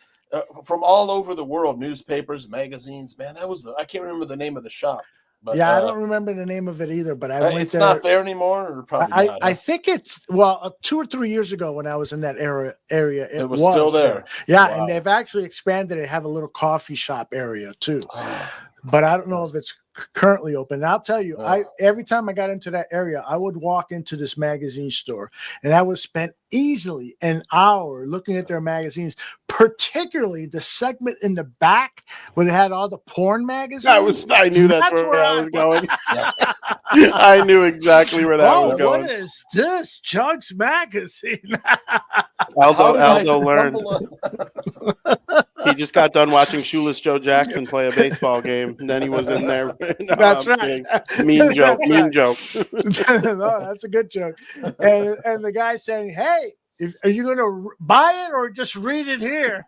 from all over the world, newspapers, magazines. Man, I can't remember the name of the shop. But, Yeah, I don't remember the name of it either, but I went it's there. not there anymore, or probably not. I think it's 2 or 3 years ago when I was in that area. It was still there. Yeah, Wow. and they've actually expanded it. Have a little coffee shop area too. Oh, But I don't know if it's currently open. And I'll tell you, Oh. every time I got into that area, I would walk into this magazine store and I would spend easily an hour looking at their magazines, particularly the segment in the back where they had all the porn magazines. I knew that's where I was going. I knew exactly where that was going. What is this? Chuck's magazine. How did I Aldo learned. stumble on- He just got done watching Shoeless Joe Jackson play a baseball game, and then he was in there. No, That's I'm right. kidding. Mean joke. That's Mean right. joke. No, that's a good joke. And the guy saying, "Hey, are you going to buy it or just read it here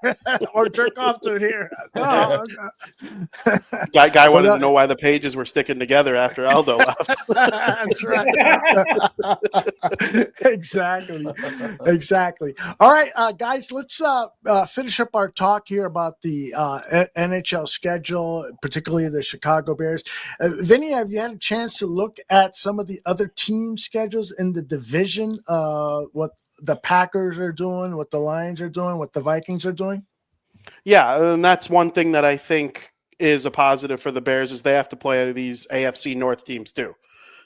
or jerk off to it here?" No, Guy wanted to know why the pages were sticking together after Aldo left. that's right. Exactly. All right, guys, let's finish up our talk here about the NHL schedule, particularly the Chicago Bears. Vinny, have you had a chance to look at some of the other team schedules in the division? What the Packers are doing, what the Lions are doing, what the Vikings are doing? Yeah, and that's one thing that I think is a positive for the Bears is they have to play these AFC North teams too.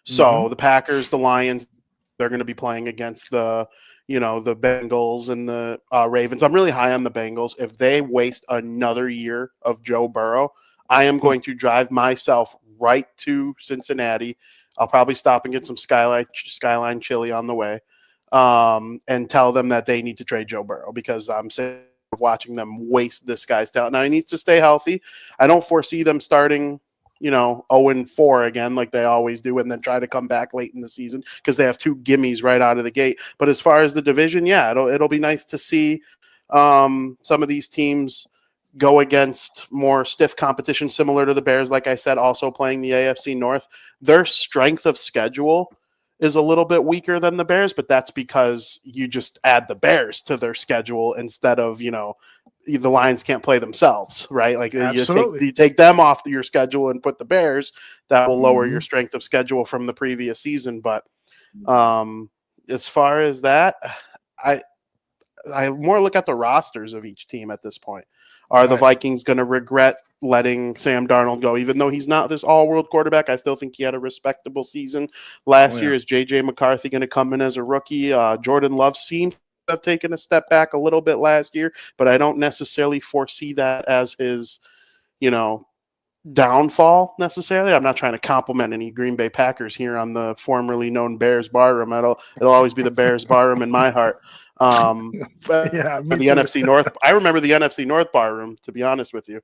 So the Packers, the Lions, they're going to be playing against the Bengals and the Ravens. I'm really high on the Bengals. If they waste another year of Joe Burrow, I am going to drive myself right to Cincinnati. I'll probably stop and get some Skyline chili on the way, and tell them that they need to trade Joe Burrow because I'm sick of watching them waste this guy's talent. Now he needs to stay healthy. I don't foresee them starting 0-4 again like they always do and then try to come back late in the season because they have 2 gimmies right out of the gate. But as far as the division, yeah, it'll be nice to see some of these teams go against more stiff competition similar to the Bears, like I said, also playing the AFC North. Their strength of schedule is a little bit weaker than the Bears, but that's because you just add the Bears to their schedule instead of, the Lions can't play themselves, right? Like you take them off your schedule and put the Bears, that will lower your strength of schedule from the previous season. But as far as that, I more look at the rosters of each team at this point. Are the Vikings going to regret letting Sam Darnold go? Even though he's not this all-world quarterback, I still think he had a respectable season last year. Is J.J. McCarthy going to come in as a rookie? Jordan Love seemed to have taken a step back a little bit last year, but I don't necessarily foresee that as his, downfall necessarily. I'm not trying to compliment any Green Bay Packers here on the formerly known Bears Barroom. It'll always be the Bears Barroom in my heart. But the NFC North, I remember the NFC North Barroom, to be honest with you.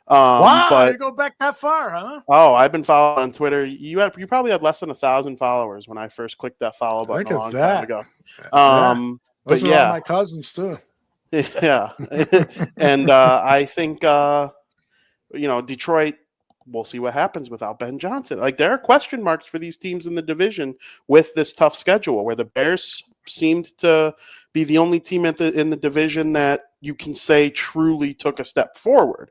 Wow, but you go back that far, huh? Oh, I've been following on Twitter. You probably had less than 1,000 followers when I first clicked that follow button a long time ago. Those but are yeah, all my cousins too. Yeah, and I think Detroit we'll see what happens without Ben Johnson. Like, there are question marks for these teams in the division with this tough schedule, where the Bears seemed to be the only team in the division that you can say truly took a step forward.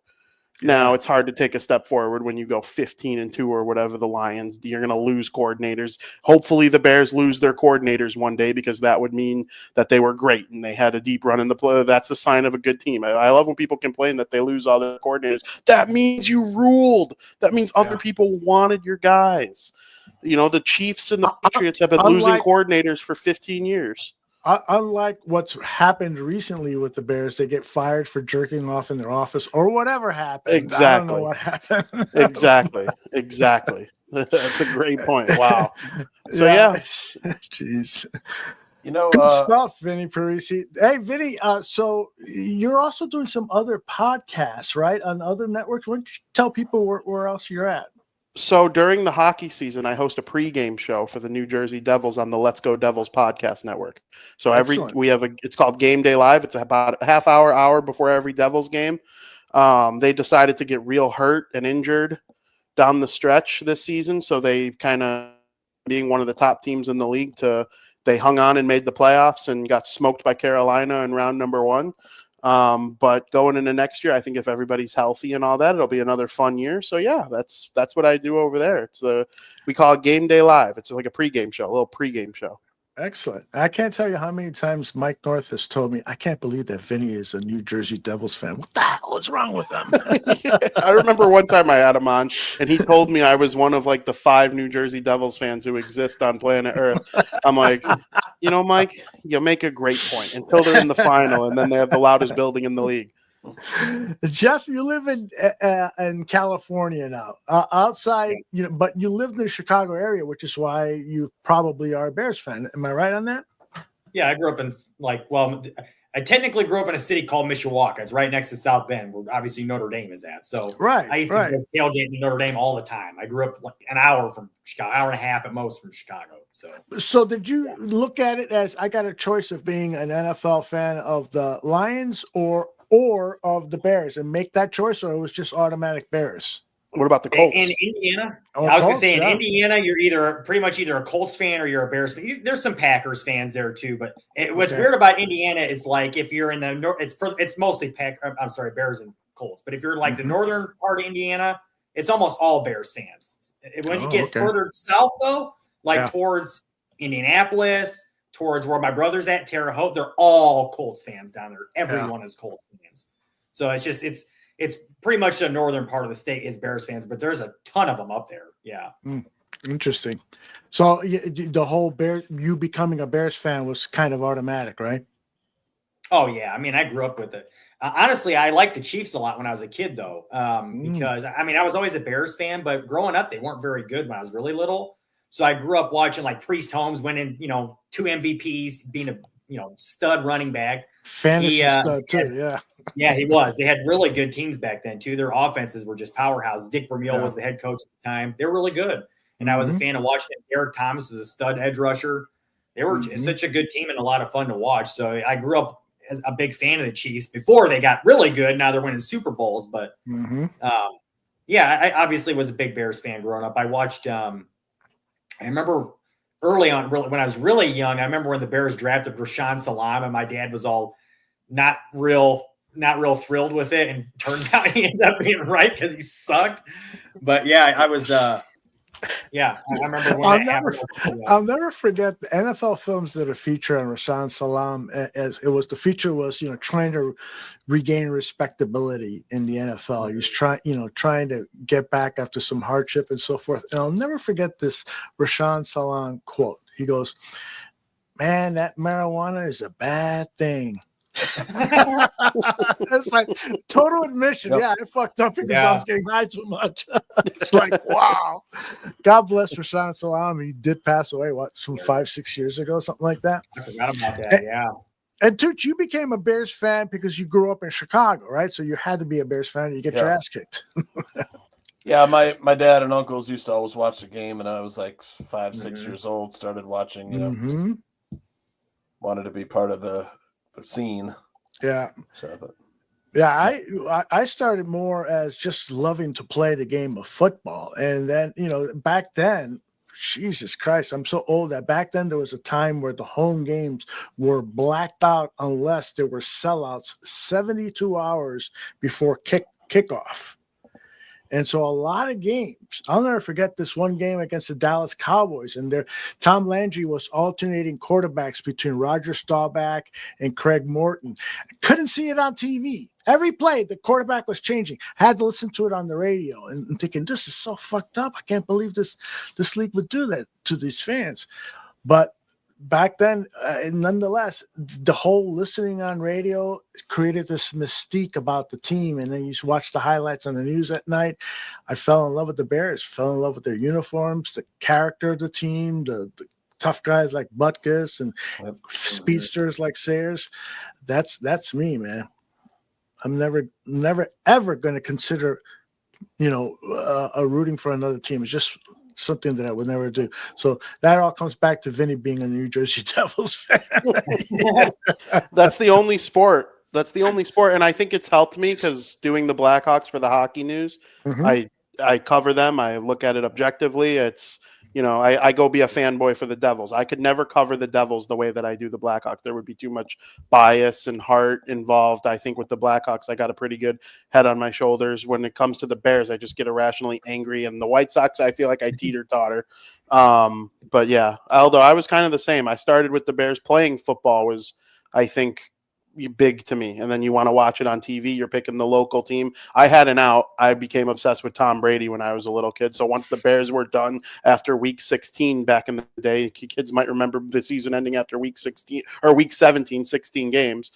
Now, it's hard to take a step forward when you go 15-2 or whatever the Lions. You're going to lose coordinators. Hopefully the Bears lose their coordinators one day, because that would mean that they were great and they had a deep run in the play. That's the sign of a good team. I love when people complain that they lose all their coordinators. That means you ruled. That means other people wanted your guys. You know, the Chiefs and the Patriots have been losing coordinators for 15 years. Unlike what's happened recently with the Bears, they get fired for jerking off in their office or whatever happened. Exactly. I don't know what happened. Exactly. That's a great point. Wow. So Jeez. You know, Good stuff, Vinny Parisi. Hey, Vinny. So you're also doing some other podcasts, right, on other networks. Why don't you tell people where else you're at? So during the hockey season, I host a pregame show for the New Jersey Devils on the Let's Go Devils podcast network. So it's called Game Day Live. It's about a half hour before every Devils game. They decided to get real hurt and injured down the stretch this season. So they kind of, being one of the top teams in the league, they hung on and made the playoffs and got smoked by Carolina in round number 1. But going into next year, I think if everybody's healthy and all that, it'll be another fun year. So yeah, that's what I do over there. We call it Game Day Live. It's like a pregame show, a little pregame show. Excellent. I can't tell you how many times Mike North has told me, I can't believe that Vinny is a New Jersey Devils fan. What the hell is wrong with him? I remember one time I had him on, and he told me I was one of like the 5 New Jersey Devils fans who exist on planet Earth. I'm like, Mike, you make a great point until they're in the final, and then they have the loudest building in the league. Jeff, you live in California now, outside, but you lived in the Chicago area, which is why you probably are a Bears fan. Am I right on that? Yeah, I grew up in I technically grew up in a city called Mishawaka. It's right next to South Bend, where obviously Notre Dame is at. So I used to go tailgate to Notre Dame all the time. I grew up like an hour from Chicago, hour and a half at most from Chicago. So did you look at it as, I got a choice of being an NFL fan of the Lions or of the Bears, and make that choice, or it was just automatic Bears? What about the Colts? In Indiana, I was going to say, in Indiana, you're pretty much either a Colts fan or you're a Bears fan. There's some Packers fans there too, but what's weird about Indiana is, like, if you're in the north, it's mostly Bears and Colts. But if you're like the northern part of Indiana, it's almost all Bears fans. When you get further south, though, towards Indianapolis, towards where my brother's at, Terre Haute, they're all Colts fans down there. Everyone is Colts fans. So it's pretty much the northern part of the state is Bears fans, but there's a ton of them up there. Yeah. Interesting. So the whole you becoming a Bears fan was kind of automatic, right? Oh yeah. I mean, I grew up with it. Honestly, I liked the Chiefs a lot when I was a kid, though, because I was always a Bears fan, but growing up, they weren't very good when I was really little. So I grew up watching like Priest Holmes winning, 2 MVPs, being a stud running back. Fantasy stud too, yeah. Yeah, he was. They had really good teams back then too. Their offenses were just powerhouses. Dick Vermeil was the head coach at the time. They were really good, and I was a fan of watching them. Eric Thomas was a stud edge rusher. They were such a good team and a lot of fun to watch. So I grew up as a big fan of the Chiefs before they got really good. Now they're winning Super Bowls, but I obviously was a big Bears fan growing up. I watched. I remember early on, when I was really young, I remember when the Bears drafted Rashaan Salam, and my dad was all not real thrilled with it, and turns out he ended up being right because he sucked. But yeah, I was I remember when I'll never forget the NFL films that are featured on Rashaan Salam, as the feature was trying to regain respectability in the NFL. He was trying to get back after some hardship and so forth. And I'll never forget this Rashaan Salam quote. He goes, "Man, that marijuana is a bad thing." It's like total admission. Yeah, I fucked up because I was getting high too much. It's like, wow. God bless Rashaan Salam. He did pass away, some 5-6 years ago, something like that. I forgot about that. And Tooch, you became a Bears fan because you grew up in Chicago, right? So you had to be a Bears fan. You get your ass kicked. Yeah, my dad and uncles used to always watch the game, and I was like 5-6 years old. Started watching. Wanted to be part of the scene. Yeah. So, Yeah, I started more as just loving to play the game of football, and then back then, Jesus Christ, I'm so old that back then there was a time where the home games were blacked out unless there were sellouts 72 hours before kickoff. And so a lot of games, I'll never forget this one game against the Dallas Cowboys. And Tom Landry was alternating quarterbacks between Roger Staubach and Craig Morton. Couldn't see it on TV. Every play, the quarterback was changing. Had to listen to it on the radio and thinking, this is so fucked up. I can't believe this league would do that to these fans. But back then, nonetheless, the whole listening on radio created this mystique about the team. And then you watch the highlights on the news at night. I fell in love with the Bears, fell in love with their uniforms, the character of the team, the tough guys like Butkus and speedsters like Sayers. That's me, man. I'm never, ever going to consider, a rooting for another team. It's just something that I would never do. So that all comes back to Vinny being a New Jersey Devils fan. That's the only sport. And I think it's helped me because doing the Blackhawks for the hockey news, I cover them. I look at it objectively. It's, I go be a fanboy for the Devils. I could never cover the Devils the way that I do the Blackhawks. There would be too much bias and heart involved. I think with the Blackhawks, I got a pretty good head on my shoulders. When it comes to the Bears, I just get irrationally angry. And the White Sox, I feel like I teeter-totter. But yeah, Aldo, I was kind of the same. I started with the Bears. Playing football was, I think, big to me. And then you want to watch it on TV, you're picking the local team. I had an out. I became obsessed with Tom Brady when I was a little kid. So once the Bears were done after week 16 back in the day, kids might remember the season ending after week 16 or week 17, 16 games.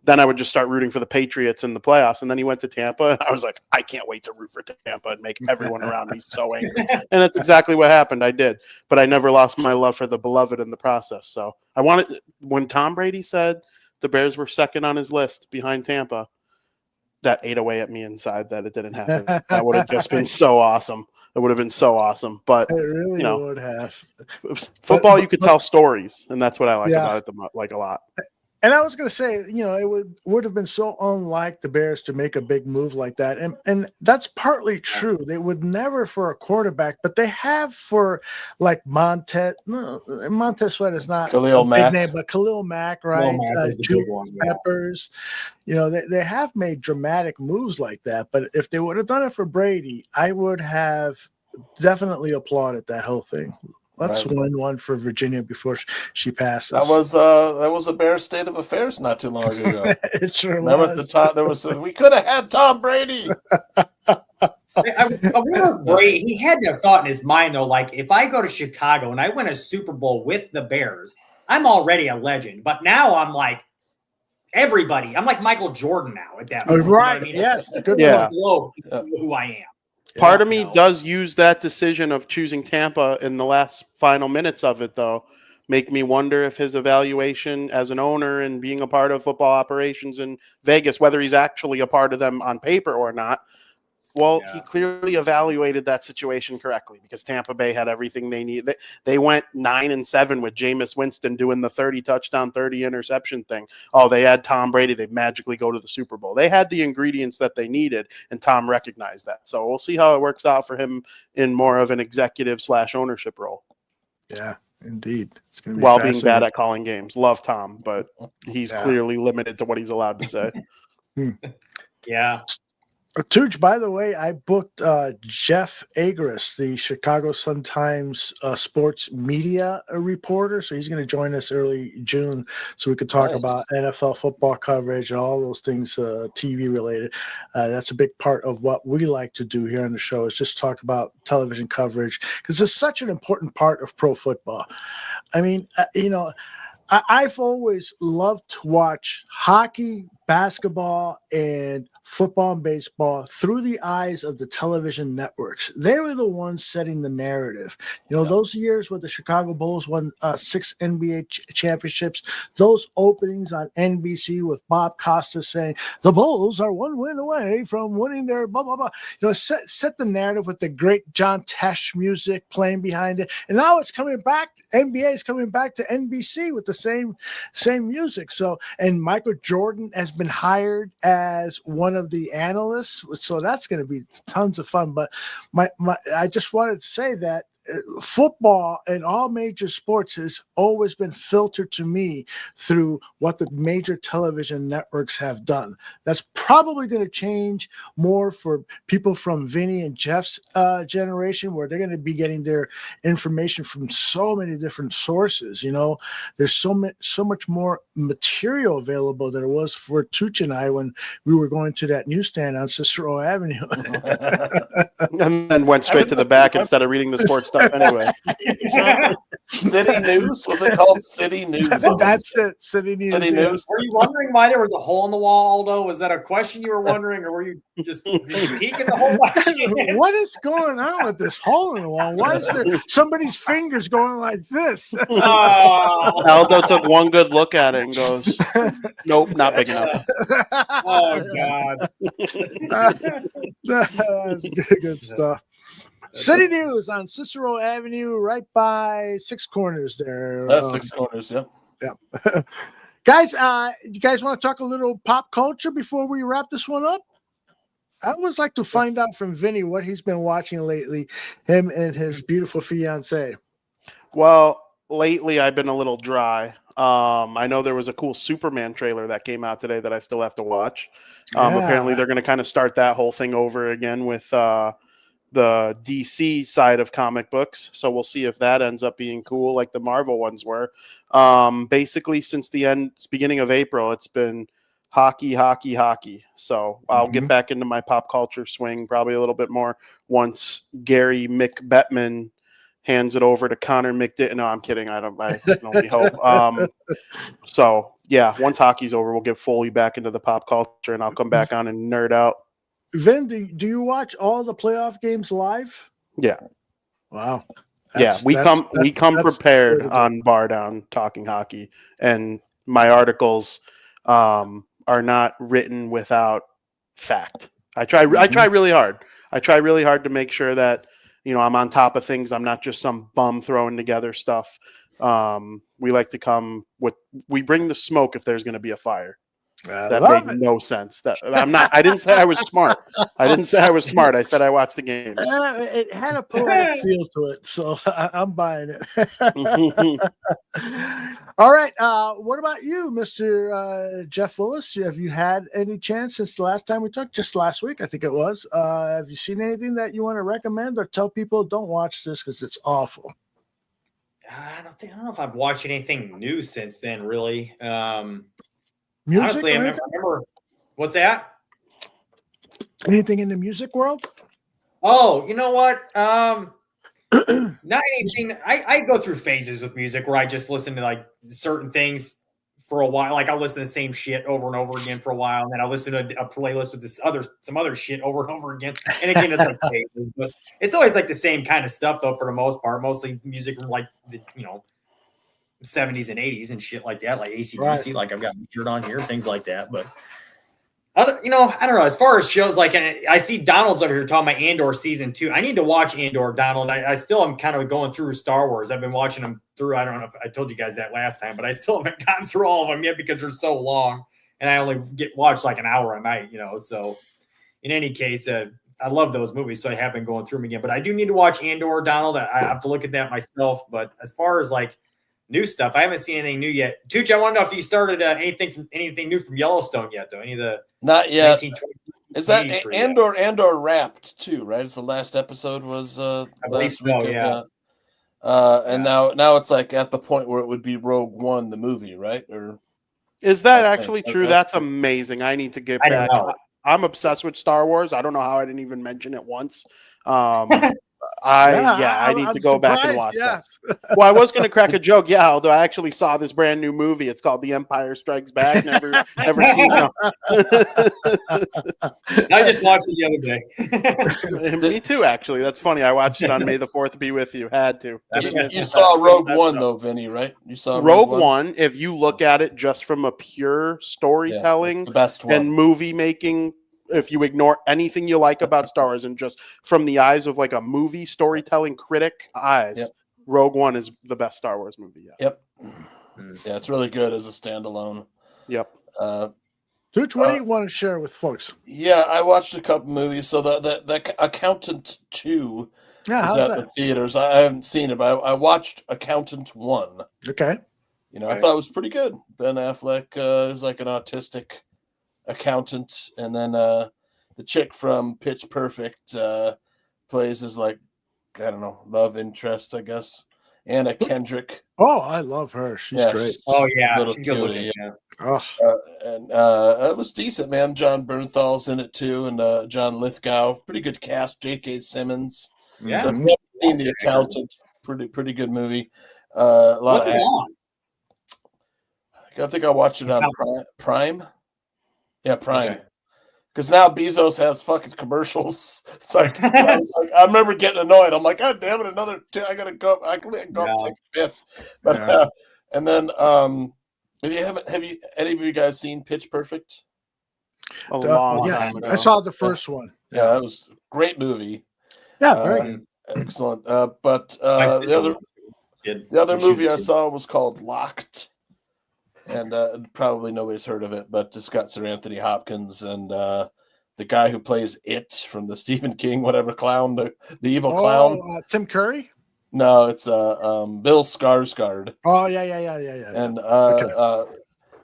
Then I would just start rooting for the Patriots in the playoffs. And then he went to Tampa. And I was like, I can't wait to root for Tampa and make everyone around me so angry. And that's exactly what happened. I did. But I never lost my love for the beloved in the process. So I wanted, when Tom Brady said the Bears were second on his list behind Tampa, that ate away at me inside that it didn't happen. That would have just been so awesome. It would have been so awesome. But it really would have. Football, you could tell stories. And that's what I like about it like a lot. And I was going to say, it would have been so unlike the Bears to make a big move like that. And that's partly true. They would never for a quarterback, but they have for like Montez. No, Montez Sweat is not Khalil a Mack. big name, but Khalil Mack, right? Julius Peppers. They have made dramatic moves like that. But if they would have done it for Brady, I would have definitely applauded that whole thing. Let's win one for Virginia before she passes. That was a Bears state of affairs not too long ago. It sure Remember was. at the time there was we could have had Tom Brady. I wonder if Brady, he had to have thought in his mind though, like if I go to Chicago and I win a Super Bowl with the Bears, I'm already a legend. But now I'm like everybody. I'm like Michael Jordan now at that point. Right. You know what I mean? Yes. Good Yeah. Globe, who I am. Part of me does use that decision of choosing Tampa in the last final minutes of it, though, make me wonder if his evaluation as an owner and being a part of football operations in Vegas, whether he's actually a part of them on paper or not. Well, he clearly evaluated that situation correctly because Tampa Bay had everything they need. They went 9-7 with Jameis Winston doing the 30 touchdown, 30 interception thing. Oh, they had Tom Brady. They magically go to the Super Bowl. They had the ingredients that they needed, and Tom recognized that. So we'll see how it works out for him in more of an executive/ownership role. Yeah, indeed. It's going to be while being bad at calling games. Love Tom, but he's Yeah. clearly limited to what he's allowed to say. Yeah. Tooch, by the way, I booked Jeff Agris, the Chicago Sun-Times sports media reporter. So he's going to join us early June so we could talk about NFL football coverage and all those things TV related. That's a big part of what we like to do here on the show is just talk about television coverage because it's such an important part of pro football. I mean, I've always loved to watch hockey, basketball, and football and baseball through the eyes of the television networks. They were the ones setting the narrative. Those years where the Chicago Bulls won 6 NBA championships, those openings on NBC with Bob Costas saying, the Bulls are one win away from winning their blah, blah, blah. Set the narrative with the great John Tesh music playing behind it. And now it's coming back. NBA is coming back to NBC with the same music. So, and Michael Jordan has been hired as one of the analysts, so that's going to be tons of fun. But I just wanted to say that football and all major sports has always been filtered to me through what the major television networks have done. That's probably going to change more for people from Vinny and Jeff's generation, where they're going to be getting their information from so many different sources. You know, there's so much more material available than it was for Tooch and I when we were going to that newsstand on Cicero Avenue. And then went straight to the back instead of reading the sports stuff anyway. City News? Was it called City News? That's it. City News. City yeah. News. Were you wondering why there was a hole in the wall, Aldo? Was that a question you were wondering, or were you just peeking the whole way? What is going on with this hole in the wall? Why is there somebody's fingers going like this? Oh, Aldo took one good look at it and goes, "Nope, not big enough." oh God. That's good stuff. City News on Cicero Avenue, right by Six Corners there. That's Six Corners, yeah. Yeah. Guys, you guys want to talk a little pop culture before we wrap this one up? I always like to find out from Vinny what he's been watching lately, him and his beautiful fiance. Well, lately I've been a little dry. I know there was a cool Superman trailer that came out today that I still have to watch. Apparently they're going to kind of start that whole thing over again with the DC side of comic books. So we'll see if that ends up being cool like the Marvel ones were. Basically, since the beginning of April, it's been hockey. So I'll get back into my pop culture swing probably a little bit more once Gary McBettman hands it over to Connor McDitt. No, I'm kidding. I can only hope. So yeah, once hockey's over, we'll get fully back into the pop culture and I'll come back on and nerd out. Vin, do you watch all the playoff games live? Yeah. Wow. We come prepared on Bar Down Talking Hockey, and my articles are not written without fact. I try really hard. I try really hard to make sure that, you know, I'm on top of things. I'm not just some bum throwing together stuff. We like to we bring the smoke if there's going to be a fire. That made no sense. I didn't say I was smart. I said I watched the game. It had a poetic feel to it, so I'm buying it. All right. What about you, Mr. Jeff Willis? Have you had any chance since the last time we talked? Just last week, I think it was. Have you seen anything that you want to recommend or tell people don't watch this because it's awful? I don't know if I've watched anything new since then, really. Music, honestly, I remember. What's that? Anything in the music world? Oh, you know what? Not anything. I go through phases with music where I just listen to like certain things for a while. Like I'll listen to the same shit over and over again for a while, and then I'll listen to a playlist with some other shit over and over again. And again, it's like phases, but it's always like the same kind of stuff though for the most part. Mostly music from like the 70s and 80s and shit like that, like AC/DC, right. Like I've got the shirt on here, things like that. But I don't know. As far as shows, like I see Donald's over here talking about Andor season 2. I need to watch Andor, Donald. I still am kind of going through Star Wars. I've been watching them through. I don't know if I told you guys that last time, but I still haven't gotten through all of them yet because they're so long, and I only watch like an hour a night. So in any case, I love those movies, so I have been going through them again. But I do need to watch Andor, Donald. I have to look at that myself. But as far as like new stuff, I haven't seen anything new yet. Tooch, I want to know if you started anything new from Yellowstone yet, though. Any of the not yet. 1920s? Is that Andor wrapped too? Right, it's the last episode was I believe so, yeah. And now it's like at the point where it would be Rogue One, the movie, right? Or is that actually true? That's amazing. I need to get back. I'm obsessed with Star Wars. I don't know how I didn't even mention it once. I need to go back and watch that. Well, I was going to crack a joke, although I actually saw this brand new movie. It's called The Empire Strikes Back. Never seen it. I just watched it the other day. Me too, actually. That's funny. I watched it on May the 4th be with you. Had to. You saw Rogue One, though, Vinny, right? You saw Rogue One. If you look at it just from a pure storytelling the best one. And movie making, if you ignore anything you like about Star Wars and just from the eyes of like a movie storytelling critic eyes, Rogue One is the best Star Wars movie yet. Yep. Yeah, it's really good as a standalone. Yep. Tooch, what do you want to share with folks? Yeah, I watched a couple movies. So the Accountant 2 Yeah, is how's at that? the theaters. I haven't seen it, but I watched Accountant 1. Okay. I thought it was pretty good. Ben Affleck is like an autistic accountant, and then the chick from Pitch Perfect plays as like, I don't know, love interest, I guess. Anna Kendrick. Oh, I love her. She's great. she's Oh yeah, little she's good cutie, looking. yeah. Yeah. Oh, And it was decent, man. John Bernthal's in it too, and John Lithgow. Pretty good cast. J.K. Simmons. Yeah. So if you haven't seen The Accountant, pretty good movie. A lot What's of it on? I think I watched it on Prime. Yeah, Prime. Okay. Because now Bezos has fucking commercials. It's like, I remember getting annoyed. I'm like, God damn it, I gotta go. I can go take a piss. But Yeah. and then have you any of you guys seen Pitch Perfect? A long yes, time ago. I saw the first one. Yeah, that was a great movie. Yeah, very good. Excellent. But My sister the other was a kid. the other She was movie I cute. saw was called Locked. And probably nobody's heard of it, but it's got Sir Anthony Hopkins and the guy who plays It from the Stephen King, whatever clown, the evil clown. Tim Curry. No, it's Bill Skarsgård, Oh yeah. and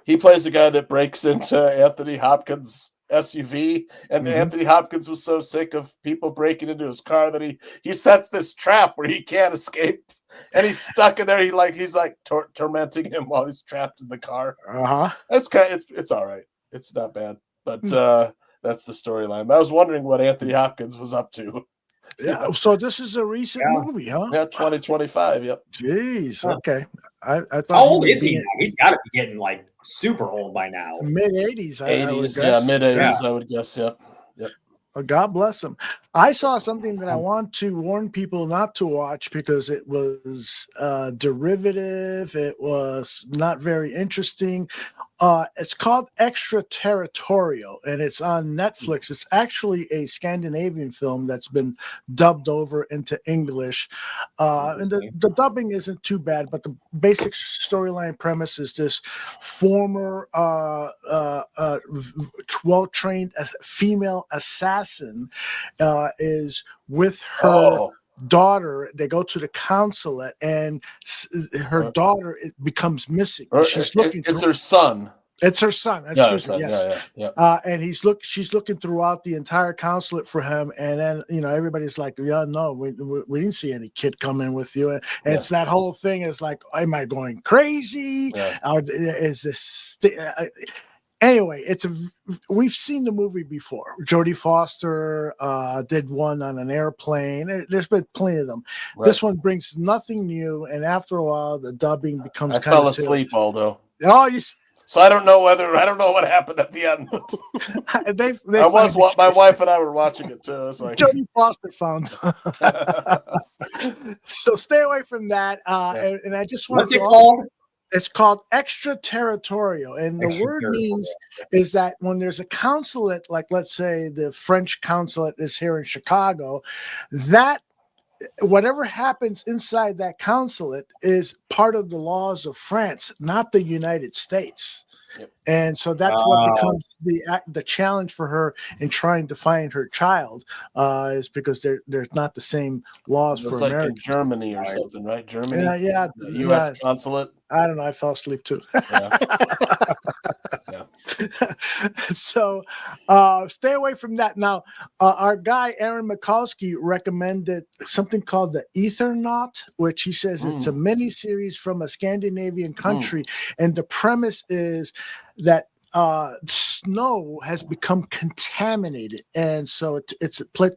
he plays a guy that breaks into Anthony Hopkins' SUV, and Anthony Hopkins was so sick of people breaking into his car that he sets this trap where he can't escape. And he's stuck in there. He's tormenting him while he's trapped in the car. That's it's all right. It's not bad, but that's the storyline. I was wondering what Anthony Hopkins was up to. Yeah. So this is a recent movie, huh? Yeah, 2025. Yep. Jeez. Okay. I thought. How old is he now? He's got to be getting like super old by now. Mid 80s. 80s. Yeah, mid 80s. I would guess. Yep. God bless him. I saw something that I want to warn people not to watch because it was derivative. It was not very interesting. It's called Extraterritorial, and it's on Netflix. It's actually a Scandinavian film that's been dubbed over into English. And the dubbing isn't too bad, but the basic storyline premise is this former well-trained female assassin is with her daughter. They go to the consulate, and her daughter becomes missing. She's looking. It's her son. It's her son. Excuse me. Yes. Yeah. And she's looking throughout the entire consulate for him, and then everybody's like, "Yeah, no, we didn't see any kid coming with you." And it's that whole thing is like, "Am I going crazy? Is this?" Anyway, we've seen the movie before. Jodie Foster did one on an airplane. There's been plenty of them. Right. This one brings nothing new, and after a while, the dubbing becomes kind of silly. I fell asleep, Aldo. Oh, so I don't know what happened at the end. My wife and I were watching it too. It's like Jodie Foster found. So stay away from that. And I just want What's it called? It's called extraterritorial, and the word means is that when there's a consulate, like let's say the French consulate is here in Chicago, that whatever happens inside that consulate is part of the laws of France, not the United States. Yep. And so that's what becomes the challenge for her in trying to find her child, is because there's not the same laws for like America. In Germany or something, right? Germany, yeah, the U.S. consulate. I don't know. I fell asleep too. So stay away from that. Now, our guy Aaron Mikulski recommended something called the Ethernaut, which he says it's a mini series from a Scandinavian country, and the premise is that snow has become contaminated, and so it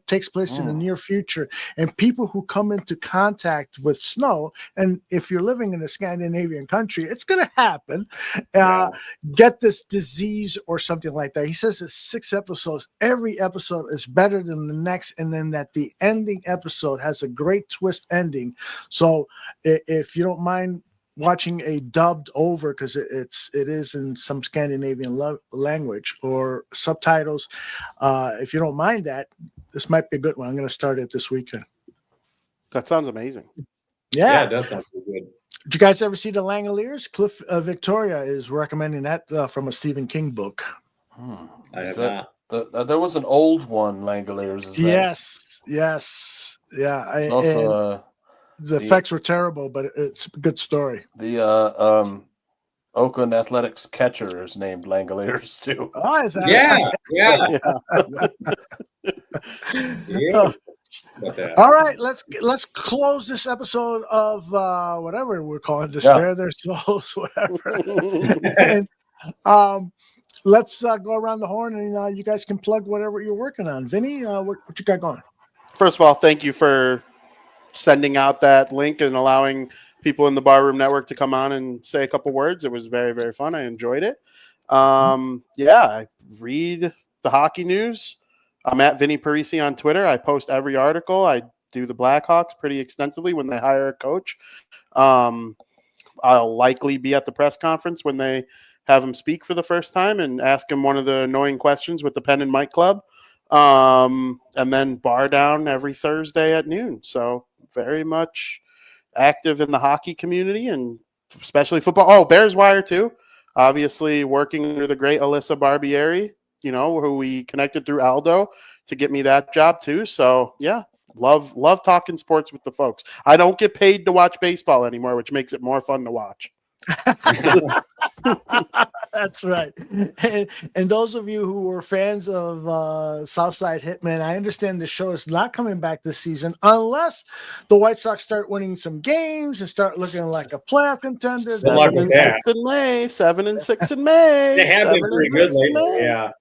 takes place in the near future, and people who come into contact with snow, and if you're living in a Scandinavian country, it's going to happen, get this disease or something like that. He says it's 6 episodes. Every episode is better than the next, and then that the ending episode has a great twist ending. So if you don't mind watching a dubbed over, because it is in some Scandinavian language or subtitles, if you don't mind that, this might be a good one. I'm going to start it this weekend. That sounds amazing. Yeah, it does sound pretty good. Did you guys ever see the Langoliers? Cliff Victoria is recommending that from a Stephen King book. I Is have that not. there was an old one, Langoliers? Is that Yes, yeah. it's And also the effects were terrible, but it's a good story. the Oakland Athletics catcher is named Langoliers too. Oh, is that Yeah, yeah. Yes. About that. All right, let's close this episode of whatever we're calling Despair Their Souls, whatever. And let's go around the horn, and you guys can plug whatever you're working on. Vinny, what you got going? First of all, thank you for sending out that link and allowing people in the Barroom Network to come on and say a couple words. It was very, very fun. I enjoyed it. I read the hockey news. I'm at Vinny Parisi on Twitter. I post every article. I do the Blackhawks pretty extensively when they hire a coach. I'll likely be at the press conference when they have him speak for the first time and ask him one of the annoying questions with the Pen and Mike Club. And then bar down every Thursday at noon. So very much active in the hockey community and especially football. Oh, Bears Wire too. Obviously working under the great Alyssa Barbieri, who we connected through Aldo to get me that job too. So yeah, love talking sports with the folks. I don't get paid to watch baseball anymore, which makes it more fun to watch. That's right. And those of you who were fans of Southside Hitman, I understand the show is not coming back this season unless the White Sox start winning some games and start looking like a playoff contender. Good luck with that. 7-6 in May. They have been pretty good 7-6 in lately. May. Yeah.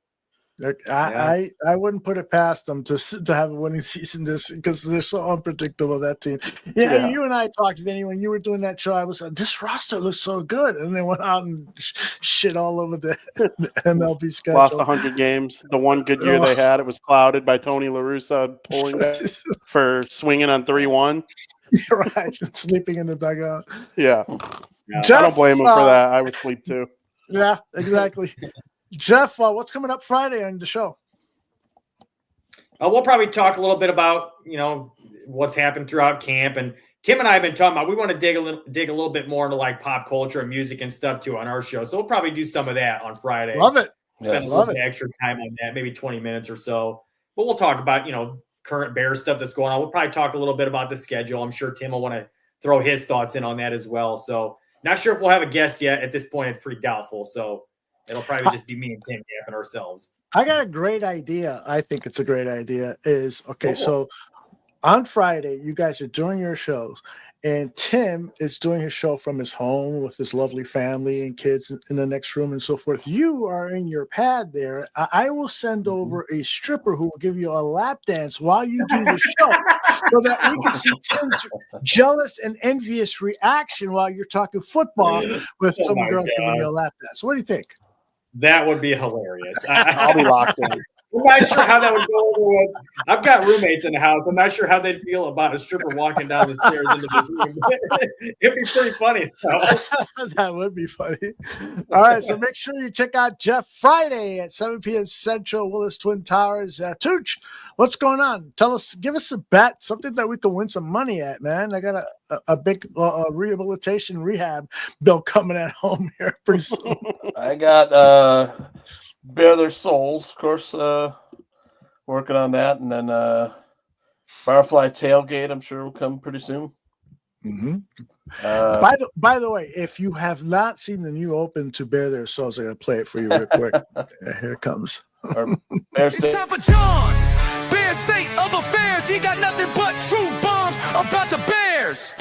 I wouldn't put it past them to have a winning season this because they're so unpredictable, that team. Yeah. You and I talked, Vinny, when you were doing that show. I was like, this roster looks so good, and they went out and shit all over the MLB schedule. Lost 100 games. The one good year they had, it was clouded by Tony La Russa pulling back for swinging on 3-1. Right, sleeping in the dugout. Yeah, Jeff, I don't blame him for that. I would sleep too. Yeah, exactly. Jeff, what's coming up Friday on the show? We'll probably talk a little bit about, what's happened throughout camp. And Tim and I have been talking about, we want to dig a little bit more into like pop culture and music and stuff too on our show. So we'll probably do some of that on Friday. Love it. Spend a little bit extra time on that, maybe 20 minutes or so. But we'll talk about, current Bears stuff that's going on. We'll probably talk a little bit about the schedule. I'm sure Tim will want to throw his thoughts in on that as well. So not sure if we'll have a guest yet. At this point, it's pretty doubtful. So it'll probably just be me and Tim yapping ourselves. I got a great idea. I think it's a great idea. So on Friday, you guys are doing your shows, and Tim is doing his show from his home with his lovely family and kids in the next room and so forth. You are in your pad there. I will send over a stripper who will give you a lap dance while you do the show so that we can see Tim's jealous and envious reaction while you're talking football with some girl giving you a lap dance. What do you think? That would be hilarious. I'll be locked in. I'm not sure how that would go over with. I've got roommates in the house. I'm not sure how they'd feel about a stripper walking down the stairs into this room. It'd be pretty funny. That would be funny. All right, so make sure you check out Jeff Friday at 7 p.m. Central, Willis Twin Towers. Tooch, what's going on? Give us a bet, something that we can win some money at, man. I got a big rehabilitation rehab bill coming at home here pretty soon. I got Bare Their Souls, of course, working on that, and then Barfly Tailgate, I'm sure will come pretty soon. Mm-hmm. By the way, if you have not seen the new open to Bare Their Souls, I'm going to play it for you real quick. Here it comes. It's time for John's Bear State of Affairs. He got nothing but true bombs about the Bears.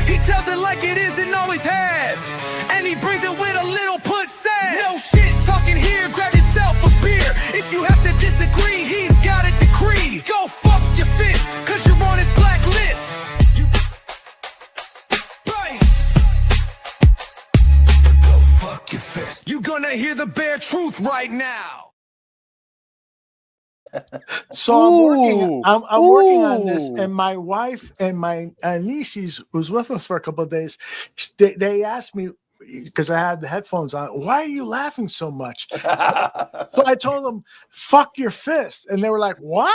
He tells it like it is and always has, and he brings it with a little put sass. No shit talking here, grab yourself a beer. If you have to disagree, he's got a decree. Go fuck your fist, cause you're on his blacklist. Go fuck your fist. You gonna hear the bare truth right now. So I'm working on this, and my wife and my nieces who's with us for a couple of days, they asked me, because I had the headphones on. Why are you laughing so much? So I told them, "Fuck your fist," and they were like, "What?"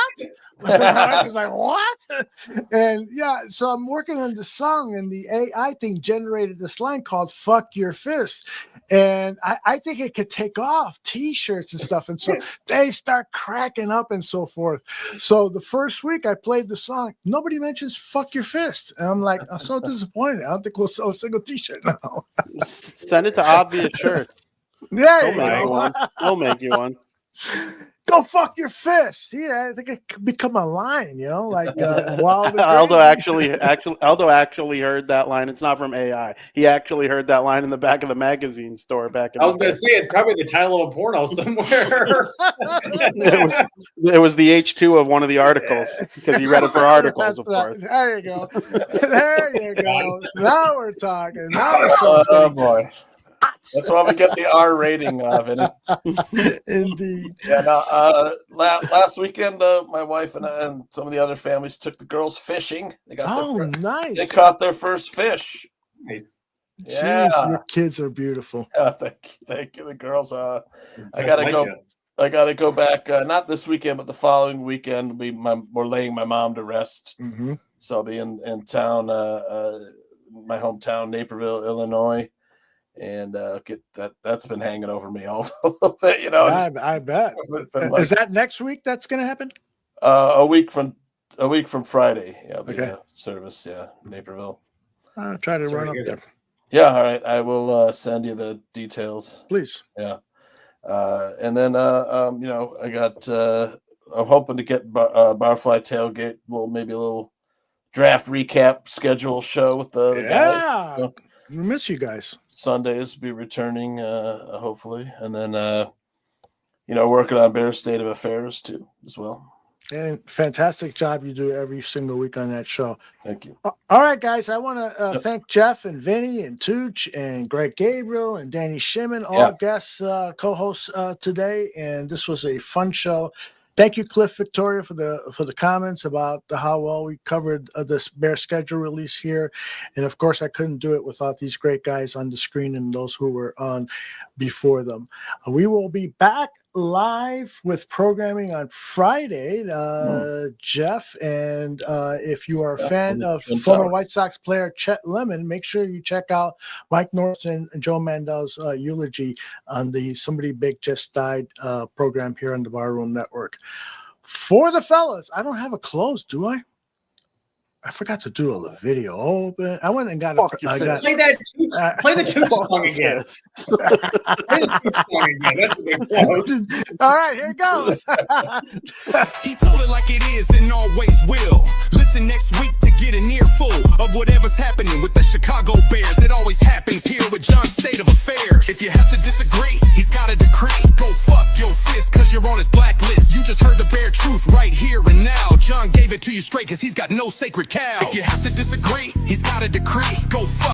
My wife was like, "What?" And yeah, so I'm working on the song, and the AI thing generated this line called "Fuck your fist," and I think it could take off T-shirts and stuff. And so they start cracking up and so forth. So the first week I played the song, nobody mentions "Fuck your fist," and I'm like, I'm so disappointed. I don't think we'll sell a single T-shirt now. Send it to Obvious Shirts. There you They'll make you go. one. They'll make you one. Go fuck your fists. Yeah, I think it could become a line, like Wild and Aldo Crazy. actually heard that line. It's not from AI. He actually heard that line in the back of the magazine store back in I was the going to say it's probably the title of a porno somewhere. it was the H2 of one of the articles because he read it for articles, of course. There you go. There you go. Now we're talking. Now we're Oh talking. boy, that's why we get the R rating of it. Indeed. Yeah, no, last weekend, my wife and some of the other families took the girls fishing. They Oh, they nice. caught their first fish. Nice. Yeah. Jeez, your kids are beautiful. Thank you, the girls. I Just gotta like go. you. I gotta go back. Not this weekend, but the following weekend. We're laying my mom to rest, Mm-hmm. so I'll be in town, my hometown, Naperville, Illinois, and get that. That's been hanging over me all a little bit, I bet. been like, Is that next week that's going to happen? a week from Friday? Yeah, the Okay. service. Yeah, Naperville. I'll try to Sorry run to up hear there. that. Yeah, all right. I will send you the details. Please. And then I got I'm hoping to get Barfly Tailgate, maybe a little draft recap schedule show with the guys. Yeah. So We miss you guys. Sundays be returning hopefully, and then working on Bears State of Affairs too as well. And fantastic job you do every single week on that show. Thank you. All right, guys. I want to thank Jeff and Vinny and Tooch and Greg Gabriel and Danny Shimon, all guests, co-hosts today. And this was a fun show. Thank you, Cliff Victoria, for the comments about how well we covered this Bear schedule release here. And of course, I couldn't do it without these great guys on the screen and those who were on before them. We will be back live with programming on Friday, Jeff. And if you are a fan of former White Sox player Chet Lemon, make sure you check out Mike Norton and Joe Mandel's eulogy on the Somebody Big Just Died program here on the Barroom Network. For the fellas, I don't have a close, do I? I forgot to do a video open. I went and got Play that. Play the Tooth song again. Play the Tooth song again. That's a big close. All right, here it goes. He told it like it is and always will. Listen next week to get an earful of whatever's happening with the Chicago Bears. It always happens here with John's State of Affairs. If you have to disagree, he's got a decree. Go fuck your fist, cause you're on his blacklist. You just heard the bare truth right here and now. John gave it to you straight, cause he's got no sacred cows. If you have to disagree, he's got a decree. Go fuck